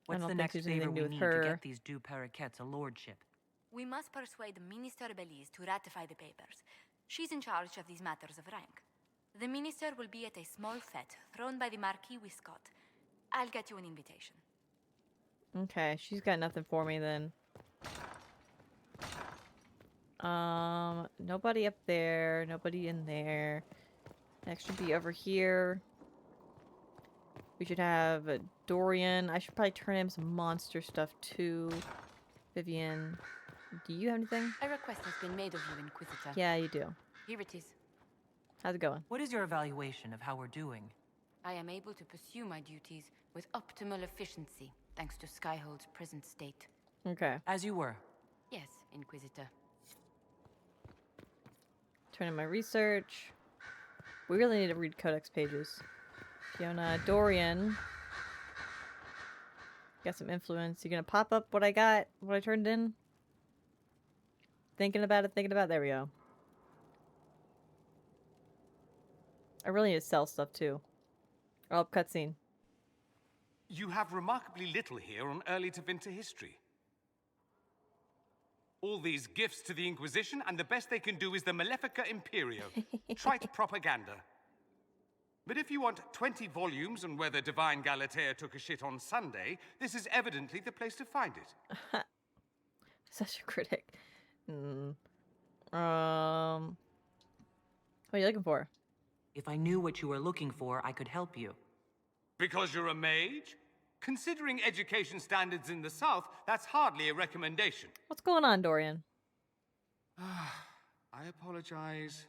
What's the next favor we need to get these deux paraquets a lordship? We must persuade Minister Belize to ratify the papers. She's in charge of these matters of rank. The minister will be at a small fete thrown by the Marquis Wiscott. I'll get you an invitation. Okay, she's got nothing for me then. Nobody up there, nobody in there. Next should be over here. We should have a Dorian. I should probably turn him some monster stuff too. Vivian, do you have anything? A request has been made of you, Inquisitor. Yeah, you do. Here it is. How's it going? What is your evaluation of how we're doing? I am able to pursue my duties with optimal efficiency, thanks to Skyhold's present state. Okay. As you were. Yes, Inquisitor. Turn in my research. We really need to read Codex Pages. Fiona, Dorian. Got some influence. You gonna pop up what I got? What I turned in? Thinking about it, there we go. I really need to sell stuff too. Oh, cutscene. You have remarkably little here on early to Vinter history. All these gifts to the Inquisition, and the best they can do is the Malefica Imperio. Trite propaganda. But if you want 20 volumes on whether Divine Galatea took a shit on Sunday, this is evidently the place to find it. Such a critic. What are you looking for? If I knew what you were looking for, I could help you. Because you're a mage? Considering education standards in the South, that's hardly a recommendation. What's going on, Dorian? I apologize.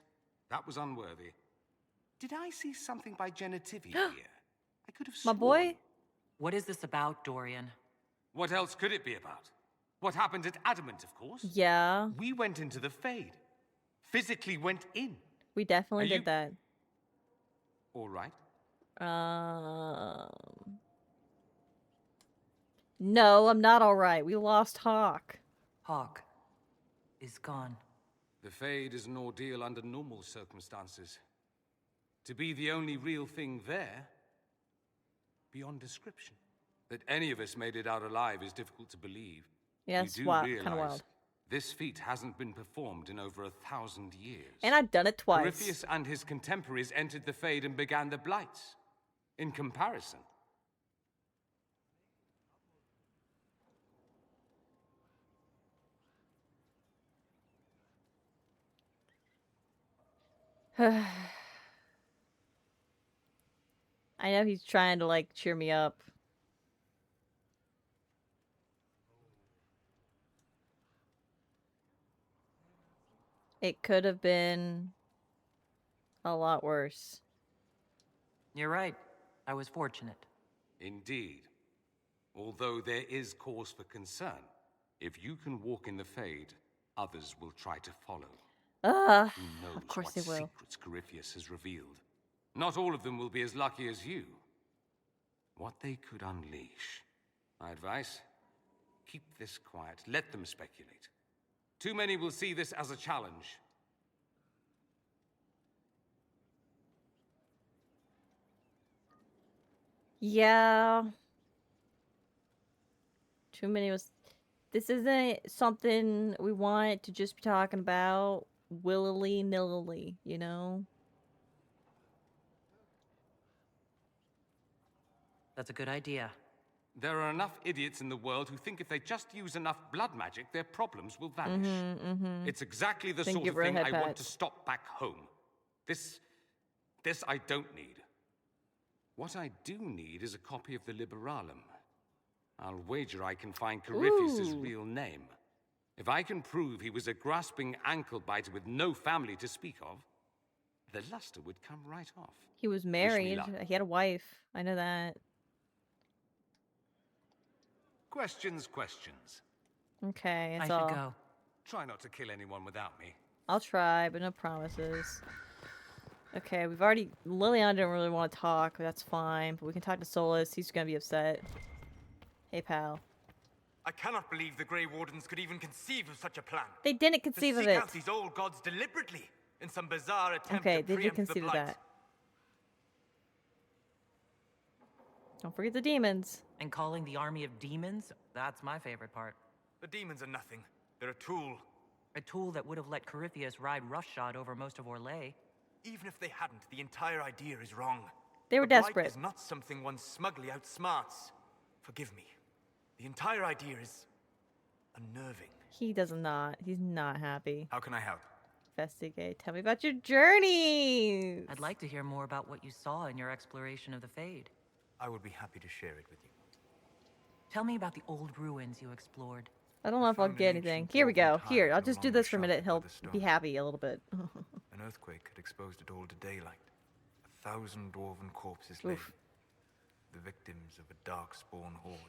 That was unworthy. Did I see something by Genitivi here? I could have My sworn. boy? What is this about, Dorian? What else could it be about? What happened at Adamant, of course. Yeah. We went into the Fade. Physically went in. We definitely Are did you- that. All right. No, I'm not alright. We lost Hawk. Hawk is gone. The Fade is an ordeal under normal circumstances. To be the only real thing there, beyond description. That any of us made it out alive is difficult to believe. Yeah, You it's do kind of realize wild. this feat hasn't been performed in over 1,000 years. And I've done it twice. Corypheus and his contemporaries entered the Fade and began the Blights. In comparison, I know he's trying to, like, cheer me up. It could have been a lot worse. You're right. I was fortunate. indeed. Although there is cause for concern. If you can walk in the Fade, others will try to follow. Who knows of course what they will. secrets Corypheus has revealed. Not all of them will be as lucky as you. What they could unleash. My advice? Keep this quiet. Let them speculate. Too many will see this as a challenge. Yeah. Too many was. This isn't something we want to just be talking about willy-nilly, you know? That's a good idea. There are enough idiots in the world who think if they just use enough blood magic, their problems will vanish. It's exactly the Think sort give of her a thing head I want pat. to stop back home. This I don't need. What I do need is a copy of the Liberalum. I'll wager I can find Corypheus's Ooh. real name. If I can prove he was a grasping ankle-biter with no family to speak of, the luster would come right off. He was me married. luck. He had a wife. I know that. Questions. Okay, I that's should all. go. Try not to kill anyone without me. I'll try, but no promises. Okay, we've already... Liliana didn't really want to talk, but that's fine. But we can talk to Solus. He's gonna be upset. Hey, pal. I cannot believe the Grey Wardens could even conceive of such a plan. They didn't conceive to of seek it. out these old gods deliberately in some bizarre attempt Okay, to they did preempt the conceive of Blight. that. Don't forget the demons. And calling the army of demons, that's my favorite part. The demons are nothing. They're a tool. A tool that would have let Corypheus ride roughshod over most of Orlais. Even if they hadn't, the entire idea is wrong. They were The Blight desperate. is not something one smugly outsmarts. Forgive me. The entire idea is unnerving. He does not. He's not happy. How can I help? Investigate. Tell me about your journeys. I'd like to hear more about what you saw in your exploration of the Fade. I would be happy to share it with you. Tell me about the old ruins you explored. I don't know if I'll found get an anything. ancient Here we go. dwarven Here, tower I'll no just do longer this for a minute. sheltered He'll by the be storm. happy a little bit. An earthquake had exposed it all to daylight. 1,000 dwarven corpses lay. Oof. The victims of a dark-spawn horde.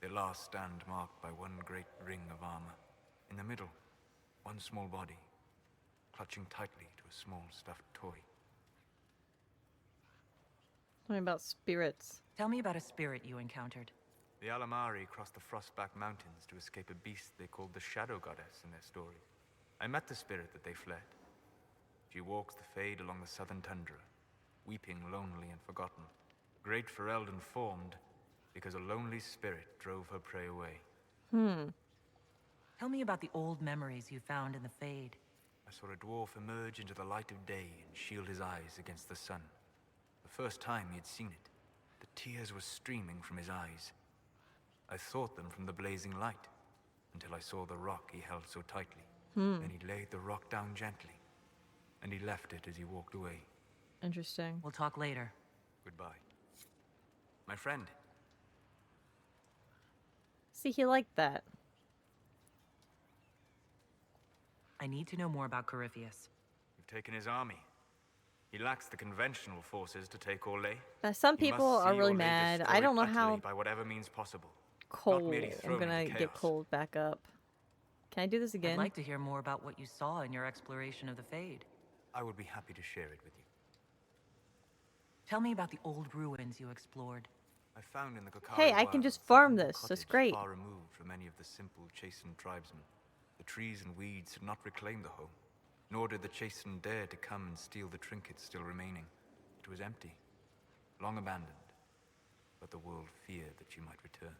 Their last stand marked by one great ring of armor. In the middle, one small body, clutching tightly to a small stuffed toy. Tell me about spirits. Tell me about a spirit you encountered. The Alamari crossed the Frostback Mountains to escape a beast they called the Shadow Goddess in their story. I met the spirit that they fled. She walks the Fade along the southern tundra, weeping lonely and forgotten. Great Ferelden formed because a lonely spirit drove her prey away. Tell me about the old memories you found in the Fade. I saw a dwarf emerge into the light of day and shield his eyes against the sun. The first time he had seen it, the tears were streaming from his eyes. I thought them from the blazing light, until I saw the rock he held so tightly. Then he laid the rock down gently, and he left it as he walked away. Interesting. We'll talk later. Goodbye. My friend, See, he liked that. I need to know more about Corypheus. you've taken his army. He lacks the conventional forces to take Orlais. Some He people must are see really Orlais mad. I destroyed don't know utterly how by whatever means possible. cold. merely I'm thrown gonna into get chaos. cold back up. Can I do this again? I'd like to hear more about what you saw in your exploration of the Fade. I would be happy to share it with you. Tell me about the old ruins you explored. I found in the Qunari Hey, I can wilds just a farm humble this. That's cottage great. Far removed from any of the simple, chastened tribesmen. The trees and weeds had not reclaimed the home, nor did the chastened dare to come and steal the trinkets still remaining. It was empty, long abandoned, but the world feared that you might return.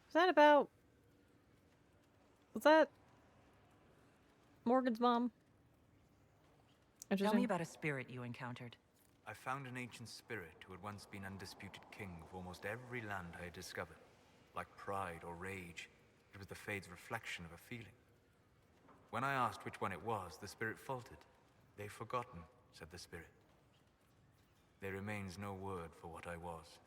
Was that about... Was that... Morgan's mom? Tell me about a spirit you encountered. I found an ancient spirit who had once been undisputed king of almost every land I had discovered. Like pride or rage, it was the Fade's reflection of a feeling. When I asked which one it was, the spirit faltered. "They've forgotten," said the spirit. "There remains no word for what I was."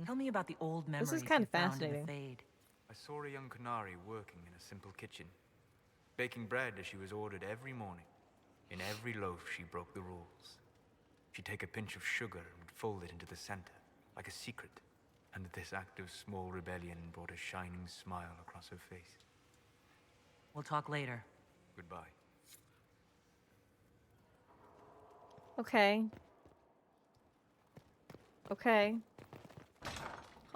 Tell me about the old memories This is kind you of found in fascinating. the Fade. I saw a young Qunari working in a simple kitchen, baking bread as she was ordered every morning. In every loaf, she broke the rules. She'd take a pinch of sugar and would fold it into the center, like a secret. And this act of small rebellion brought a shining smile across her face. We'll talk later. Goodbye. Okay. Okay.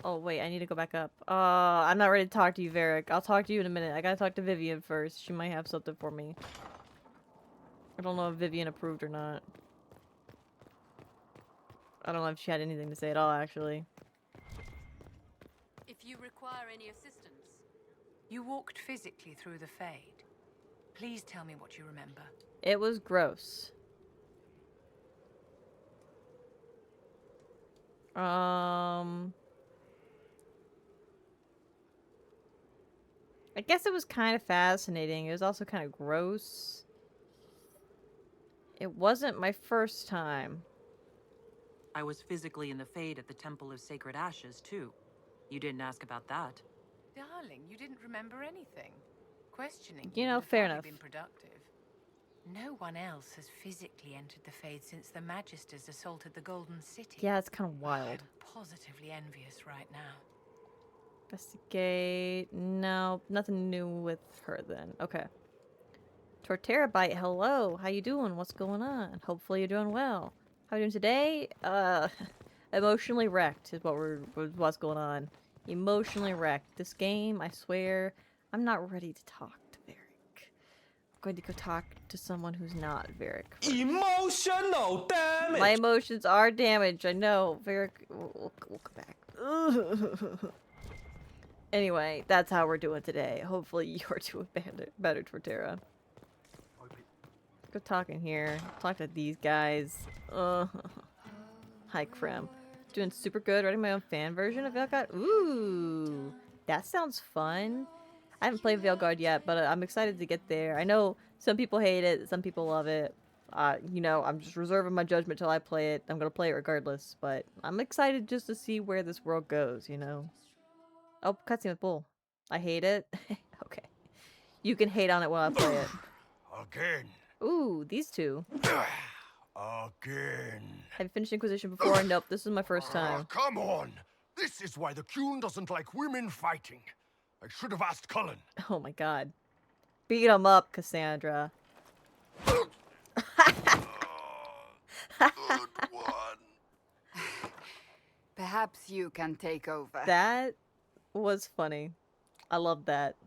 Oh, wait, I need to go back up. I'm not ready to talk to you, Varric. I'll talk to you in a minute. I gotta talk to Vivian first. She might have something for me. I don't know if Vivian approved or not. I don't know if she had anything to say at all, actually. If you require any assistance, you walked physically through the Fade. Please tell me what you remember. It was gross. I guess it was kind of fascinating. It was also kind of gross. It wasn't my first time. I was physically in the Fade at the Temple of Sacred Ashes, too. You didn't ask about that. Darling, you didn't remember anything. Questioning You know, would have fair hardly enough. been productive. No one else has physically entered the Fade since the Magisters assaulted the Golden City. Yeah, it's kind of wild. I'm positively envious right now. Investigate. No, nothing new with her then. Okay. Torterra Bite, hello. How you doing? What's going on? Hopefully you're doing well. How are you doing today? Emotionally wrecked is what's going on. Emotionally wrecked. This game, I swear, I'm not ready to talk to Varric. I'm going to go talk to someone who's not Varric. Emotional damage! My emotions are damaged, I know. Varric, we'll come back. Anyway, that's how we're doing today. Hopefully you're doing better, Torterra. Go talk in here. Talk to these guys. Hi, Krem. Doing super good. Writing my own fan version of Veilguard. Ooh, that sounds fun. I haven't played Veilguard yet, but I'm excited to get there. I know some people hate it, some people love it. You know, I'm just reserving my judgment till I play it. I'm gonna play it regardless, but I'm excited just to see where this world goes, you know? Oh, cutscene with Bull. I hate it. Okay. You can hate on it while I play it. Again. Ooh, these two. Again. Have you finished Inquisition before? Nope, this is my first time. Come on. This is why the Qun doesn't like women fighting. I should have asked Cullen. Oh my god. Beat him up, Cassandra. Perhaps you can take over. That was funny. I love that.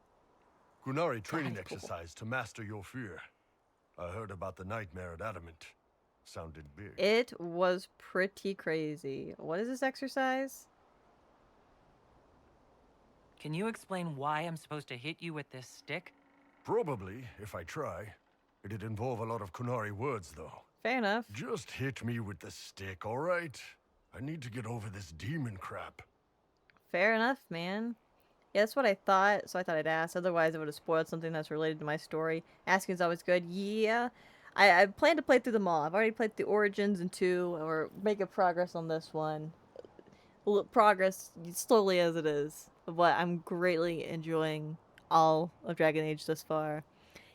Qunari training exercise to master your fear. I heard about the nightmare at Adamant. Sounded big. It was pretty crazy. What is this exercise? Can you explain why I'm supposed to hit you with this stick? Probably, if I try. It'd involve a lot of Qunari words, though. Fair enough. Just hit me with the stick, alright? I need to get over this demon crap. Fair enough, man. Yeah, that's what I thought, so I thought I'd ask. Otherwise, it would have spoiled something that's related to my story. Asking is always good. Yeah. I plan to play through them all. I've already played the Origins and 2, and we're making progress on this one. Progress, slowly as it is. But I'm greatly enjoying all of Dragon Age thus far.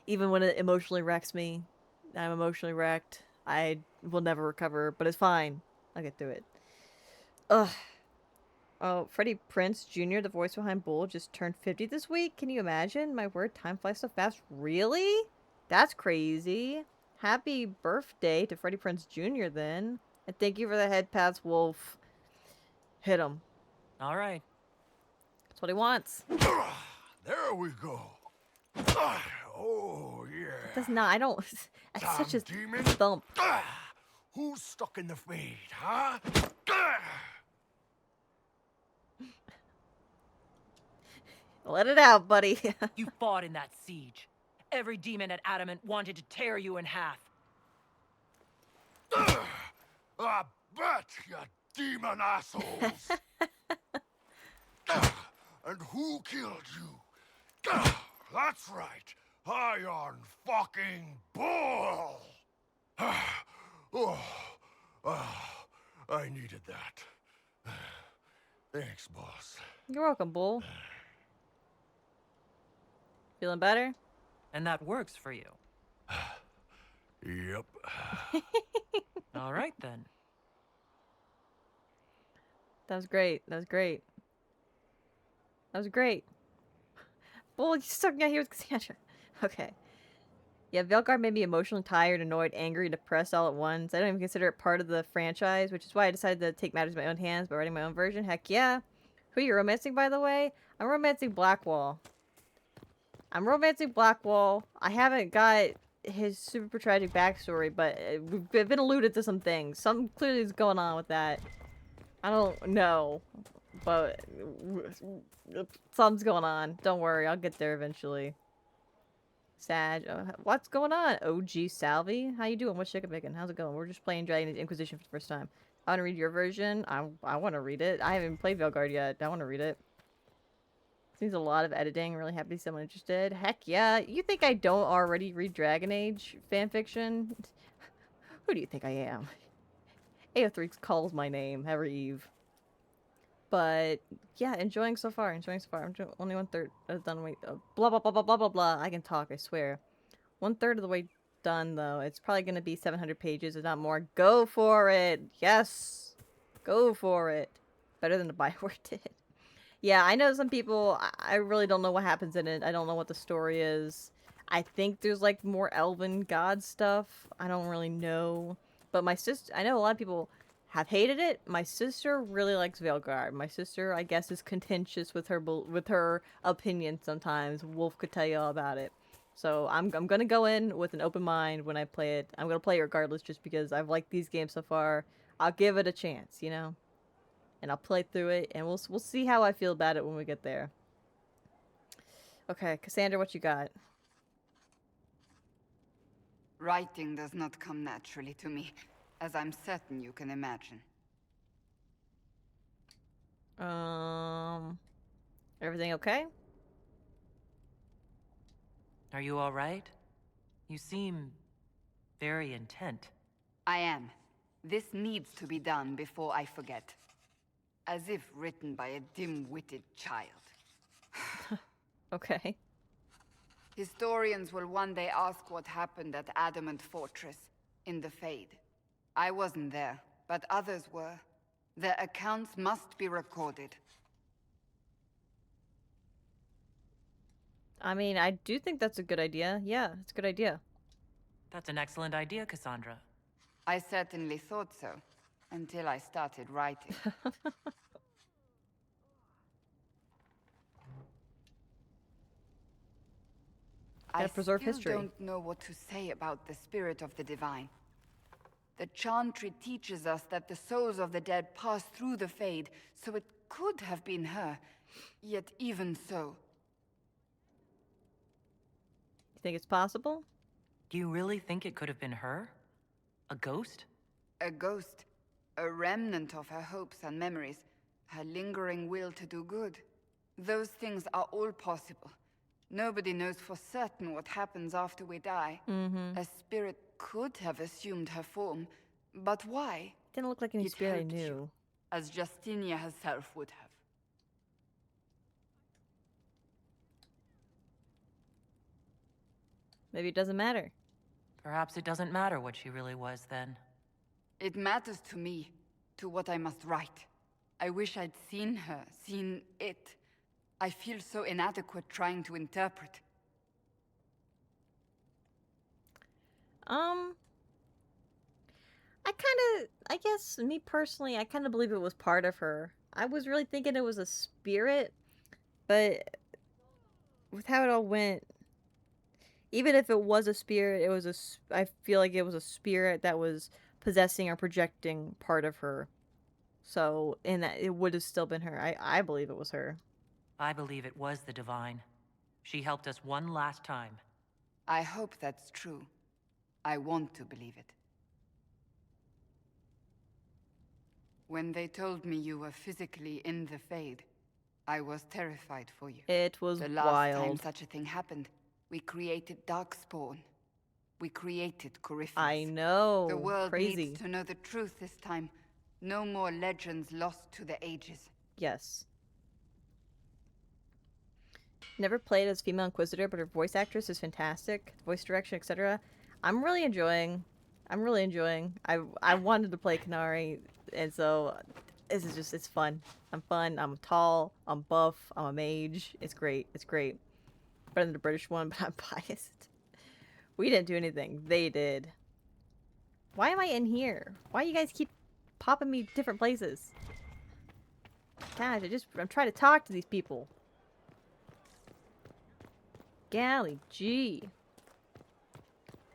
Even when it emotionally wrecks me, I'm emotionally wrecked. I will never recover, but it's fine. I'll get through it. Ugh. Oh, Freddie Prinze Jr., the voice behind Bull, just turned 50 this week. Can you imagine? My word, time flies so fast. Really? That's crazy. Happy birthday to Freddie Prinze Jr. then. And thank you for the head pats, Wolf. Hit him. All right. That's what he wants. There we go. Oh, yeah. Does not. I don't. That's such a demon. thump. Who's stuck in the fade, huh? Let it out, buddy. You fought in that siege. Every demon at Adamant wanted to tear you in half. I bet, you demon assholes. And who killed you? That's right. Iron fucking Bull. I needed that. Thanks, boss. You're welcome, Bull. Feeling better? And that works for you. Yep. All right, then. That was great. That was great. That was great. Bull, you stuck out here with Cassandra. Okay. Yeah, Velgard made me emotionally tired, annoyed, angry, and depressed all at once. I don't even consider it part of the franchise, which is why I decided to take matters in my own hands by writing my own version. Heck yeah. Who are you romancing, by the way? I'm romancing Blackwall. I haven't got his super tragic backstory, but we've been alluded to some things. Something clearly is going on with that. I don't know, but something's going on. Don't worry, I'll get there eventually. Sag, what's going on? OG Salvi, how you doing? What's chicken bacon? How's it going? We're just playing Dragon Age Inquisition for the first time. I want to read your version. I want to read it. I haven't played Velgard yet. I want to read it. Seems a lot of editing. Really happy to see someone interested. Heck yeah. You think I don't already read Dragon Age fanfiction? Who do you think I am? AO3 calls my name every eve. But yeah, enjoying so far. I'm only 1/3 done. Wait, blah blah blah blah blah blah blah. I can talk, I swear. 1/3 of the way done though. It's probably gonna be 700 pages, if not more. Go for it. Yes, go for it. Better than the Bioware did. Yeah, I know some people. I really don't know what happens in it. I don't know what the story is. I think there's like more elven god stuff. I don't really know. But my sister, I know a lot of people have hated it. My sister really likes Velgard. My sister, I guess, is contentious with her opinion sometimes. Wolf could tell you all about it. So I'm gonna go in with an open mind when I play it. I'm gonna play it regardless, just because I've liked these games so far. I'll give it a chance, you know, and I'll play through it, and we'll see how I feel about it when we get there. Okay, Cassandra, what you got? Writing does not come naturally to me, as I'm certain you can imagine. Everything okay? Are you all right? You seem very intent. I am. This needs to be done before I forget. As if written by a dim-witted child. Okay. Historians will one day ask what happened at Adamant Fortress, in the Fade. I wasn't there, but others were. Their accounts must be recorded. I mean, I do think that's a good idea. Yeah, it's a good idea. That's an excellent idea, Cassandra. I certainly thought so, until I started writing. I preserve still history. don't know what to say about the spirit of the divine. The Chantry teaches us that the souls of the dead pass through the Fade, so it could have been her. Yet even so... You think it's possible? Do you really think it could have been her? A ghost? A ghost. A remnant of her hopes and memories. Her lingering will to do good. Those things are all possible. Nobody knows for certain what happens after we die. A spirit could have assumed her form, but why? Didn't look like any It spirit I helped knew. you, as Justinia herself would have. Maybe it doesn't matter. Perhaps it doesn't matter what she really was then. It matters to me, to what I must write. I wish I'd seen her, seen it. I feel so inadequate trying to interpret. I guess, me personally, I kind of believe it was part of her. I was really thinking it was a spirit, but with how it all went, even if it was a spirit, it was I feel like it was a spirit that was possessing or projecting part of her. So, in that, it would have still been her. I believe it was her. I believe it was the Divine. She helped us one last time. I hope that's true. I want to believe it. When they told me you were physically in the Fade, I was terrified for you. It was the last wild. time such a thing happened, we created Darkspawn. We created Corypheus. I know. The world Crazy. needs to know the truth this time. No more legends lost to the ages. Yes. Never played as female Inquisitor, but her voice actress is fantastic. Voice direction, etc. I'm really enjoying. I wanted to play Qunari, and so this is just, it's fun. I'm fun. I'm tall. I'm buff. I'm a mage. It's great. It's great. Better than the British one, but I'm biased. We didn't do anything. They did. Why am I in here? Why you guys keep popping me different places? Gosh, I'm trying to talk to these people. Golly gee.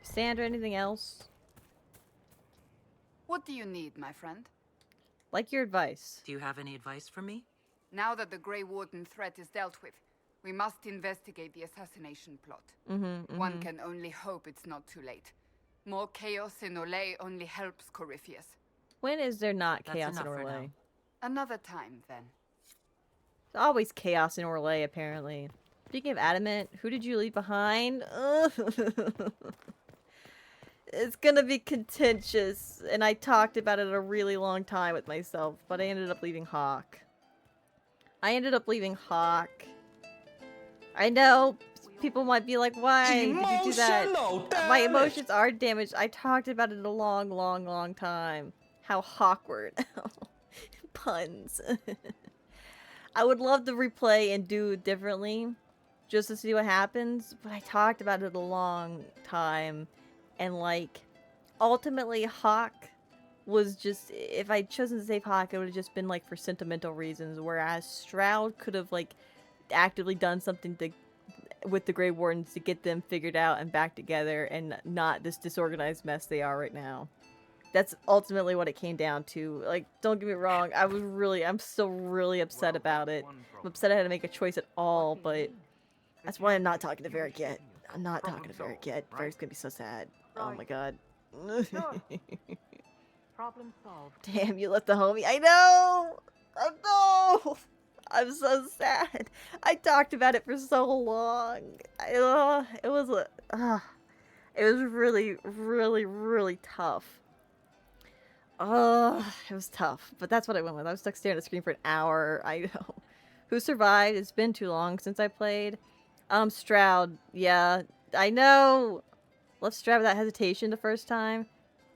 Sandra, anything else? What do you need, my friend? Like your advice. Do you have any advice for me? Now that the Grey Warden threat is dealt with, we must investigate the assassination plot. One can only hope it's not too late. More chaos in Olay only helps Corypheus. When is there not That's chaos in enough for Orlais? now. Another time, then. There's always chaos in Orlais, apparently. Speaking of adamant, who did you leave behind? Ugh. It's gonna be contentious, and I talked about it a really long time with myself, but I ended up leaving Hawk. I know people might be like, why did you do that? My emotions are damaged. I talked about it a long time. How awkward. Puns. I would love to replay and do it differently, just to see what happens, but I talked about it a long time, and like, ultimately Hawk was just, if I'd chosen to save Hawk, it would have just been like for sentimental reasons, whereas Stroud could have like actively done something with the Grey Wardens to get them figured out and back together and not this disorganized mess they are right now. That's ultimately what it came down to. Like, don't get me wrong, I'm still really upset about it. I'm upset I had to make a choice at all, but that's why I'm not talking to Varric yet. I'm not talking to Varric yet. Varric's gonna be so sad. Oh my god. Problem solved. Damn, you left the homie. I know! Oh no! I'm so sad. I talked about it for so long. It was really tough. It was tough. But that's what I went with. I was stuck staring at the screen for an hour. I know. Who survived? It's been too long since I played. Stroud. Yeah, I know. Left Stroud without hesitation the first time.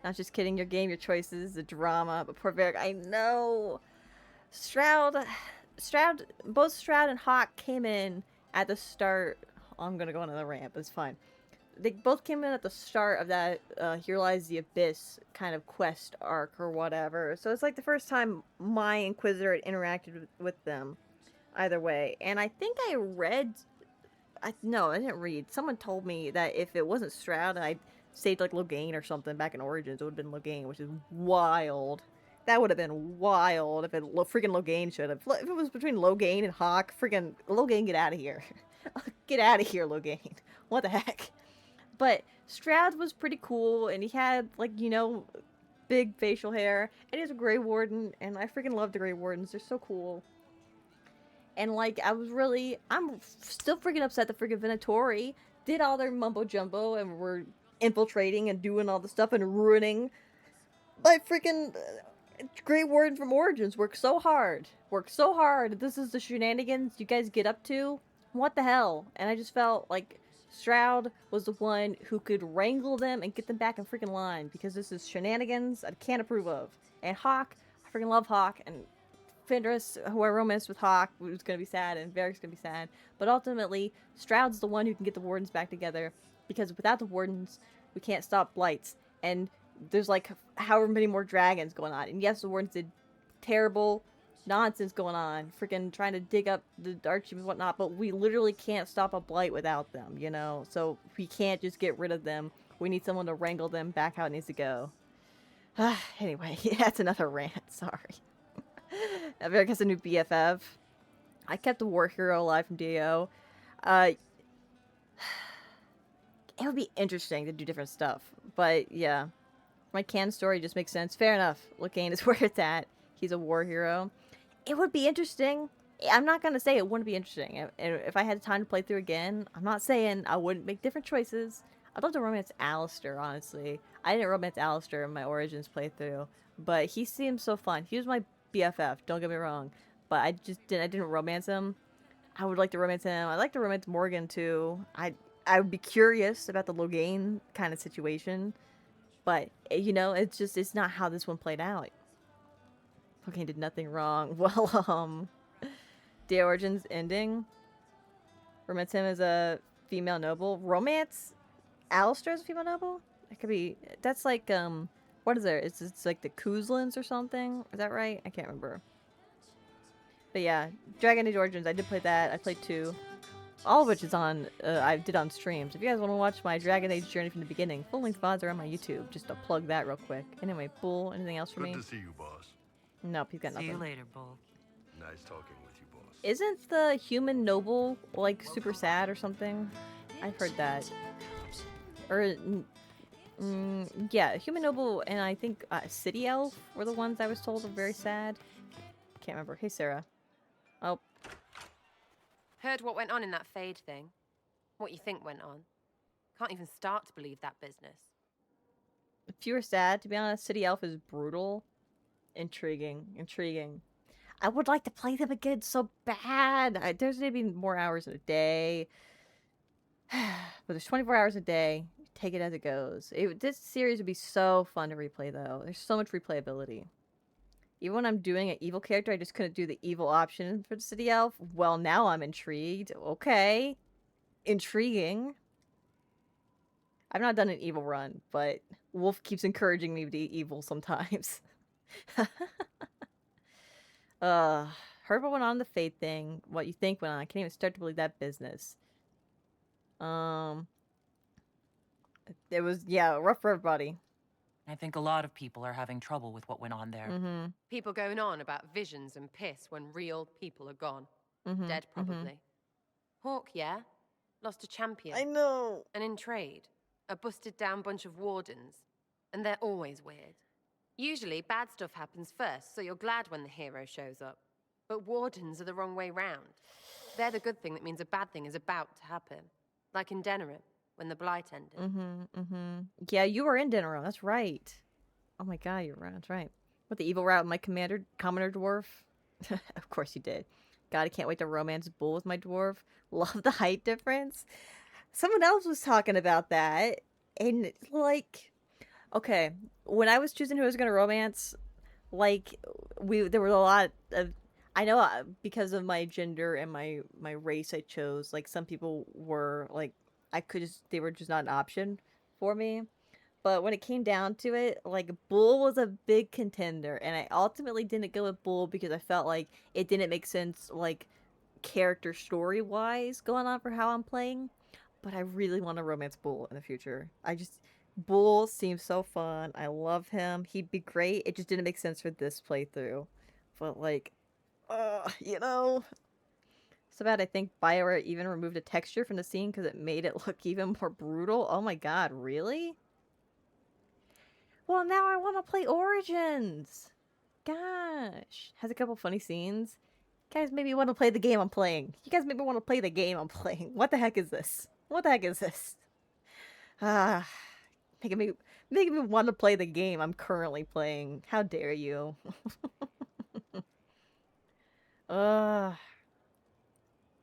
Not just kidding. Your game, your choices, the drama. But poor Varric. I know. Both Stroud and Hawk came in at the start. I'm gonna go on another rant, but it's fine. They both came in at the start of that Here Lies the Abyss kind of quest arc or whatever. So it's like the first time my Inquisitor had interacted with them. Either way. And I think I read... No, I didn't read. Someone told me that if it wasn't Stroud and I saved like Loghain or something back in Origins, it would have been Loghain, which is wild. That would have been wild if freaking Loghain should have. If it was between Loghain and Hawk, freaking Loghain, get out of here. Get out of here, Loghain. What the heck? But Stroud was pretty cool, and he had, like, you know, big facial hair, and he's a Grey Warden, and I freaking love the Grey Wardens. They're so cool. And, like, I'm still freaking upset that freaking Venatori did all their mumbo-jumbo and were infiltrating and doing all the stuff and ruining my freaking Grey Warden from Origins. Worked so hard. This is the shenanigans you guys get up to. What the hell? And I just felt like Stroud was the one who could wrangle them and get them back in freaking line, because this is shenanigans I can't approve of. And Hawk, I freaking love Hawk, and Fenris, who I romanced with Hawk, was gonna be sad, and Varric's gonna be sad. But ultimately, Stroud's the one who can get the Wardens back together, because without the Wardens, we can't stop Blights. And there's like however many more dragons going on. And yes, the Wardens did terrible nonsense going on, freaking trying to dig up the archives and whatnot, but we literally can't stop a Blight without them, you know? So we can't just get rid of them. We need someone to wrangle them back how it needs to go. Anyway, that's another rant, sorry. Varric has a new BFF. I kept the War Hero alive from DAO. It would be interesting to do different stuff, but yeah. My canon story just makes sense. Fair enough. Locane is where it's at. He's a war hero. It would be interesting. I'm not going to say it wouldn't be interesting. If I had time to play through again, I'm not saying I wouldn't make different choices. I'd love to romance Alistair, honestly. I didn't romance Alistair in my Origins playthrough, but he seems so fun. He was my BFF, don't get me wrong, but I didn't romance him. I would like to romance him. I'd like to romance Morgan, too. I would be curious about the Loghain kind of situation, but, you know, it's not how this one played out. Loghain did nothing wrong. Well, the Origins ending. Romance him as a female noble. Romance Alistair as a female noble? That could be... That's like, what is there? It's like the Kuzlins or something? Is that right? I can't remember. But yeah, Dragon Age Origins, I did play that. I played 2. All of which is on, I did on streams. If you guys want to watch my Dragon Age journey from the beginning, full-length VODs are on my YouTube. Just to plug that real quick. Anyway, Bull, anything else for me? Good to see you, boss. Nope, he's got nothing. See you later, Bull. Nice talking with you, boss. Isn't the human noble, like, super sad or something? I've heard that. Or, yeah, human noble and I think city elf were the ones I was told were very sad. Can't remember. Hey, Sarah. Oh. Heard what went on in that Fade thing. What you think went on. Can't even start to believe that business. If you were sad, to be honest, city elf is brutal. Intriguing. I would like to play them again so bad. There's maybe more hours in a day. But there's 24 hours a day. Take it as it goes. This series would be so fun to replay, though. There's so much replayability. Even when I'm doing an evil character, I just couldn't do the evil option for the city elf. Well, now I'm intrigued. Okay. Intriguing. I've not done an evil run, but Wolf keeps encouraging me to be evil sometimes. Heard what went on the Fate thing. What you think went on. I can't even start to believe that business. It was, yeah, rough for everybody. I think a lot of people are having trouble with what went on there. People going on about visions and piss when real people are gone. Dead, probably. Hawk, yeah? Lost a champion. I know. And in trade, a busted down bunch of wardens. And they're always weird. Usually, bad stuff happens first, so you're glad when the hero shows up. But wardens are the wrong way round. They're the good thing that means a bad thing is about to happen. Like in Denerim, when the Blight ended. Yeah, you were in Denerim, that's right. Oh my god, you're right, that's right. With the evil route, my commander dwarf? Of course you did. God, I can't wait to romance Bull with my dwarf. Love the height difference. Someone else was talking about that, and like... Okay, when I was choosing who I was going to romance, like, there were a lot of... I know because of my gender and my race I chose, like, some people were, like, they were just not an option for me. But when it came down to it, like, Bull was a big contender, and I ultimately didn't go with Bull because I felt like it didn't make sense, like, character story-wise going on for how I'm playing. But I really want to romance Bull in the future. Bull seems so fun. I love him. He'd be great. It just didn't make sense for this playthrough. But, like, you know... So bad I think BioWare even removed a texture from the scene because it made it look even more brutal. Oh my god, really? Well, now I want to play Origins. Gosh. Has a couple funny scenes. You guys maybe want to play the game I'm playing. You guys maybe want to play the game I'm playing. What the heck is this? What the heck is this? Making me want to play the game I'm currently playing. How dare you?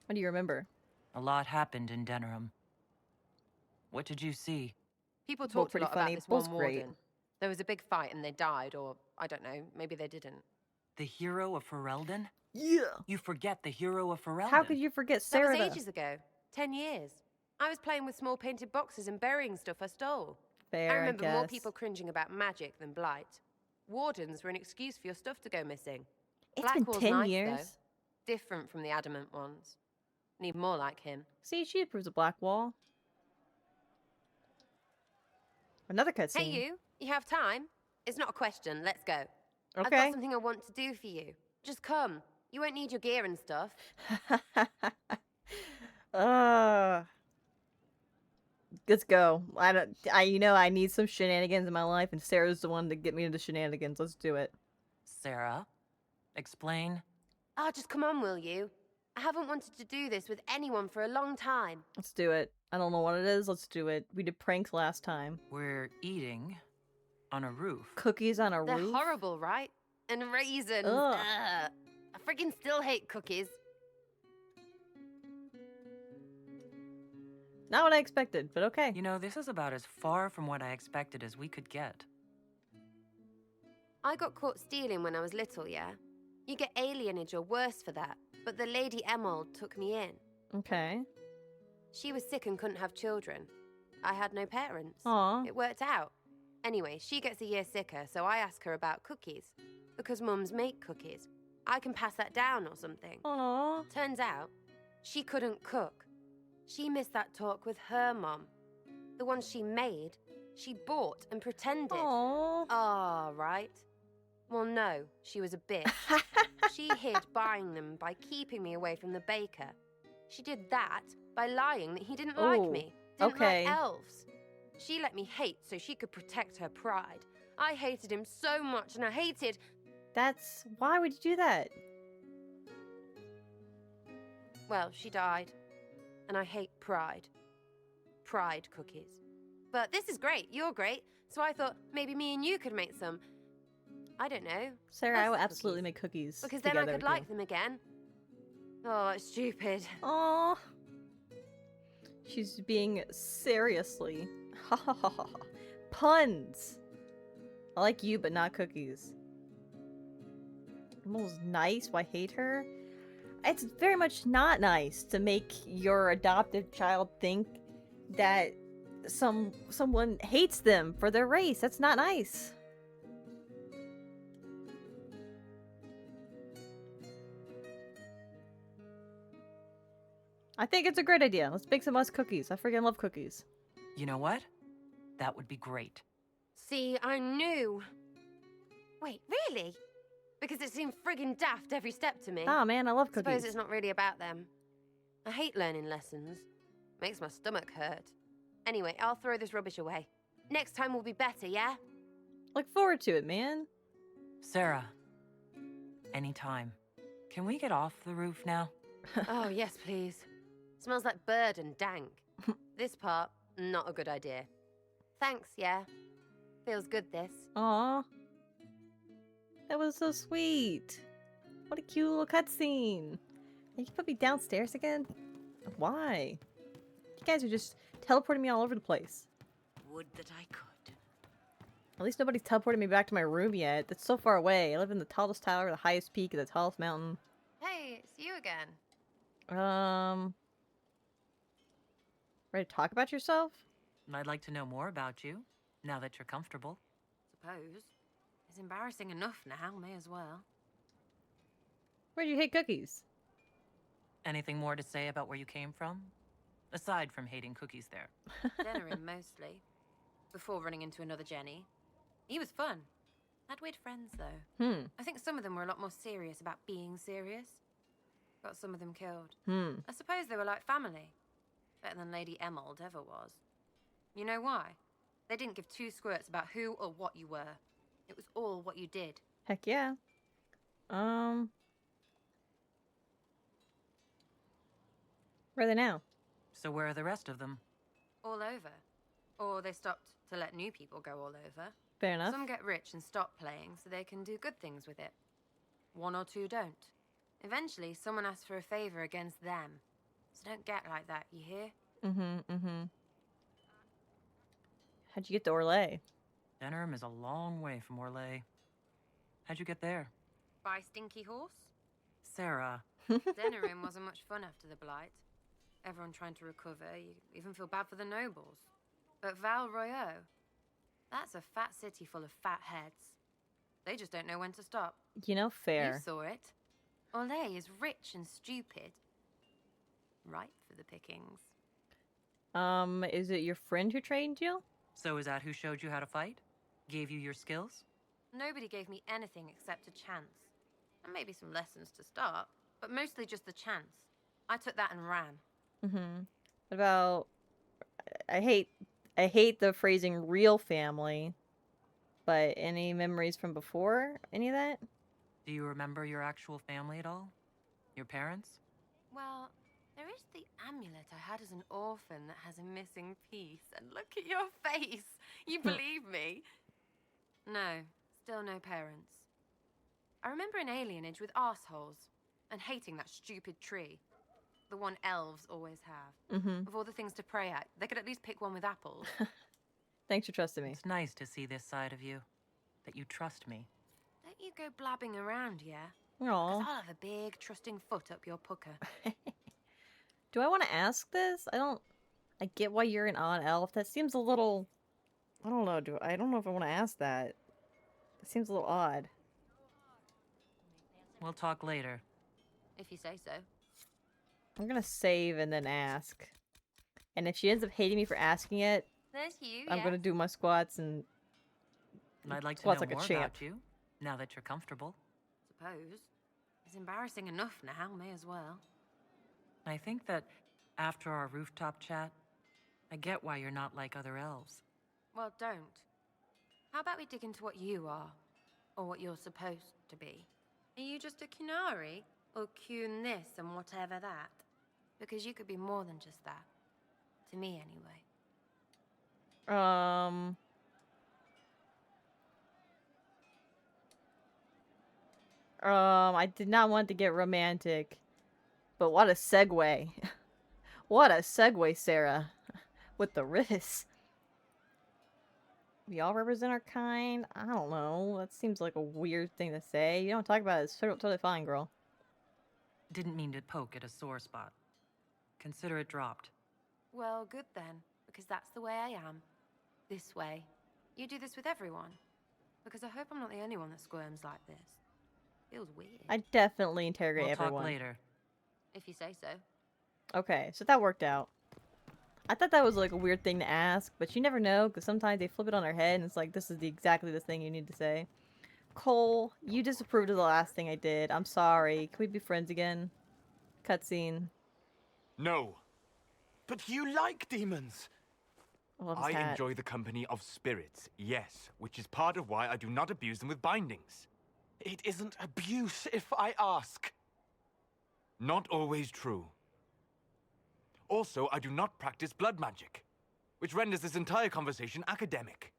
What do you remember? A lot happened in Denerim. What did you see? People Both talked a pretty lot about funny, this both one great. warden. There was a big fight and they died, or I don't know, maybe they didn't. The hero of Ferelden? Yeah. You forget the hero of Ferelden. How could you forget That was Sarah? ages ago. 10 years. I was playing with small painted boxes and burying stuff I stole. Fair, I remember more guess. people cringing about magic than blight. Wardens were an excuse for your stuff to go missing. It's been Blackwall's 10 nice, years. though. Different from the adamant ones. Need more like him. See, she approves of Blackwall. Another cutscene. Hey you have time? It's not a question, let's go. I've Okay. got something I want to do for you. Just come. You won't need your gear and stuff. Let's go. I need some shenanigans in my life, and Sarah's the one to get me into shenanigans. Let's do it. Sarah, explain. Oh, just come on, will you? I haven't wanted to do this with anyone for a long time. Let's do it. I don't know what it is. Let's do it. We did pranks last time. We're eating on a roof. Cookies on a They're roof? horrible, right? And raisins. Ugh. I freaking still hate cookies. Not what I expected, but okay. You know, this is about as far from what I expected as we could get. I got caught stealing when I was little, yeah? You get alienage or worse for that, but the Lady Emerald took me in. Okay. She was sick and couldn't have children. I had no parents. Aw. It worked out. Anyway, she gets a year sicker, so I ask her about cookies. Because mums make cookies. I can pass that down or something. Aw. Turns out, she couldn't cook. She missed that talk with her mom. The one she made, she bought and pretended. Aww. Ah, right. Well, no, she was a bitch. She hid buying them by keeping me away from the baker. She did that by lying that he didn't like Ooh, me. Didn't okay. like elves. She let me hate so she could protect her pride. I hated him so much, and I hated... Why would you do that? Well, she died. And I hate pride. Pride cookies. But this is great. You're great. So I thought maybe me and you could make some... I don't know. Sarah, I will us absolutely cookies. make cookies. Because then I together could with you. like them again. Oh, it's stupid. Aw. She's being seriously. Ha ha ha ha. Puns. I like you, but not cookies. Almost nice. Why hate her? It's very much not nice to make your adoptive child think that someone hates them for their race. That's not nice. I think it's a great idea. Let's bake some us cookies. I freaking love cookies. You know what? That would be great. See, I knew. Wait, really? Because it seemed friggin' daft every step to me. Ah, man, I love Suppose cookies. it's not really about them. I hate learning lessons. Makes my stomach hurt. Anyway, I'll throw this rubbish away. Next time will be better, yeah? Look forward to it, man. Sarah, anytime. Can we get off the roof now? Oh, yes, please. Smells like bird and dank. This part, not a good idea. Thanks, yeah. Feels good, this. Aw. That was so sweet. What a cute little cutscene. You put me downstairs again? Why? You guys are just teleporting me all over the place. Would that I could. At least nobody's teleported me back to my room yet. That's so far away. I live in the tallest tower, the highest peak, the tallest mountain. Hey, it's you again. Ready to talk about yourself? I'd like to know more about you, now that you're comfortable. Suppose. It's embarrassing enough now, may as well. Where'd you hate cookies? Anything more to say about where you came from? Aside from hating cookies there. Denerim, mostly. Before running into another Jenny. He was fun. Had weird friends, though. I think some of them were a lot more serious about being serious. Got some of them killed. I suppose they were like family. Better than Lady Emerald ever was. You know why? They didn't give two squirts about who or what you were. It was all what you did. Heck yeah. Where are they now? So where are the rest of them? All over. Or they stopped to let new people go all over. Fair enough. Some get rich and stop playing so they can do good things with it. One or two don't. Eventually, someone asks for a favor against them. So don't get like that, you hear? How'd you get to Orlais? Denerim is a long way from Orlais. How'd you get there? By Stinky Horse? Sarah. Denerim wasn't much fun after the Blight. Everyone trying to recover, you even feel bad for the nobles. But Val Royeaux, that's a fat city full of fat heads. They just don't know when to stop. You know, fair. You saw it. Orlais is rich and stupid. Ripe for the pickings. Is it your friend who trained you? So is that who showed you how to fight? Gave you your skills? Nobody gave me anything except a chance. And maybe some lessons to start, but mostly just the chance. I took that and ran. Mm-hmm. What about... I hate the phrasing real family, but any memories from before? Any of that? Do you remember your actual family at all? Your parents? Well, there is the amulet I had as an orphan that has a missing piece. And look at your face. You believe me? No, still no parents. I remember an alienage with arseholes and hating that stupid tree. The one elves always have. Mm-hmm. Of all the things to pray at, they could at least pick one with apples. Thanks for trusting me. It's nice to see this side of you. That you trust me. Don't you go blabbing around, yeah? Aww. 'Cause I'll have a big, trusting foot up your pucker. Do I want to ask this? I get why you're an odd elf. That seems a little... I don't know. I don't know if I want to ask that. It seems a little odd. We'll talk later. If you say so. I'm gonna save and then ask. And if she ends up hating me for asking it, There's you, I'm gonna do my squats and... I'd like to squats know like a more champ. about you, now that you're comfortable. Suppose. It's embarrassing enough now, may as well. I think that after our rooftop chat, I get why you're not like other elves. Well, don't. How about we dig into what you are? Or what you're supposed to be? Are you just a Qunari? Or Qun this and whatever that? Because you could be more than just that. To me, anyway. I did not want to get romantic. But what a segue. What a segue, Sarah. With the wrist. We all represent our kind? I don't know. That seems like a weird thing to say. You don't talk about it. It's totally fine, girl. Didn't mean to poke at a sore spot. Consider it dropped. Well, good then. Because that's the way I am. This way. You do this with everyone. Because I hope I'm not the only one that squirms like this. Feels weird. I definitely interrogate We'll everyone. talk later. If you say so. Okay, so that worked out. I thought that was like a weird thing to ask, but you never know, because sometimes they flip it on their head and it's like, this is exactly the thing you need to say. Cole, you disapproved of the last thing I did. I'm sorry. Can we be friends again? Cutscene. No. But you like demons. I enjoy the company of spirits, yes, which is part of why I do not abuse them with bindings. It isn't abuse if I ask. Not always true. Also, I do not practice blood magic, which renders this entire conversation academic.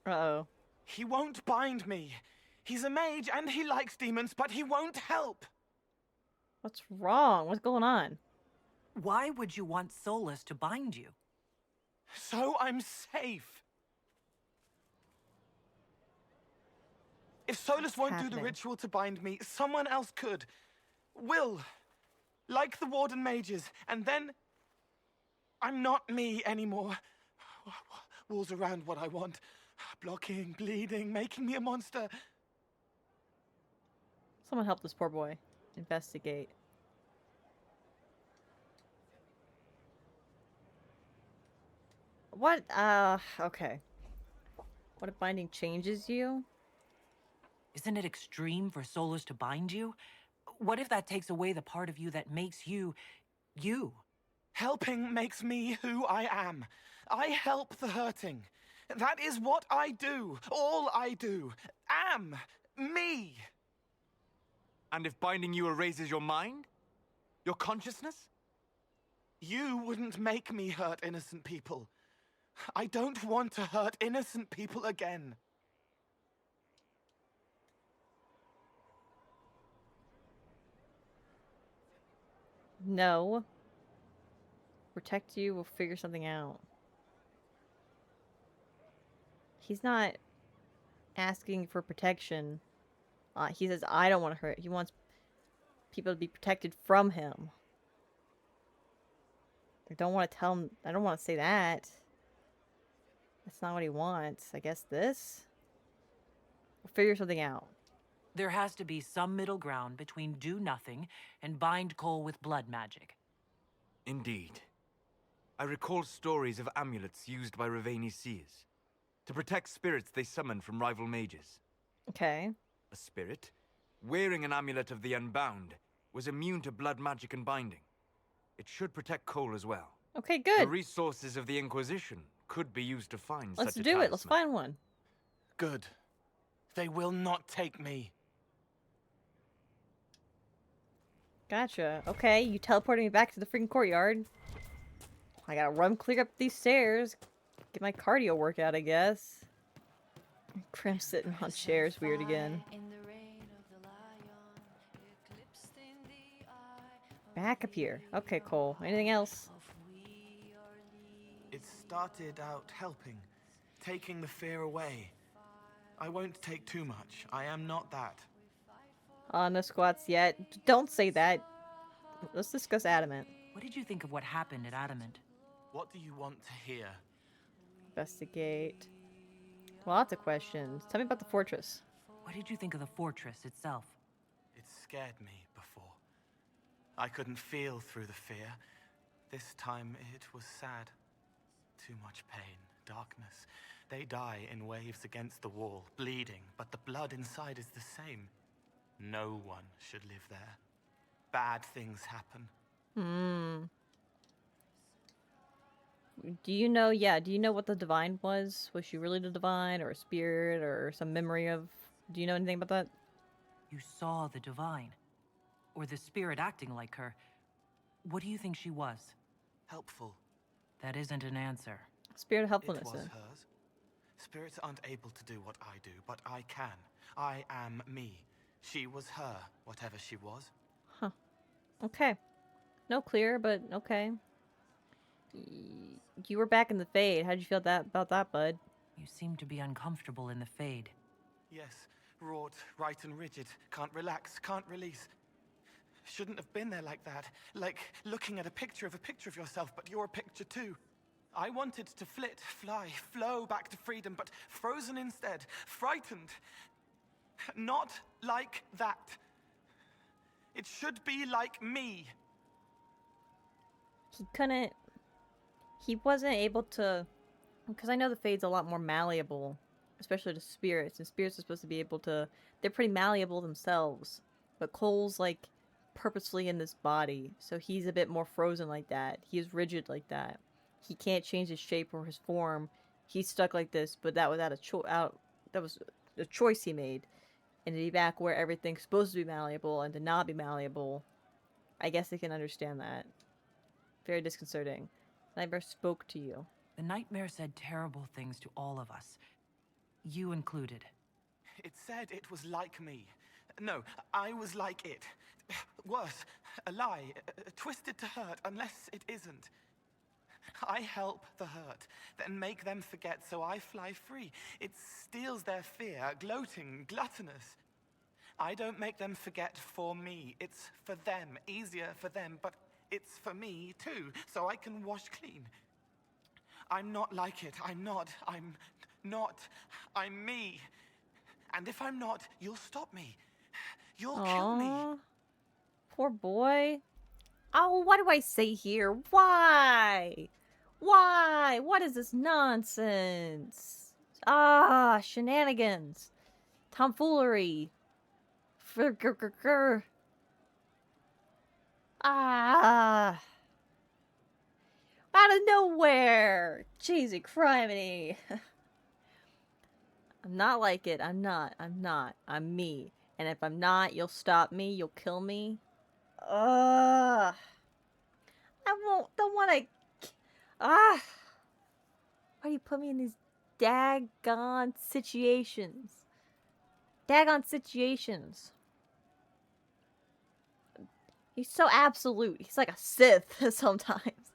Uh-oh. He won't bind me. He's a mage and he likes demons, but he won't help. What's wrong? What's going on? Why would you want Solus to bind you? So I'm safe. If Solus won't do the ritual to bind me, someone else could. Will. Like the Warden mages. And then... I'm not me anymore. Walls around what I want. Blocking, bleeding, making me a monster. Someone help this poor boy. Investigate. What? Okay. What if binding changes you? Isn't it extreme for Solus to bind you? What if that takes away the part of you that makes you, you? Helping makes me who I am. I help the hurting. That is what I do. All I do. Am. Me. And if binding you erases your mind? Your consciousness? You wouldn't make me hurt innocent people. I don't want to hurt innocent people again. No. Protect you, we'll figure something out. He's not asking for protection. He says, I don't want to hurt. He wants people to be protected from him. I don't want to tell him. I don't want to say that. That's not what he wants. I guess this? We'll figure something out. There has to be some middle ground between do nothing and bind Cole with blood magic. Indeed. I recall stories of amulets used by Raveni seers to protect spirits they summoned from rival mages. Okay. A spirit, wearing an amulet of the Unbound, was immune to blood magic and binding. It should protect Cole as well. Okay, good. The resources of the Inquisition could be used to find Let's such a do it. Let's talisman. find one. Good. They will not take me. Gotcha. Okay, you teleported me back to the freaking courtyard. I gotta run clear up these stairs. Get my cardio workout, I guess. Crim sitting on chairs weird again. Back up here. Okay, Cole. Anything else? It started out helping, taking the fear away. I won't take too much. I am not that. No squats yet. Don't say that. Let's discuss Adamant. What did you think of what happened at Adamant? What do you want to hear? Investigate. Lots of questions. Tell me about the fortress. What did you think of the fortress itself? It scared me before. I couldn't feel through the fear. This time it was sad. Too much pain, darkness. They die in waves against the wall, bleeding, but the blood inside is the same. No one should live there. Bad things happen. Do you know, do you know what the divine was? Was she really the divine, or a spirit, or some memory of... Do you know anything about that? You saw the divine. Or the spirit acting like her. What do you think she was? Helpful. That isn't an answer. Spirit of helpfulness. It was hers. Spirits aren't able to do what I do, but I can. I am me. She was her, whatever she was. Huh. Okay. No clear, but okay. You were back in the Fade. How'd you feel about that, bud? You seem to be uncomfortable in the Fade. Yes. Wrought, right and rigid. Can't relax, can't release. Shouldn't have been there like that. Like looking at a picture of yourself, but you're a picture too. I wanted to flit, fly, flow back to freedom, but frozen instead. Frightened. Not like that. It should be like me. He couldn't... He wasn't able to... Because I know the Fade's a lot more malleable. Especially to spirits. And spirits are supposed to be able to... They're pretty malleable themselves. But Cole's, like, purposefully in this body. So he's a bit more frozen like that. He is rigid like that. He can't change his shape or his form. He's stuck like this. But that was that was a choice he made. And to be back where everything's supposed to be malleable and to not be malleable, I guess I can understand that. Very disconcerting. Nightmare spoke to you. The nightmare said terrible things to all of us. You included. It said it was like me. No, I was like it. Worse, a lie, twisted to hurt, unless it isn't. I help the hurt, then make them forget, so I fly free. It steals their fear, gloating, gluttonous. I don't make them forget for me. It's for them, easier for them, but it's for me too, so I can wash clean. I'm not like it. I'm not. I'm me. And if I'm not, you'll stop me. You'll kill me. Poor boy. Oh, what do I say here? Why? Why? What is this nonsense? Ah, shenanigans. Tomfoolery. Ah. Out of nowhere. Cheesy criminy. I'm not like it. I'm not. I'm me. And if I'm not, you'll stop me. You'll kill me. Ugh. Don't want to... Why do you put me in these daggone situations? He's so absolute. He's like a Sith sometimes.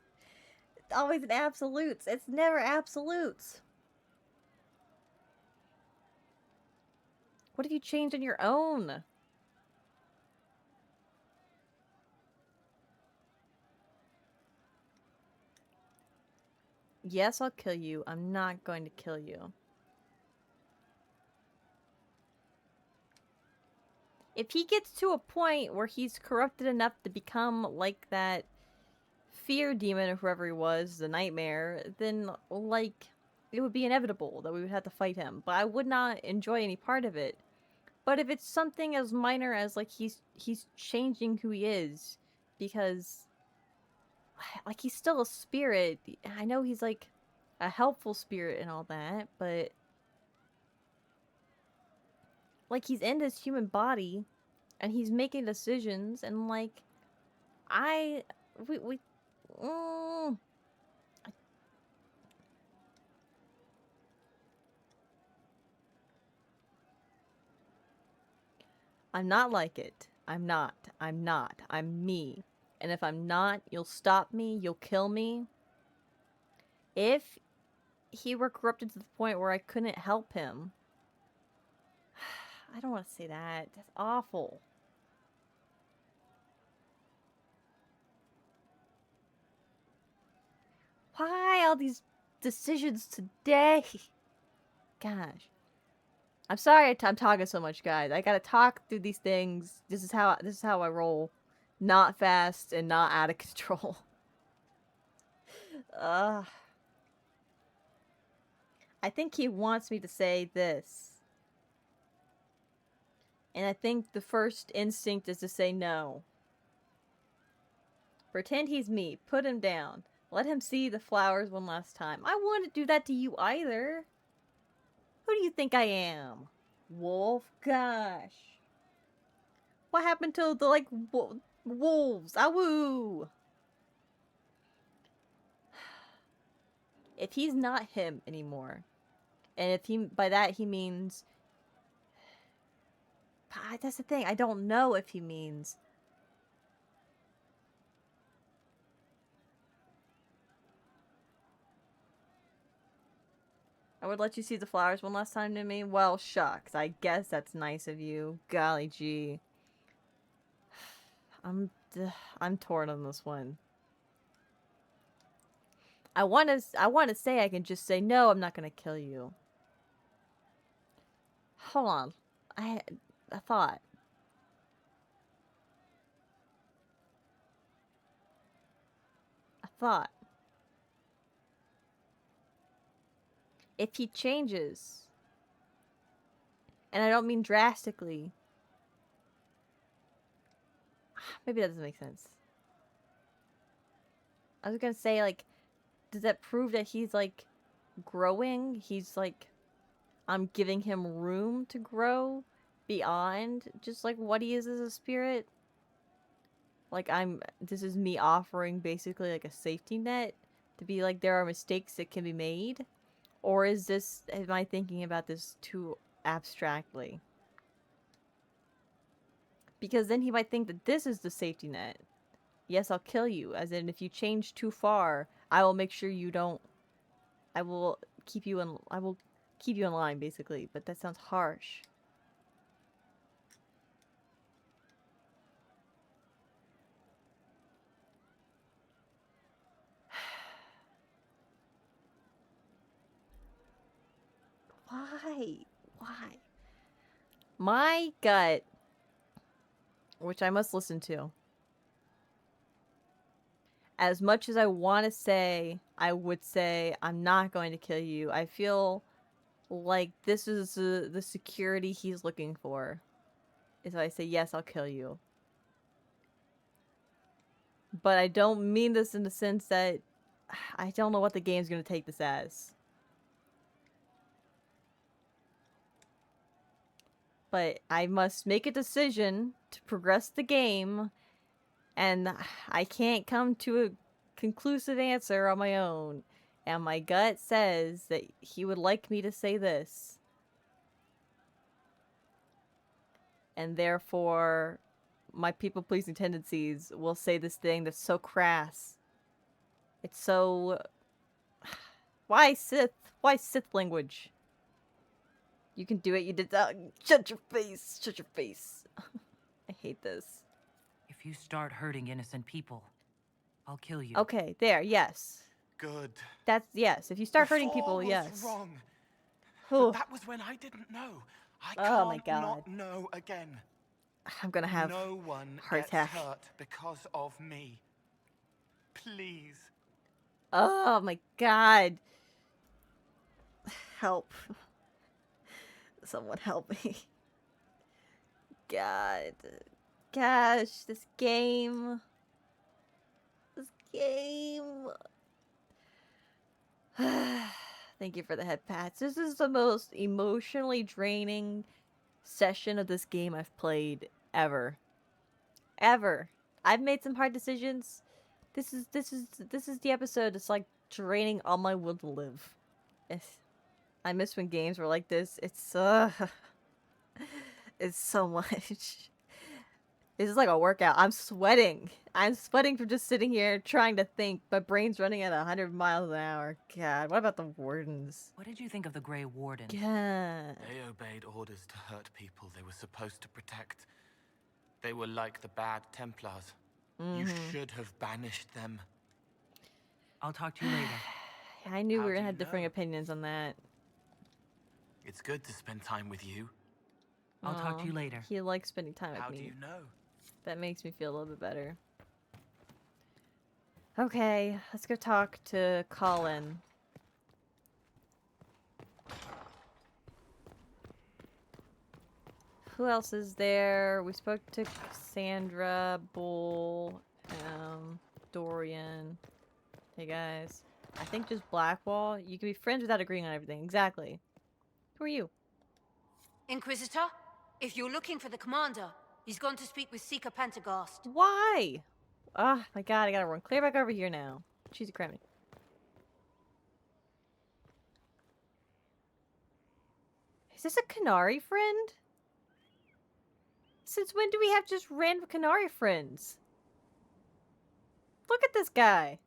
always in absolutes. It's never absolutes. What if you changed on your own? Yes, I'll kill you. I'm not going to kill you. If he gets to a point where he's corrupted enough to become like that fear demon or whoever he was, the nightmare, then, like, it would be inevitable that we would have to fight him. But I would not enjoy any part of it. But if it's something as minor as, like, he's changing who he is, because, like, he's still a spirit. I know he's, like, a helpful spirit and all that, but, like, he's in this human body, and he's making decisions, and, like, I'm not like it. I'm not. I'm not. I'm me. And if I'm not, you'll stop me, you'll kill me. If he were corrupted to the point where I couldn't help him, I don't want to say that. That's awful. Why all these decisions today? Gosh. I'm sorry I'm talking so much, guys. I gotta talk through these things. This is how I roll. Not fast and not out of control. I think he wants me to say this. And I think the first instinct is to say no. Pretend he's me. Put him down. Let him see the flowers one last time. I wouldn't do that to you either. Who do you think I am? Wolf? Gosh. What happened to the, like, wolves? Awoo! If he's not him anymore, and if he, by that he means, that's the thing, I don't know if he means, I would let you see the flowers one last time to me. Well, shucks. I guess that's nice of you. Golly gee. I'm torn on this one. I want to say I can just say no, I'm not going to kill you. Hold on. I thought. If he changes, and I don't mean drastically, maybe that doesn't make sense. I was gonna say, like, does that prove that he's, like, growing? He's, like, I'm giving him room to grow beyond just, like, what he is as a spirit? Like, this is me offering basically, like, a safety net to be like, there are mistakes that can be made? Or am I thinking about this too abstractly? Because then he might think that this is the safety net. Yes, I'll kill you. As in, if you change too far, I will make sure you don't. I will keep you in line, basically. But that sounds harsh. Why? My gut, which I must listen to, as much as I want to say, I would say, I'm not going to kill you. I feel like this is the security he's looking for. Is I say, yes, I'll kill you. But I don't mean this in the sense that I don't know what the game's going to take this as. But I must make a decision to progress the game, and I can't come to a conclusive answer on my own. And my gut says that he would like me to say this. And therefore, my people-pleasing tendencies will say this thing that's so crass. It's so... Why Sith? Why Sith language? You can do it, you did that. Shut your face. Shut your face. I hate this. If you start hurting innocent people, I'll kill you. Okay, there, yes. Good. That's, yes. If you start hurting Before people, was yes. wrong. Whew. But that was when I didn't know. I Oh my can't God. not know again. I'm gonna have no one heart gets attack. hurt because of me. Please. Oh my God. Help. Someone help me. God. Gosh, this game. This game. Thank you for the head pats. This is the most emotionally draining session of this game I've played ever. Ever. I've made some hard decisions. This is the episode that's like draining all my will to live. I miss when games were like this. It's so much. This is like a workout. I'm sweating. I'm sweating from just sitting here trying to think. My brain's running at 100 miles an hour. God, what about the wardens? What did you think of the Grey Warden? God. They obeyed orders to hurt people they were supposed to protect. They were like the bad Templars. You should have banished them. I'll talk to you later. I knew we were gonna have differing opinions on that. It's good to spend time with you. I'll talk to you later. He likes spending time with How me. do you know? That makes me feel a little bit better. Okay, let's go talk to Colin. Who else is there? We spoke to Cassandra, Bull, Dorian. Hey guys. I think just Blackwall. You can be friends without agreeing on everything. Exactly. Who are you? Inquisitor, if you're looking for the commander, he's gone to speak with Seeker Pentagast. Why? Oh my god, I gotta run clear back over here now. Cheesy cramming. Is this a Qunari friend? Since when do we have just random Qunari friends? Look at this guy.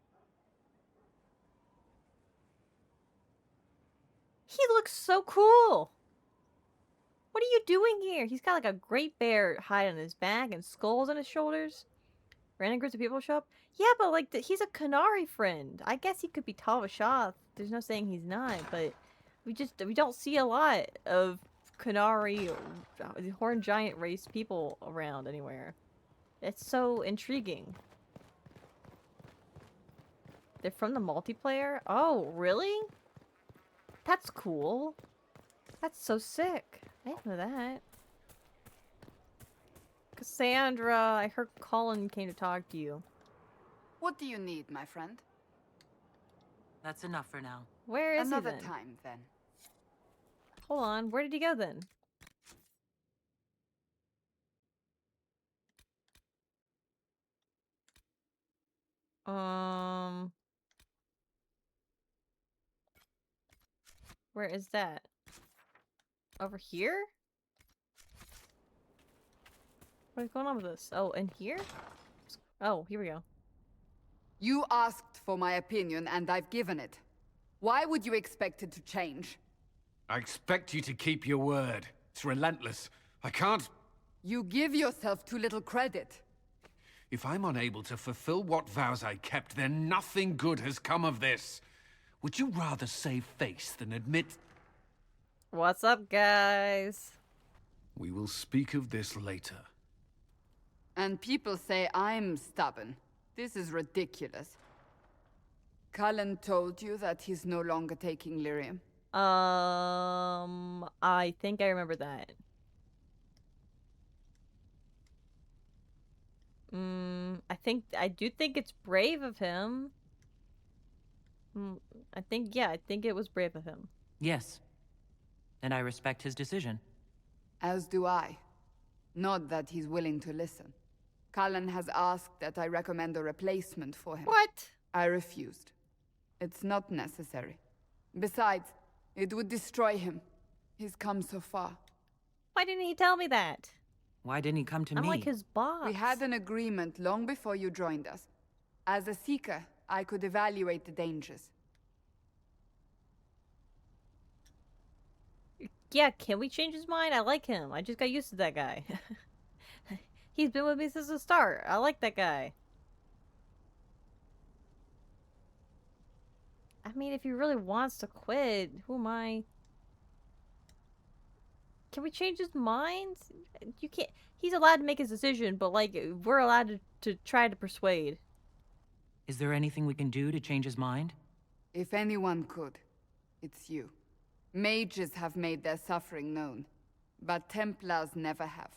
He looks so cool. What are you doing here? He's got like a great bear hide on his back and skulls on his shoulders. Random groups of people show up. Yeah, but like he's a Qunari friend. I guess he could be Tal-Vashoth. There's no saying he's not, but we don't see a lot of Qunari horned giant race people around anywhere. It's so intriguing. They're from the multiplayer? Oh, really? That's cool. That's so sick. I didn't know that. Cassandra, I heard Colin came to talk to you. What do you need, my friend? That's enough for now. Where is Another he then? time, then. Hold on, where did he go then? Where is that? Over here? What is going on with this? Oh, in here? Oh, here we go. You asked for my opinion, and I've given it. Why would you expect it to change? I expect you to keep your word. It's relentless. I can't... You give yourself too little credit. If I'm unable to fulfill what vows I kept, then nothing good has come of this. Would you rather save face than admit... What's up, guys? We will speak of this later. And people say I'm stubborn. This is ridiculous. Cullen told you that he's no longer taking lyrium? I think I remember that. I do think it's brave of him. I think it was brave of him. Yes. And I respect his decision. As do I. Not that he's willing to listen. Cullen has asked that I recommend a replacement for him. What? I refused. It's not necessary. Besides, it would destroy him. He's come so far. Why didn't he tell me that? Why didn't he come to me? I'm like his boss. We had an agreement long before you joined us. As a Seeker, I could evaluate the dangers. Yeah, can we change his mind? I like him. I just got used to that guy. He's been with me since the start. I like that guy. I mean, if he really wants to quit, who am I? Can we change his mind? You can't. He's allowed to make his decision, but like, we're allowed to try to persuade. Is there anything we can do to change his mind? If anyone could, it's you. Mages have made their suffering known, but Templars never have.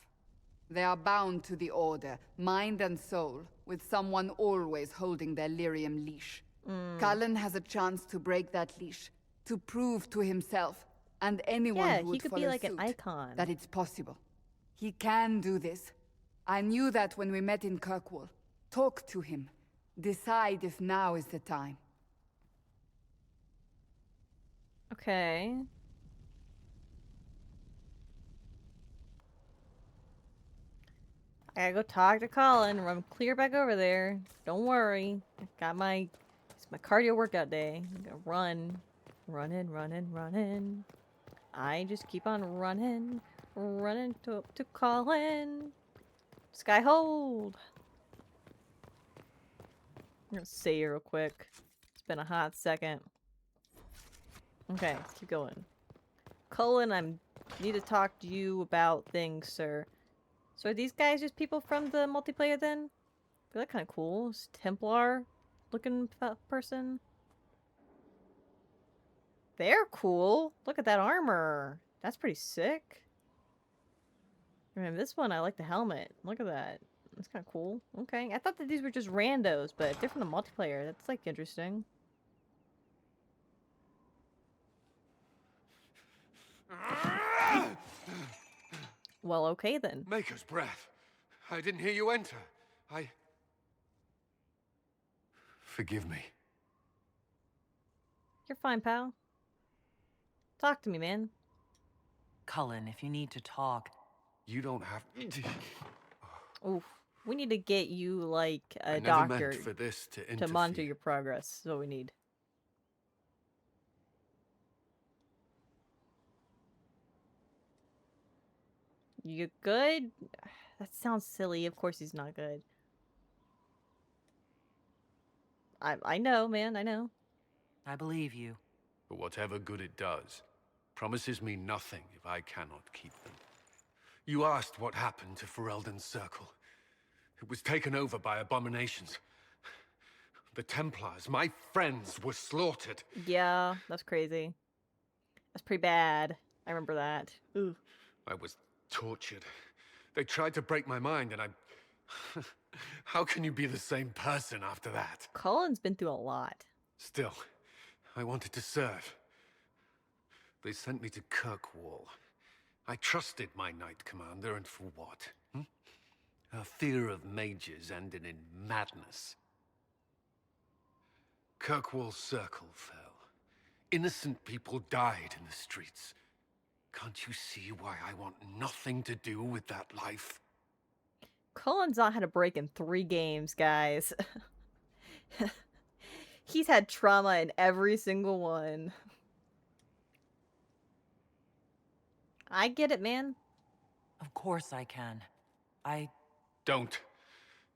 They are bound to the Order, mind and soul, with someone always holding their lyrium leash. Cullen has a chance to break that leash, to prove to himself, and anyone who would follow be like suit, an icon. that it's possible. He can do this. I knew that when we met in Kirkwall. Talk to him. Decide if now is the time. Okay. I gotta go talk to Colin. Run clear back over there. Don't worry. I got it's my cardio workout day. I'm gonna run. Running. I just keep on running to Colin. Sky hold. I'm gonna say it real quick. It's been a hot second. Okay, let's keep going. Colin, I need to talk to you about things, sir. So are these guys just people from the multiplayer then? They're kind of cool. It's Templar looking person. They're cool. Look at that armor. That's pretty sick. And this one, I like the helmet. Look at that. That's kind of cool. Okay. I thought that these were just randos, but if they're from the multiplayer, that's like interesting. Well, okay then. Maker's breath. I didn't hear you enter. Forgive me. You're fine, pal. Talk to me, man. Cullen, if you need to talk... You don't have... Oof. We need to get you, like, a I never doctor meant for this to to interfere. monitor your progress. That's what we need. You good? That sounds silly. Of course he's not good. I know, man. I know. I believe you. But whatever good it does, promises me nothing if I cannot keep them. You asked what happened to Ferelden's Circle. It was taken over by abominations. The Templars, my friends, were slaughtered. Yeah, that's crazy. That's pretty bad. I remember that. Ooh. I was tortured. They tried to break my mind, and I... How can you be the same person after that? Colin's been through a lot. Still, I wanted to serve. They sent me to Kirkwall. I trusted my Knight Commander, and for what? Her fear of mages ended in madness. Kirkwall's Circle fell. Innocent people died in the streets. Can't you see why I want nothing to do with that life? Colin's not had a break in 3 games, guys. He's had trauma in every single one. I get it, man. Of course I can. Don't.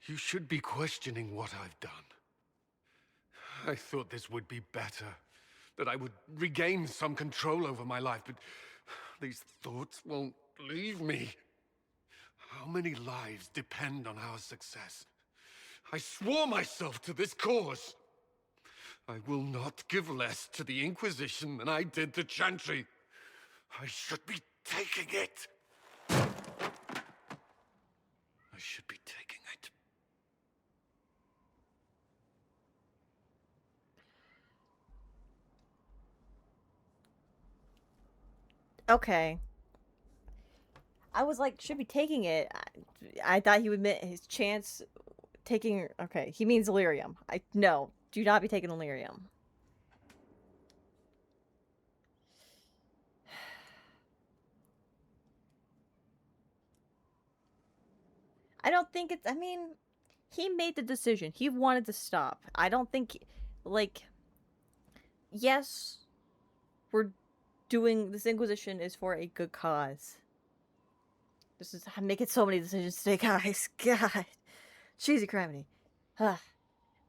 You should be questioning what I've done. I thought this would be better. That I would regain some control over my life, but these thoughts won't leave me. How many lives depend on our success? I swore myself to this cause. I will not give less to the Inquisition than I did to Chantry. I should be taking it. I should be taking it. Okay. I was like, should be taking it. I thought he would admit his chance taking... Okay, he means Illyrium. No, do not be taking Illyrium. I don't think it's... I mean, he made the decision. He wanted to stop. I don't think, like, yes, we're doing this Inquisition is for a good cause. This is I'm making so many decisions today, guys. God, cheesy criminy.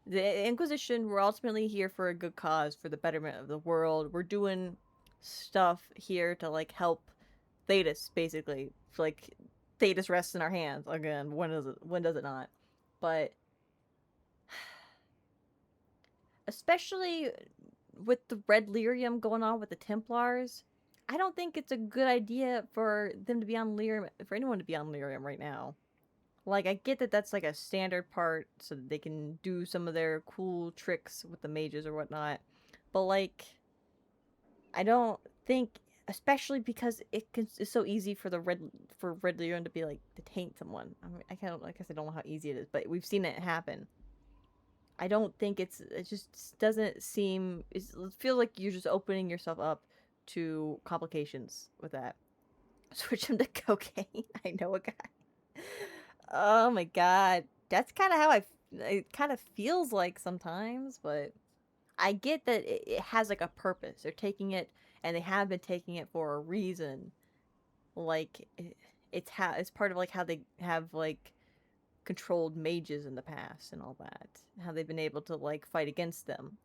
The Inquisition, we're ultimately here for a good cause, for the betterment of the world. We're doing stuff here to, like, help Thetis, basically. Like, Thetis rests in our hands. Again, when does it not? But especially with the red lyrium going on with the Templars, I don't think it's a good idea for them to be on lyrium, for anyone to be on lyrium right now. Like, I get that that's like a standard part so that they can do some of their cool tricks with the mages or whatnot. But, like, I don't think, especially because it's so easy for red lyrium to be, like, to taint someone. I mean, I don't know how easy it is, but we've seen it happen. I don't think it just doesn't seem, it feels like you're just opening yourself up to complications with that. Switch him to cocaine. I know a guy. Oh my god. That's kind of how it kind of feels like sometimes, but I get that it has like a purpose. They're taking it, and they have been taking it for a reason. Like, it's part of like how they have like controlled mages in the past and all that. How they've been able to like fight against them.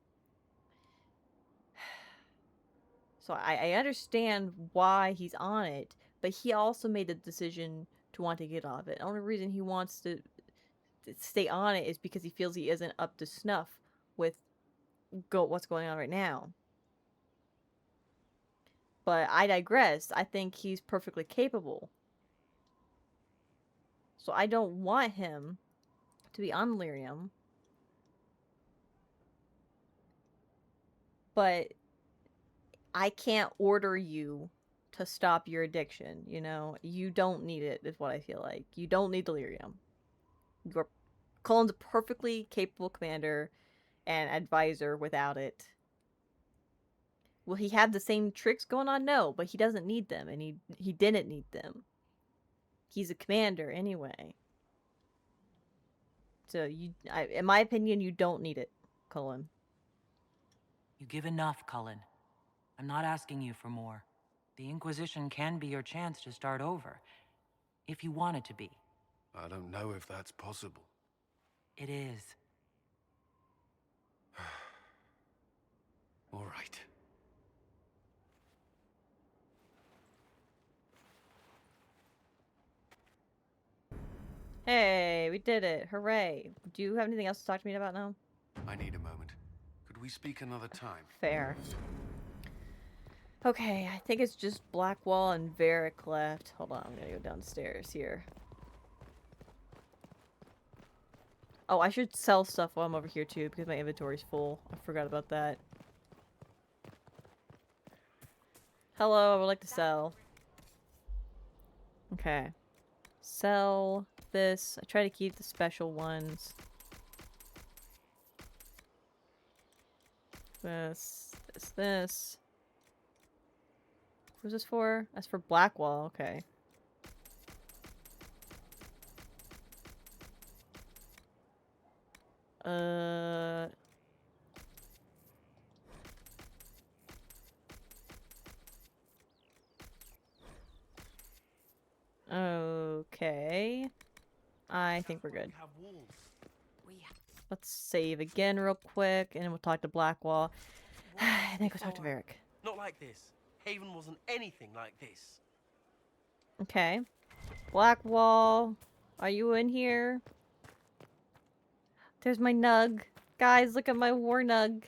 So I understand why he's on it, but he also made the decision to want to get off it. The only reason he wants to stay on it is because he feels he isn't up to snuff with what's going on right now. But I digress. I think he's perfectly capable. So I don't want him to be on lyrium. But I can't order you to stop your addiction, you know? You don't need it, is what I feel like. You don't need delirium. Cullen's a perfectly capable commander and advisor without it. Will he have the same tricks going on? No, but he doesn't need them, and he didn't need them. He's a commander anyway. So, in my opinion, you don't need it, Cullen. You give enough, Cullen. I'm not asking you for more. The Inquisition can be your chance to start over, if you want it to be. I don't know if that's possible. It is. All right. Hey, we did it. Hooray. Do you have anything else to talk to me about now? I need a moment. Could we speak another time? Fair. Okay, I think it's just Blackwall and Varric left. Hold on, I'm gonna go downstairs here. Oh, I should sell stuff while I'm over here too, because my inventory's full. I forgot about that. Hello, I would like to sell. Okay. Sell this. I try to keep the special ones. This. Who's this for? That's for Blackwall, okay. Okay. I think we're good. Let's save again real quick, and then we'll talk to Blackwall. And then go talk to Varric. Not like this. Haven wasn't anything like this. Okay. Blackwall, are you in here? There's my nug. Guys, look at my war nug.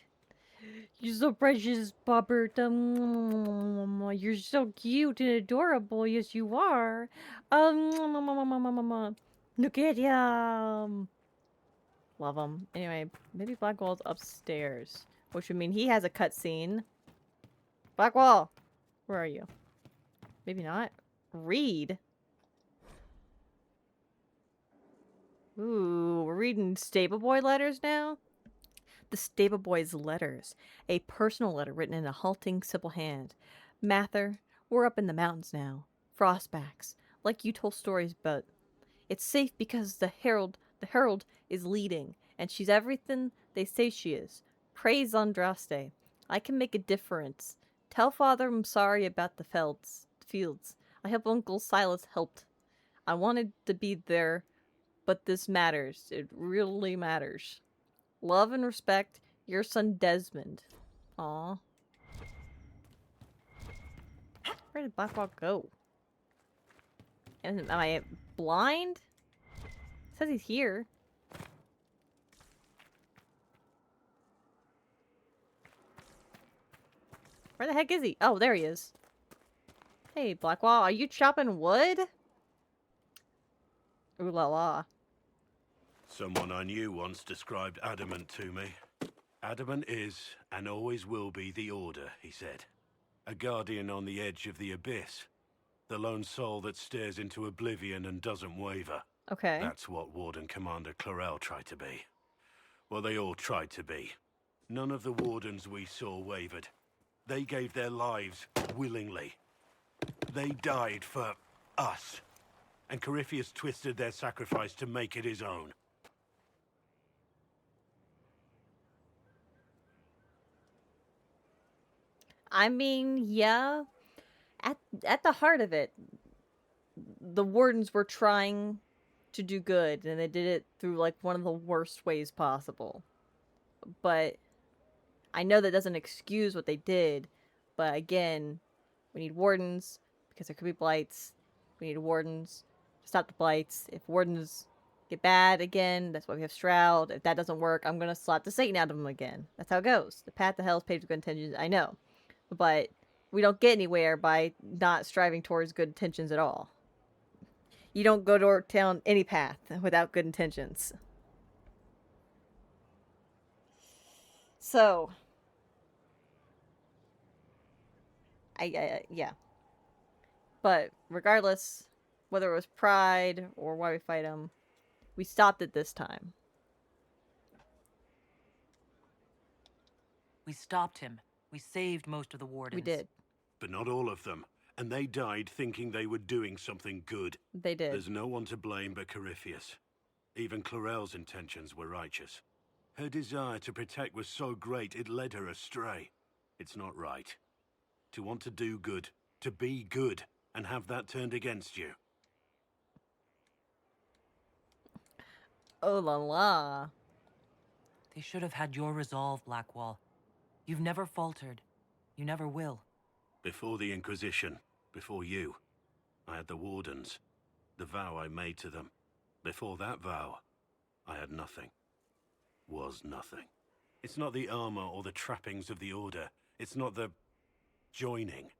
You're so precious, Bobbert. You're so cute and adorable. Yes, you are. Look at him. Love him. Anyway, maybe Blackwall's upstairs, which would mean he has a cutscene. Blackwall, where are you? Maybe not. Read. Ooh, we're reading Stable Boy letters now? The Stable Boy's letters. A personal letter written in a halting, simple hand. Mather, we're up in the mountains now. Frostbacks. Like you told stories about. It's safe because the Herald The herald is leading, and she's everything they say she is. Praise Andraste. I can make a difference. Tell father I'm sorry about the fields. I hope Uncle Silas helped. I wanted to be there, but this matters. It really matters. Love and respect, your son Desmond. Aw. Where did Blackwall go? And am I blind? It says he's here. Where the heck is he? Oh, there he is. Hey, Blackwall, are you chopping wood? Ooh la la. Someone I knew once described adamant to me. Adamant is, and always will be, the Order, he said. A guardian on the edge of the abyss. The lone soul that stares into oblivion and doesn't waver. Okay. That's what Warden Commander Clarel tried to be. Well, they all tried to be. None of the Wardens we saw wavered. They gave their lives willingly. They died for us. And Corypheus twisted their sacrifice to make it his own. I mean, yeah. At the heart of it, the Wardens were trying to do good, and they did it through, like, one of the worst ways possible. But I know that doesn't excuse what they did, but again, we need Wardens, because there could be blights. We need Wardens to stop the blights. If Wardens get bad again, that's why we have Shroud. If that doesn't work, I'm gonna slap the Satan out of them again. That's how it goes. The path to hell is paved with good intentions, I know. But we don't get anywhere by not striving towards good intentions at all. You don't go down any path without good intentions. So, yeah. But regardless, whether it was pride or why we fight him, we stopped it this time. We stopped him. We saved most of the Wardens. We did. But not all of them. And they died thinking they were doing something good. They did. There's no one to blame but Corypheus. Even Clarel's intentions were righteous. Her desire to protect was so great it led her astray. It's not right. To want to do good, to be good, and have that turned against you. Oh la la. They should have had your resolve, Blackwall. You've never faltered. You never will. Before the Inquisition, before you, I had the Wardens. The vow I made to them. Before that vow, I had nothing. Was nothing. It's not the armor or the trappings of the Order. It's not the joining.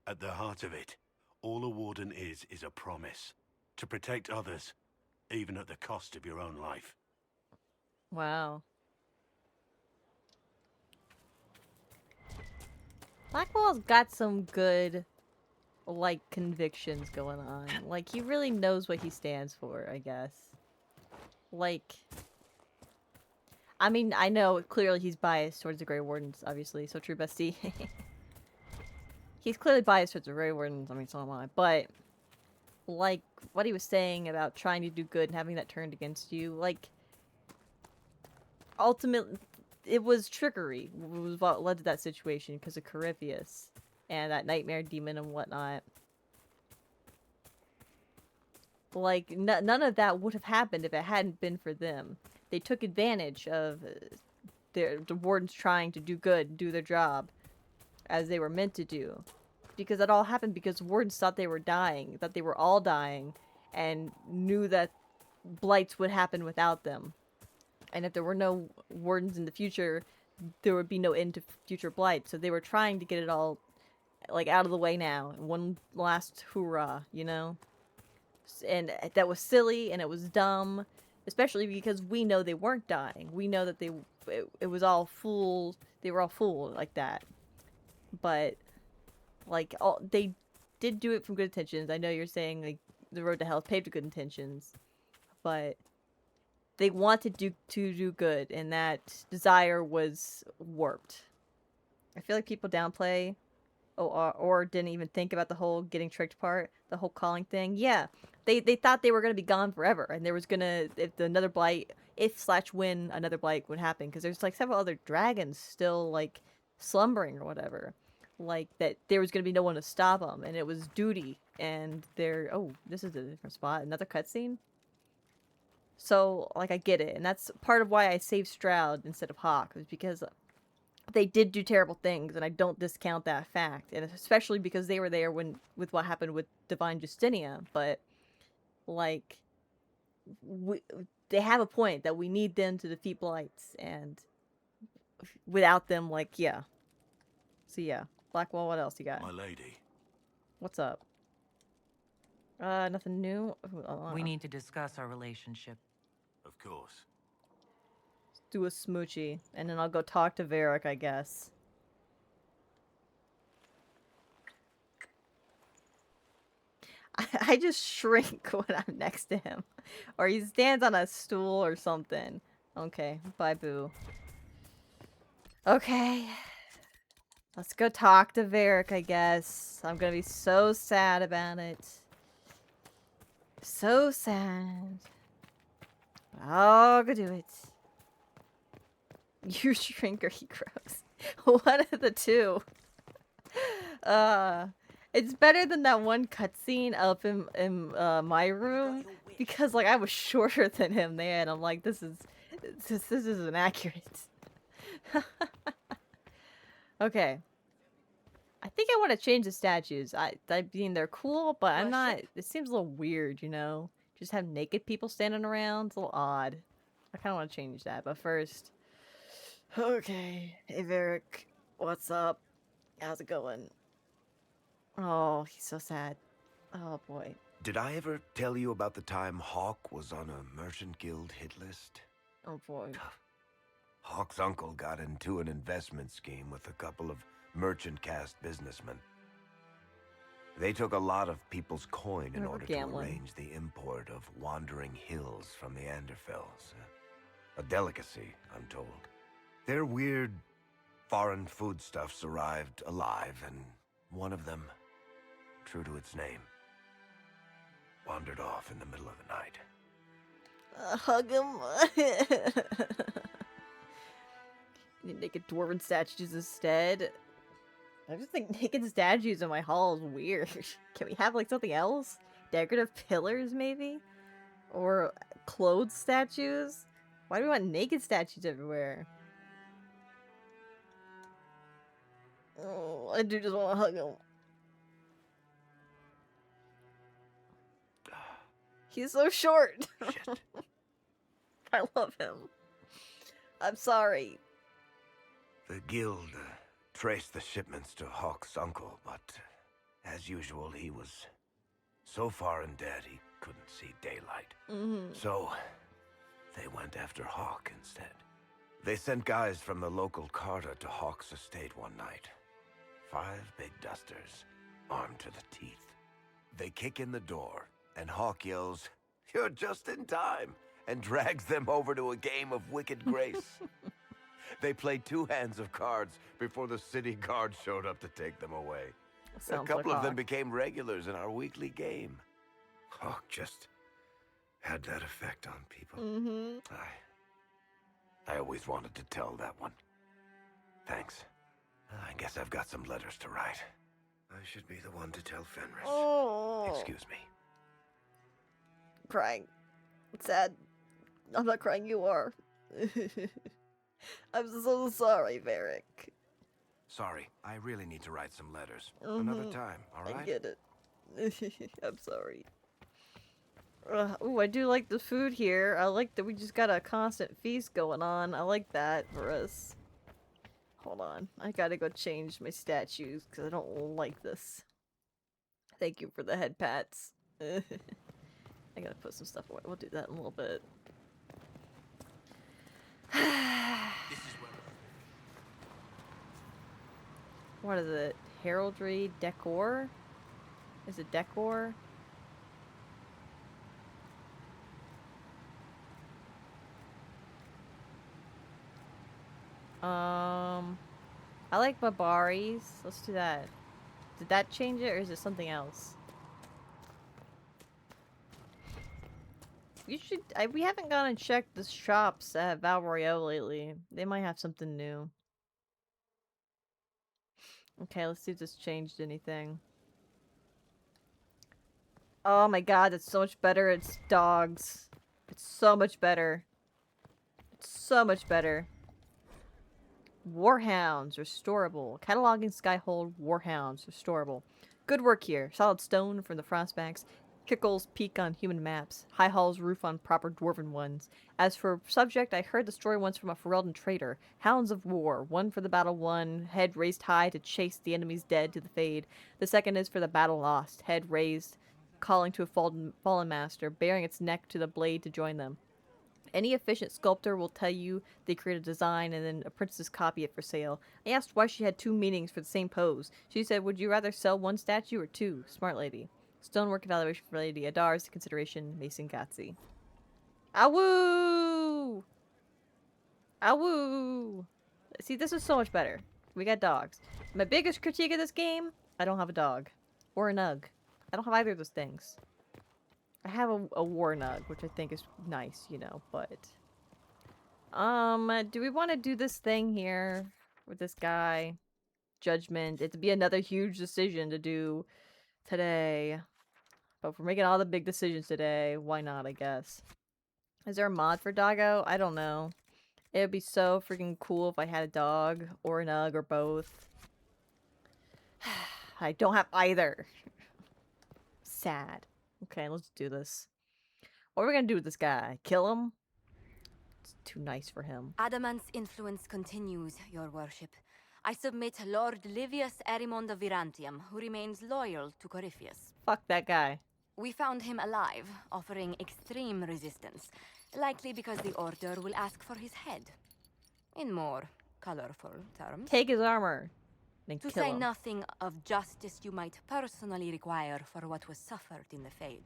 At the heart of it, all a Warden is a promise. To protect others, even at the cost of your own life. Wow. Blackwall's got some good, like, convictions going on. Like, he really knows what he stands for, I guess. Like, I mean, I know clearly he's biased towards the Grey Wardens, obviously. So true, bestie. He's clearly biased towards the Grey Wardens, I mean, so am I. But, like, what he was saying about trying to do good and having that turned against you, like, ultimately, it was trickery, was what led to that situation because of Corypheus and that nightmare demon and whatnot. Like, none of that would have happened if it hadn't been for them. They took advantage of the Wardens trying to do good, do their job, as they were meant to do. Because that all happened because Wardens thought they were dying, that they were all dying, and knew that blights would happen without them. And if there were no Wardens in the future, there would be no end to future blights. So they were trying to get it all, like, out of the way now. One last hoorah, you know? And that was silly, and it was dumb. Especially because we know they weren't dying. We know that it was all fooled. They were all fooled like that. But, like, they did do it from good intentions. I know you're saying, like, the road to hell is paved with good intentions. But they wanted to do good, and that desire was warped. I feel like people downplay or didn't even think about the whole getting tricked part, the whole calling thing. Yeah, they thought they were gonna be gone forever, and there was gonna if another blight, if/when another blight would happen, because there's like several other dragons still like slumbering or whatever, like that there was gonna be no one to stop them, and it was duty. And they're this is a different spot, another cutscene. So like I get it, and that's part of why I saved Stroud instead of Hawk, was because they did do terrible things, and I don't discount that fact, and especially because they were there with what happened with Divine Justinia. But like, they have a point that we need them to defeat blights, and without them, like, yeah. So yeah, Blackwall. What else you got? My lady. What's up? Nothing new. We need to discuss our relationship. Of course. Do a smoochie, and then I'll go talk to Varric, I guess. I just shrink when I'm next to him. Or he stands on a stool or something. Okay, bye boo. Okay. Let's go talk to Varric, I guess. I'm gonna be so sad about it. So sad. I'll go do it. You shrink or he grows. One of the two. It's better than that one cutscene up in my room, because like I was shorter than him there, and I'm like, this isn't accurate. Okay. I think I want to change the statues. I mean, they're cool, but I'm not. It seems a little weird, you know. Just have naked people standing around. It's a little odd. I kind of want to change that, but first. Okay. Hey, Varric. What's up? How's it going? Oh, he's so sad. Oh, boy. Did I ever tell you about the time Hawk was on a merchant guild hit list? Oh, boy. Hawk's uncle got into an investment scheme with a couple of merchant caste businessmen. They took a lot of people's coin in order to arrange the import of wandering hills from the Anderfells. A delicacy, I'm told. Their weird, foreign foodstuffs arrived alive, and one of them, true to its name, wandered off in the middle of the night. Hug him. Need naked dwarven statues instead. I just think naked statues in my hall is weird. Can we have like something else? Decorative pillars, maybe? Or clothed statues? Why do we want naked statues everywhere? Oh, I do just want to hug him. He's so short. Shit. I love him. I'm sorry. The guild traced the shipments to Hawk's uncle, but as usual, he was so far in debt he couldn't see daylight. So they went after Hawk instead. They sent guys from the local carter to Hawk's estate one night. 5 big dusters, armed to the teeth. They kick in the door, and Hawk yells, "You're just in time," and drags them over to a game of Wicked Grace. They played 2 hands of cards before the city guard showed up to take them away. A couple of them became regulars in our weekly game. Hawk just had that effect on people. I always wanted to tell that one. Thanks. I guess I've got some letters to write. I should be the one to tell Fenris. Oh. Excuse me. Crying. It's sad. I'm not crying, you are. I'm so sorry, Varric. Sorry, I really need to write some letters. Another time, all right? I get it. I'm sorry. Ooh, I do like the food here. I like that we just got a constant feast going on. I like that for us. Hold on. I gotta go change my statues because I don't like this. Thank you for the head pats. I gotta put some stuff away. We'll do that in a little bit. What is it? Heraldry decor? Is it decor? I like Babaris. Let's do that. Did that change it, or is it something else? You should. We haven't gone and checked the shops at Val Royale lately. They might have something new. Okay, let's see if this changed anything. Oh my god, it's so much better. It's dogs. It's so much better. It's so much better. Warhounds, restorable. Cataloging Skyhold Warhounds, restorable. Good work here. Solid stone from the Frostbacks. Kickle's peak on human maps. High Hall's roof on proper dwarven ones. As for subject, I heard the story once from a Ferelden trader. Hounds of War. One for the battle won, head raised high to chase the enemy's dead to the fade. The second is for the battle lost, head raised, calling to a fallen master, bearing its neck to the blade to join them. Any efficient sculptor will tell you they create a design and then a princess copy it for sale. I asked why she had two meanings for the same pose. She said, would you rather sell one statue or two? Smart lady. Stonework evaluation for Lady Adar's consideration, Mason Gatsy. Awoo! Awoo! See, this is so much better. We got dogs. My biggest critique of this game, I don't have a dog. Or a nug. I don't have either of those things. I have a war nug, which I think is nice, you know, but... do we want to do this thing here with this guy? Judgment. It'd be another huge decision to do today. But if we're making all the big decisions today, why not, I guess? Is there a mod for doggo? I don't know. It would be so freaking cool if I had a dog, or a nug, or both. I don't have either. Sad. Okay, let's do this. What are we gonna do with this guy? Kill him? It's too nice for him. Adamant's influence continues, your worship. I submit Lord Livius Erimond of Virantium, who remains loyal to Corypheus. Fuck that guy. We found him alive, offering extreme resistance, likely because the Order will ask for his head. In more colorful terms. Take his armor. Then To kill say him. nothing of justice you might personally require for what was suffered in the Fade.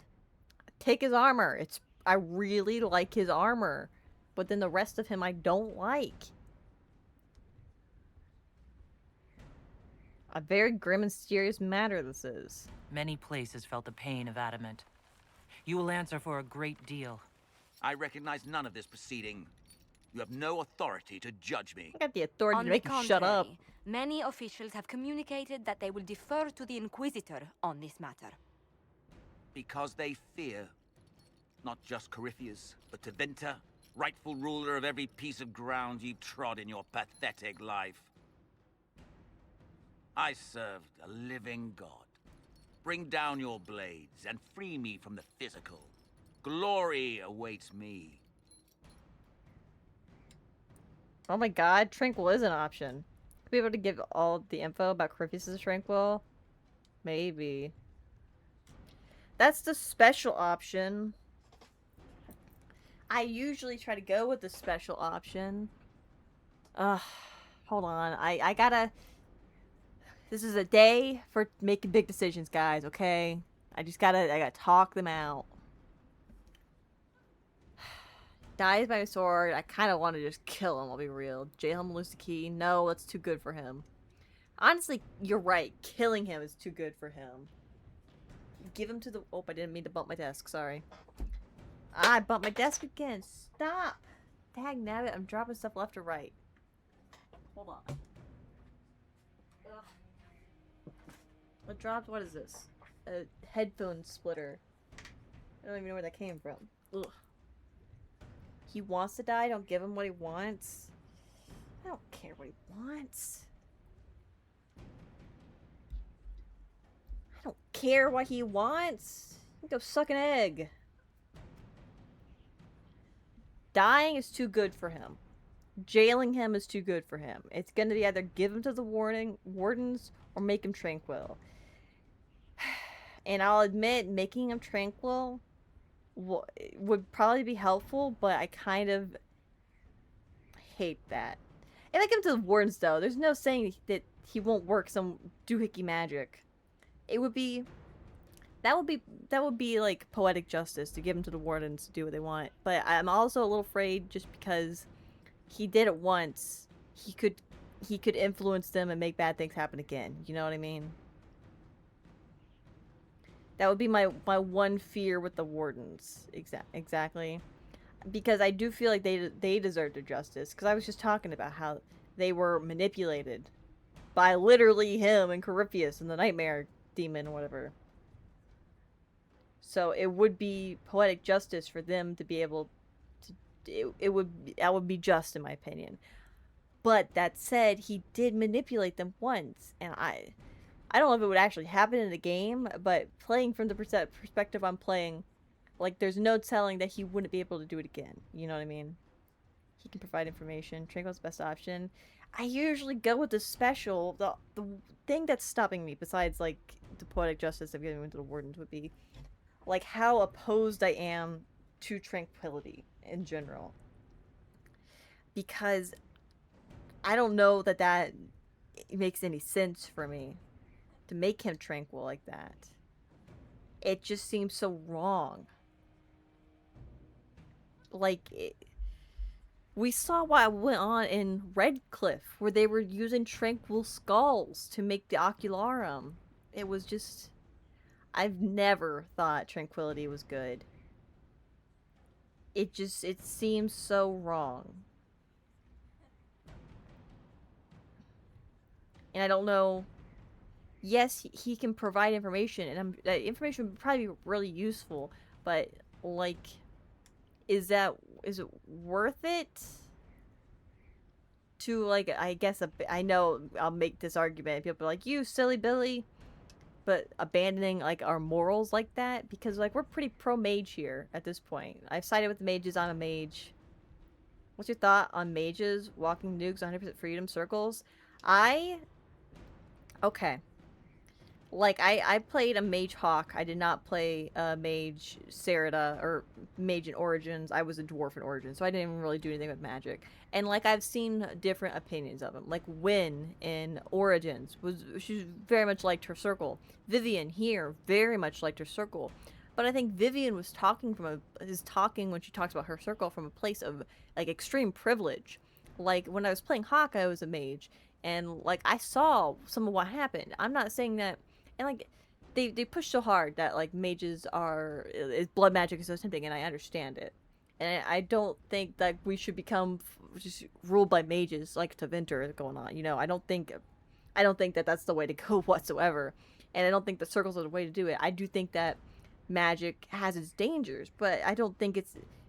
Take his armor. I really like his armor. But then the rest of him I don't like. A very grim and serious matter this is. Many places felt the pain of adamant. You will answer for a great deal. I recognize none of this proceeding. You have no authority to judge me. I got the authority On to the make him shut up. contrary, many officials have communicated that they will defer to the Inquisitor on this matter. Because they fear not just Corypheus, but Tevinter, rightful ruler of every piece of ground you've trod in your pathetic life. I served a living god. Bring down your blades and free me from the physical. Glory awaits me. Oh my god, Tranquil is an option. Could be able to give all the info about Corypheus' Tranquil? Maybe. That's the special option. I usually try to go with the special option. Hold on. I gotta... This is a day for making big decisions, guys, okay? I gotta talk them out. Dies by a sword. I kind of want to just kill him, I'll be real. Jail him, lose the key. No, that's too good for him. Honestly, you're right. Killing him is too good for him. Give him to the... Oh, I didn't mean to bump my desk. Sorry. I bumped my desk again. Stop. Dag nabbit. I'm dropping stuff left or right. Hold on. What dropped? What is this? A headphone splitter. I don't even know where that came from. Ugh. He wants to die. Don't give him what he wants. I don't care what he wants. I don't care what he wants. Go suck an egg. Dying is too good for him. Jailing him is too good for him. It's going to be either give him to the wardens or make him tranquil. And I'll admit, making him tranquil would probably be helpful, but I kind of hate that. If I give him to the wardens, though, there's no saying that he won't work some doohickey magic. It would be... That would be like poetic justice to give him to the wardens to do what they want. But I'm also a little afraid just because he did it once, he could influence them and make bad things happen again. You know what I mean? That would be my one fear with the Wardens. Exactly. Because I do feel like they deserve their justice. Because I was just talking about how they were manipulated by literally him and Corypheus and the Nightmare Demon or whatever. So it would be poetic justice for them to be able to... that would be just, in my opinion. But that said, he did manipulate them once. And I don't know if it would actually happen in the game, but playing from the perspective I'm playing, like, there's no telling that he wouldn't be able to do it again. You know what I mean? He can provide information. Tranquil's the best option. I usually go with the special. The thing that's stopping me, besides, like, the poetic justice of getting into the Wardens, would be, like, how opposed I am to Tranquility in general. Because I don't know that makes any sense for me to make him tranquil like that. It just seems so wrong. Like, we saw what went on in Redcliffe, where they were using tranquil skulls to make the Ocularum. It was just... I've never thought Tranquility was good. It seems so wrong. And I don't know... Yes, he can provide information, and that information would probably be really useful, but, like, is it worth it? To, like, I guess, I know I'll make this argument, people are like, you silly Billy, but abandoning, like, our morals like that, because, like, we're pretty pro-mage here at this point. I've sided with the mages on a mage. What's your thought on mages walking nukes 100% freedom circles? Okay. Like, I played a Mage Hawk. I did not play a Mage Serida or Mage in Origins. I was a Dwarf in Origins, so I didn't even really do anything with magic. And, like, I've seen different opinions of him. Like, Wynn in Origins, she very much liked her circle. Vivian here very much liked her circle. But I think Vivian was talking when she talks about her circle from a place of, like, extreme privilege. Like, when I was playing Hawk, I was a mage. And, like, I saw some of what happened. I'm not saying that... And, like, they push so hard that, like, mages are... blood magic is so tempting, and I understand it. And I don't think that we should become just ruled by mages, like Tevinter is going on. You know, I don't think that that's the way to go whatsoever. And I don't think the circles are the way to do it. I do think that magic has its dangers, but I don't think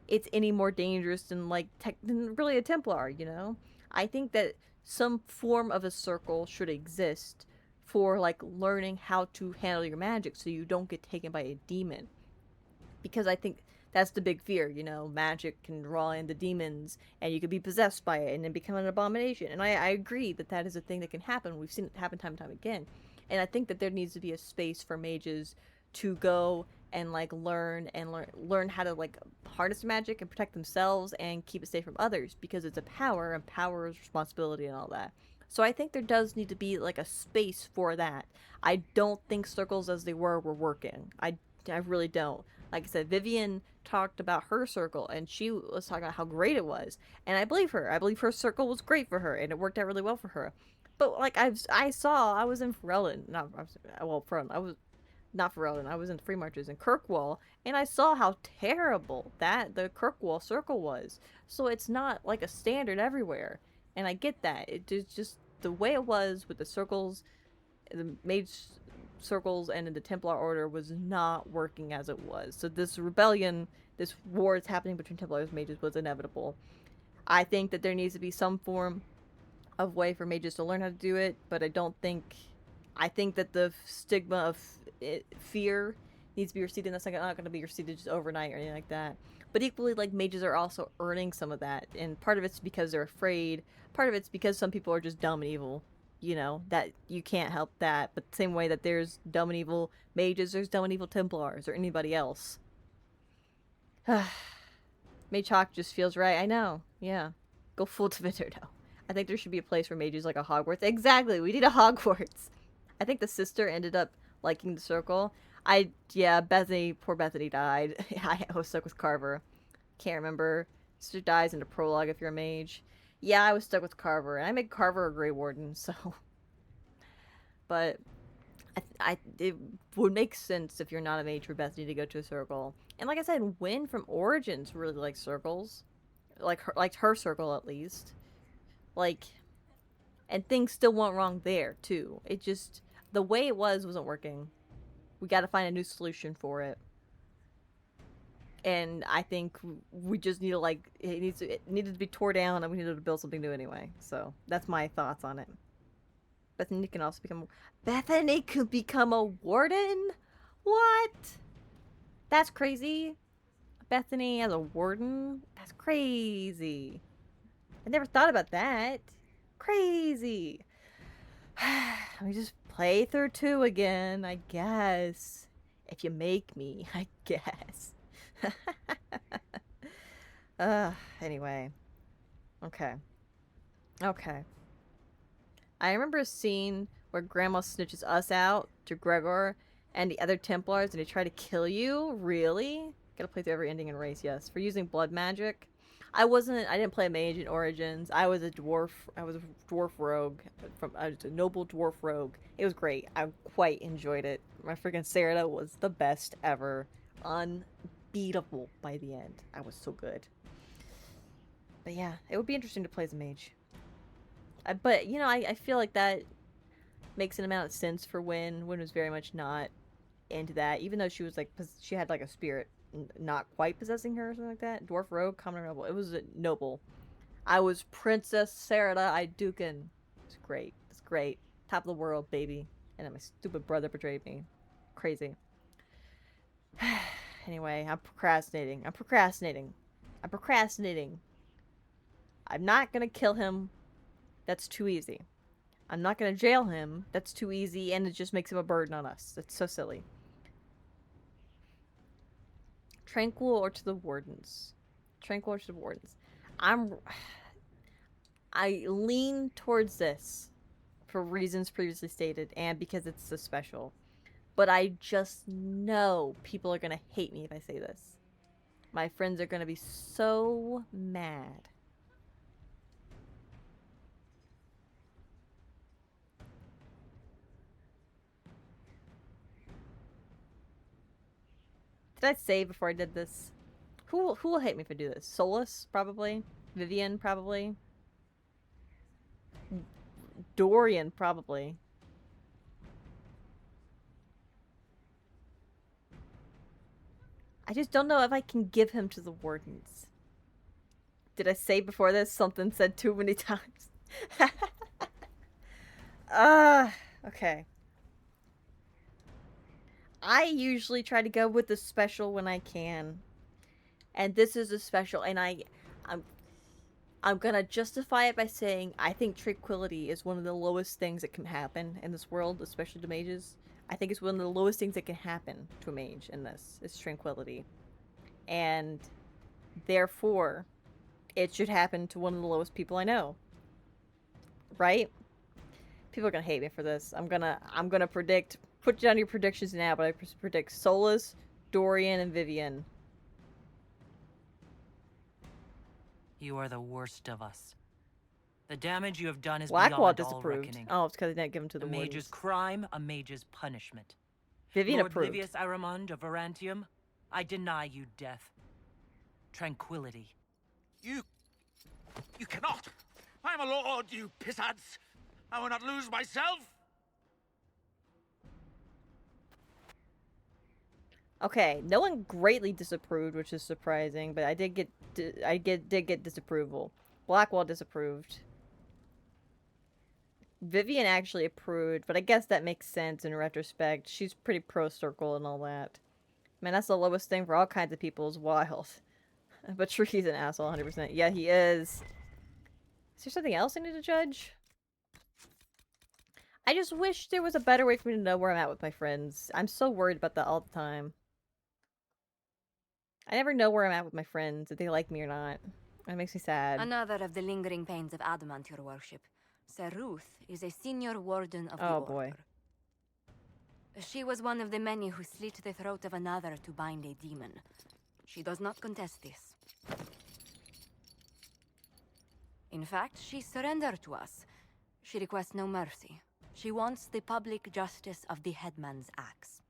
it's any more dangerous than, like, than really a Templar, you know? I think that some form of a circle should exist for, like, learning how to handle your magic so you don't get taken by a demon. Because I think that's the big fear, you know, magic can draw in the demons and you could be possessed by it and then become an abomination. And I agree that is a thing that can happen. We've seen it happen time and time again. And I think that there needs to be a space for mages to go and, like, learn how to, like, harness magic and protect themselves and keep it safe from others, because it's a power, and power is responsibility and all that. So I think there does need to be, like, a space for that. I don't think circles as they were working. I really don't. Like I said, Vivian talked about her circle, and she was talking about how great it was. And I believe her. I believe her circle was great for her, and it worked out really well for her. But, like, I was in Ferelden. I was not Ferelden. I was in Free Marches in Kirkwall, and I saw how terrible the Kirkwall circle was. So it's not, like, a standard everywhere. And I get that. It's just the way it was with the circles, the mage circles, and in the Templar Order was not working as it was. So this rebellion, this war that's happening between Templars and mages was inevitable. I think that there needs to be some form of way for mages to learn how to do it, but I think that the stigma of fear needs to be receded. That's not going to be receded just overnight or anything like that. But equally, like, mages are also earning some of that, and part of it's because they're afraid. Part of it's because some people are just dumb and evil. You know, that you can't help that. But the same way that there's dumb and evil mages, there's dumb and evil Templars or anybody else. Mage Hawk just feels right. I know. Yeah. Go full Tevinter though. I think there should be a place for mages like a Hogwarts. Exactly. We need a Hogwarts. I think the sister ended up liking the circle. Bethany, poor Bethany died. I was stuck with Carver. Can't remember. Sister dies in the prologue if you're a mage. Yeah, I was stuck with Carver, and I made Carver a Grey Warden, so. But it would make sense if you're not a mage for Bethany to go to a circle. And like I said, Wynn from Origins really likes circles. Liked her circle at least. Like, and things still went wrong there too. It just, the way it wasn't working. We got to find a new solution for it. And I think we just need to, like, it needed to be tore down, and we needed to build something new anyway. So that's my thoughts on it. Bethany can also become... Bethany could become a warden? What? That's crazy. Bethany as a warden? That's crazy. I never thought about that. Crazy. Let me just play through 2 again, I guess. If you make me, I guess. Anyway. Okay. I remember a scene where Grandma snitches us out to Gregor and the other Templars and they try to kill you? Really? Gotta play through every ending and race, yes. For using blood magic. I didn't play a mage in Origins. I was a dwarf rogue. I was a noble dwarf rogue. It was great. I quite enjoyed it. My freaking Sarada was the best ever. Unbeatable by the end. I was so good. But yeah, it would be interesting to play as a mage. But, you know, I feel like that makes an amount of sense for Wynn. Wynn was very much not into that, even though she was like, she had like a spirit not quite possessing her or something like that. Dwarf rogue, common noble. It was a noble. I was Princess Sarada Iduken. It's great. It's great. Top of the world, baby. And then my stupid brother betrayed me. Crazy. Anyway, I'm procrastinating. I'm not gonna kill him. That's too easy. I'm not gonna jail him. That's too easy, and it just makes him a burden on us. That's so silly. Tranquil or to the Wardens? Tranquil or to the Wardens? I lean towards this for reasons previously stated and because it's so special. But I just know people are gonna hate me if I say this. My friends are gonna be so mad. Did I save before I did this? Who will hate me if I do this? Solus, probably. Vivian, probably. Dorian, probably. I just don't know if I can give him to the Wardens. Did I save before this? Something said too many times. Okay. I usually try to go with the special when I can. And this is a special, and I'm gonna justify it by saying I think tranquility is one of the lowest things that can happen in this world, especially to mages. I think it's one of the lowest things that can happen to a mage in this, is tranquility. And therefore, it should happen to one of the lowest people I know. Right? People are gonna hate me for this. I'm gonna predict, put down your predictions now, but I predict Solus, Dorian, and Vivian. You are the worst of us. The damage you have done is Blackwall beyond all disapproved. reckoning. Oh, it's because they didn't give him to the A mage's Wardens. crime, a mage's punishment. Vivian Lord approved. Livius Aramund of Varantium, I deny you death. Tranquility. You cannot! I am a lord, you pissants! I will not lose myself! Okay, no one greatly disapproved, which is surprising, but I did get disapproval. Blackwall disapproved. Vivian actually approved, but I guess that makes sense in retrospect. She's pretty pro-circle and all that. Man, that's the lowest thing for all kinds of people is wild. But Tricky's an asshole, 100%. Yeah, he is. Is there something else I need to judge? I just wish there was a better way for me to know where I'm at with my friends. I'm so worried about that all the time. I never know where I'm at with my friends, if they like me or not. It makes me sad. Another of the lingering pains of Adamant, your worship. Sir Ruth is a senior warden of the Oh order. boy. She was one of the many who slit the throat of another to bind a demon. She does not contest this. In fact, she surrendered to us. She requests no mercy. She wants the public justice of the headman's axe.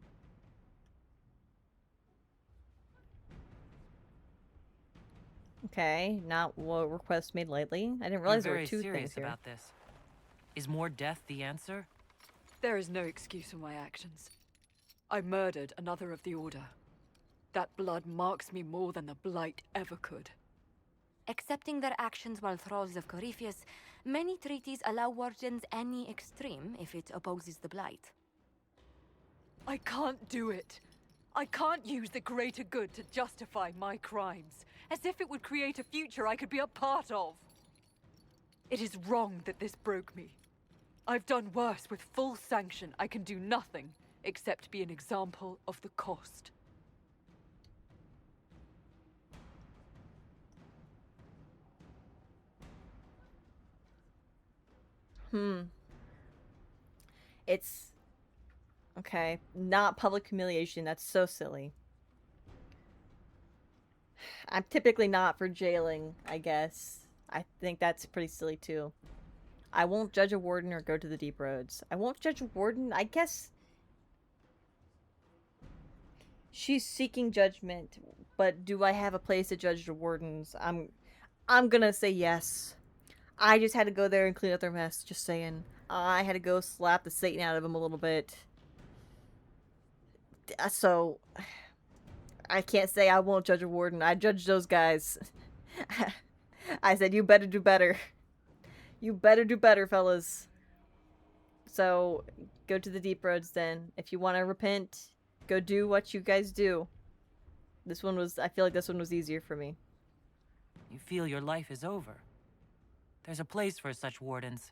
Okay, not what request made lightly. I didn't realize there were two You're very things serious here. about this. Is more death the answer? There is no excuse for my actions. I murdered another of the Order. That blood marks me more than the Blight ever could. Accepting their actions while thralls of Corypheus, many treaties allow wardens any extreme if it opposes the Blight. I can't do it. I can't use the greater good to justify my crimes, as if it would create a future I could be a part of. It is wrong that this broke me. I've done worse with full sanction. I can do nothing except be an example of the cost. It's... okay, not public humiliation. That's so silly. I'm typically not for jailing, I guess. I think that's pretty silly, too. I won't judge a warden or go to the deep roads. I won't judge a warden, I guess... she's seeking judgment, but do I have a place to judge the wardens? I'm gonna say yes. I just had to go there and clean up their mess, just saying. I had to go slap the Satan out of them a little bit. So, I can't say I won't judge a warden. I judge those guys. I said, you better do better. You better do better, fellas. So, go to the deep roads then. If you want to repent, go do what you guys do. This one was, I feel like this one was easier for me. You feel your life is over. There's a place for such wardens.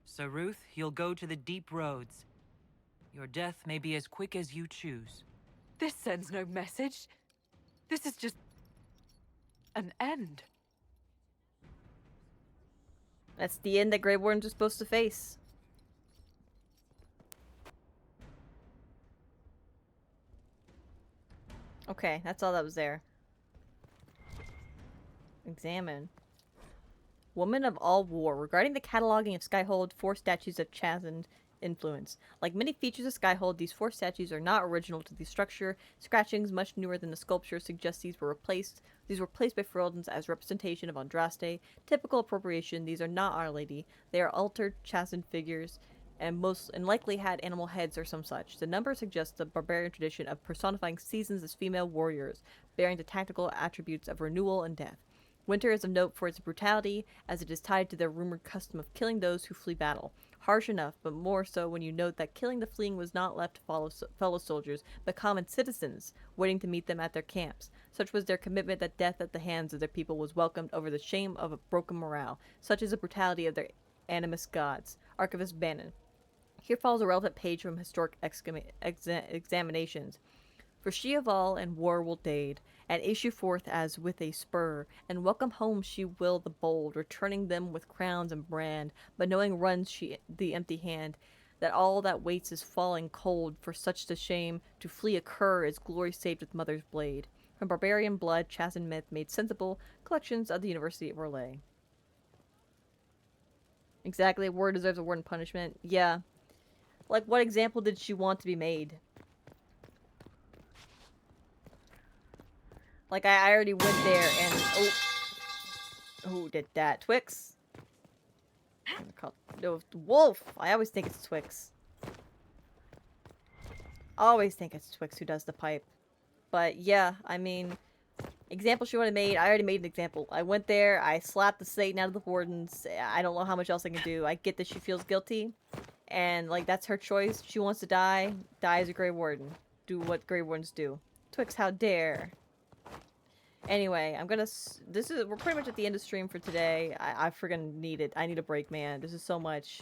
So, Ruth, you'll go to the deep roads. Your death may be as quick as you choose. This sends no message. This is just... an end. That's the end that Grey Wardens are supposed to face. Okay, that's all that was there. Examine. Woman of all war. Regarding the cataloging of Skyhold, 4 statues of chastened influence. Like many features of Skyhold, these 4 statues are not original to the structure. Scratchings much newer than the sculpture suggest these were placed by Feraldans as representation of Andraste. Typical appropriation, these are not Our Lady. They are altered, chastened figures, and likely had animal heads or some such. The number suggests the barbarian tradition of personifying seasons as female warriors, bearing the tactical attributes of renewal and death. Winter is of note for its brutality, as it is tied to their rumored custom of killing those who flee battle. Harsh enough, but more so when you note that killing the fleeing was not left to fellow soldiers, but common citizens, waiting to meet them at their camps. Such was their commitment that death at the hands of their people was welcomed over the shame of a broken morale. Such is the brutality of their animus gods. Archivist Bannon. Here follows a relevant page from historic examinations. For she of all and war will dade, and issue forth as with a spur, and welcome home she will the bold, returning them with crowns and brand, but knowing runs she the empty hand, that all that waits is falling cold, for such the shame to flee occur as glory saved with mother's blade. From barbarian blood, chastened myth made sensible, collections of the University of Orlais. Exactly, a word deserves a word in punishment. Yeah. Like, what example did she want to be made? Like, I already went there and... oh. Who did that? Twix? No, Wolf! I always think it's Twix. Always think it's Twix who does the pipe. But, yeah, I mean... Example she would have made, I already made an example. I went there, I slapped the Satan out of the wardens. I don't know how much else I can do. I get that she feels guilty. And, like, that's her choice. She wants to die. Die as a Grey Warden. Do what Grey Wardens do. Twix, how dare. Anyway, I'm gonna... we're pretty much at the end of stream for today. I friggin' need it. I need a break, man. This is so much.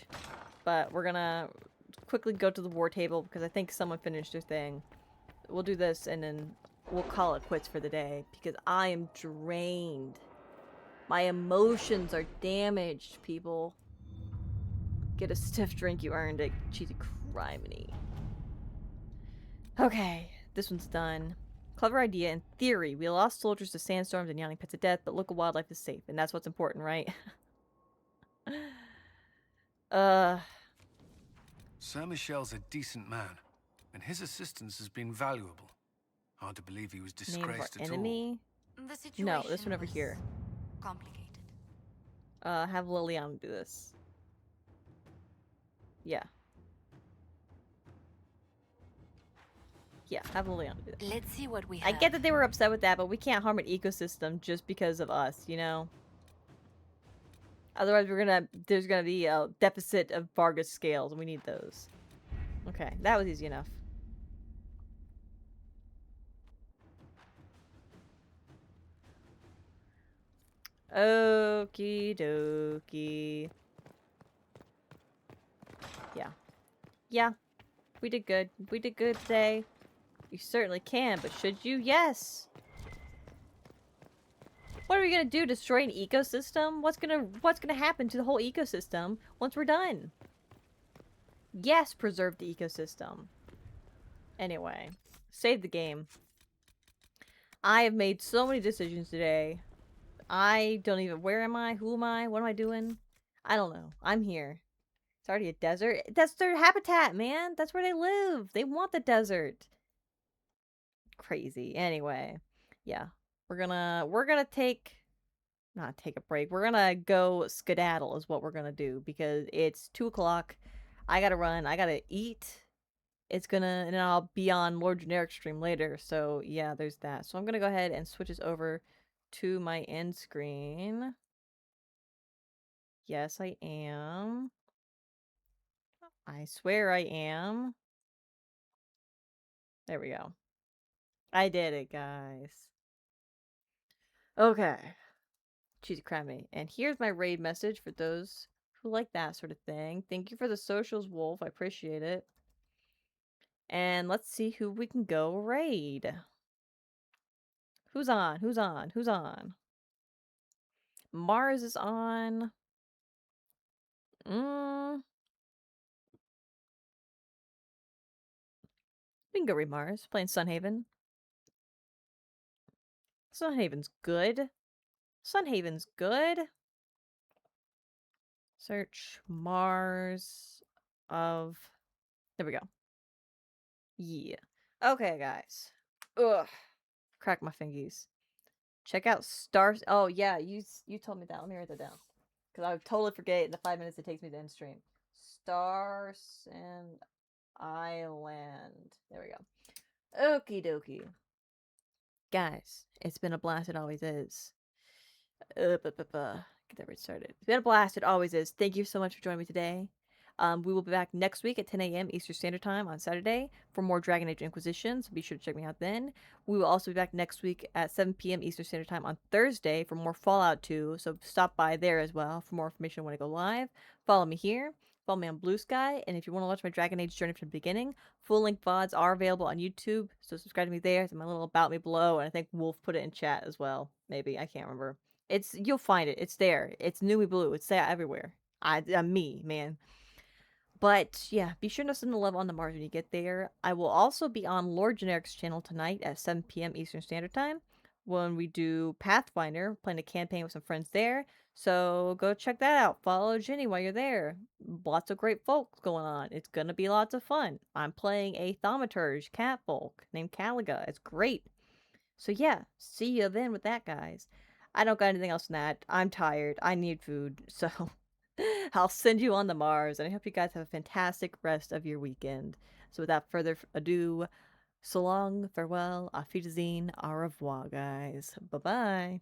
But we're gonna quickly go to the war table because I think someone finished their thing. We'll do this and then we'll call it quits for the day because I am drained. My emotions are damaged, people. Get a stiff drink, you earned it. Cheesy criminy. Okay, this one's done. Clever idea. In theory, we lost soldiers to sandstorms and yawning pits of death, but local wildlife is safe, and that's what's important, right? Sir Michel's a decent man, and his assistance has been valuable. Hard to believe he was Name of our disgraced at enemy? The situation No, this one over was here. complicated. Have Liliana do this. Yeah. Yeah, have Liliana do that. Let's see what we I have. get that they were upset with that, but we can't harm an ecosystem just because of us, you know? Otherwise, there's gonna be a deficit of Vargas scales, and we need those. Okay, that was easy enough. Okie dokie. Yeah. Yeah. We did good. We did good today. You certainly can, but should you? Yes! What are we gonna do? Destroy an ecosystem? What's gonna happen to the whole ecosystem once we're done? Yes, preserve the ecosystem. Anyway, save the game. I have made so many decisions today. I don't even... Where am I? Who am I? What am I doing? I don't know. I'm here. It's already a desert. That's their habitat, man. That's where they live. They want the desert. Crazy. Anyway, yeah. We're gonna take... Not take a break. We're gonna go skedaddle is what we're gonna do. Because it's 2 o'clock. I gotta run. I gotta eat. It's gonna... And I'll be on Lord Generic stream later. So, yeah, there's that. So I'm gonna go ahead and switch this over to my end screen. Yes, I am. I swear I am. There we go. I did it, guys. Okay. Cheesy criminy. And here's my raid message for those who like that sort of thing. Thank you for the socials, Wolf. I appreciate it. And let's see who we can go raid. Who's on? Who's on? Who's on? Mars is on. We can go raid Mars. Playing Sunhaven. Sunhaven's good. Sunhaven's good. Search Mars of... There we go. Yeah. Okay, guys. Ugh. Crack my fingies. Check out Stars... Oh, yeah. You told me that. Let me write that down. Because I would totally forget in the 5 minutes it takes me to end stream. Stars and Island. There we go. Okie dokie. Guys, it's been a blast. It always is. Get that restarted. It's been a blast. It always is. Thank you so much for joining me today. We will be back next week at 10 a.m. Eastern Standard Time on Saturday for more Dragon Age Inquisition, so be sure to check me out then. We will also be back next week at 7 p.m. Eastern Standard Time on Thursday for more Fallout 2, so stop by there as well for more information when I go live. Follow me here. Follow me on Blue Sky, and if you want to watch my Dragon Age journey from the beginning, full-length VODs are available on YouTube, so subscribe to me there. It's my little About Me below, and I think Wolf put it in chat as well. Maybe. I can't remember. You'll find it. It's there. It's Numi Blue. It's there everywhere. I'm me, man. But yeah, be sure to send the love on the Mars when you get there. I will also be on Lord Generic's channel tonight at 7 p.m. Eastern Standard Time when we do Pathfinder, playing a campaign with some friends there. So go check that out. Follow Jenny while you're there. Lots of great folks going on. It's gonna be lots of fun. I'm playing a thaumaturge catfolk named Caliga. It's great. So yeah, see you then with that, guys. I don't got anything else than that. I'm tired. I need food. So I'll send you on the Mars. And I hope you guys have a fantastic rest of your weekend. So without further ado, so long, farewell, auf Wiedersehen, au revoir, guys. Bye-bye.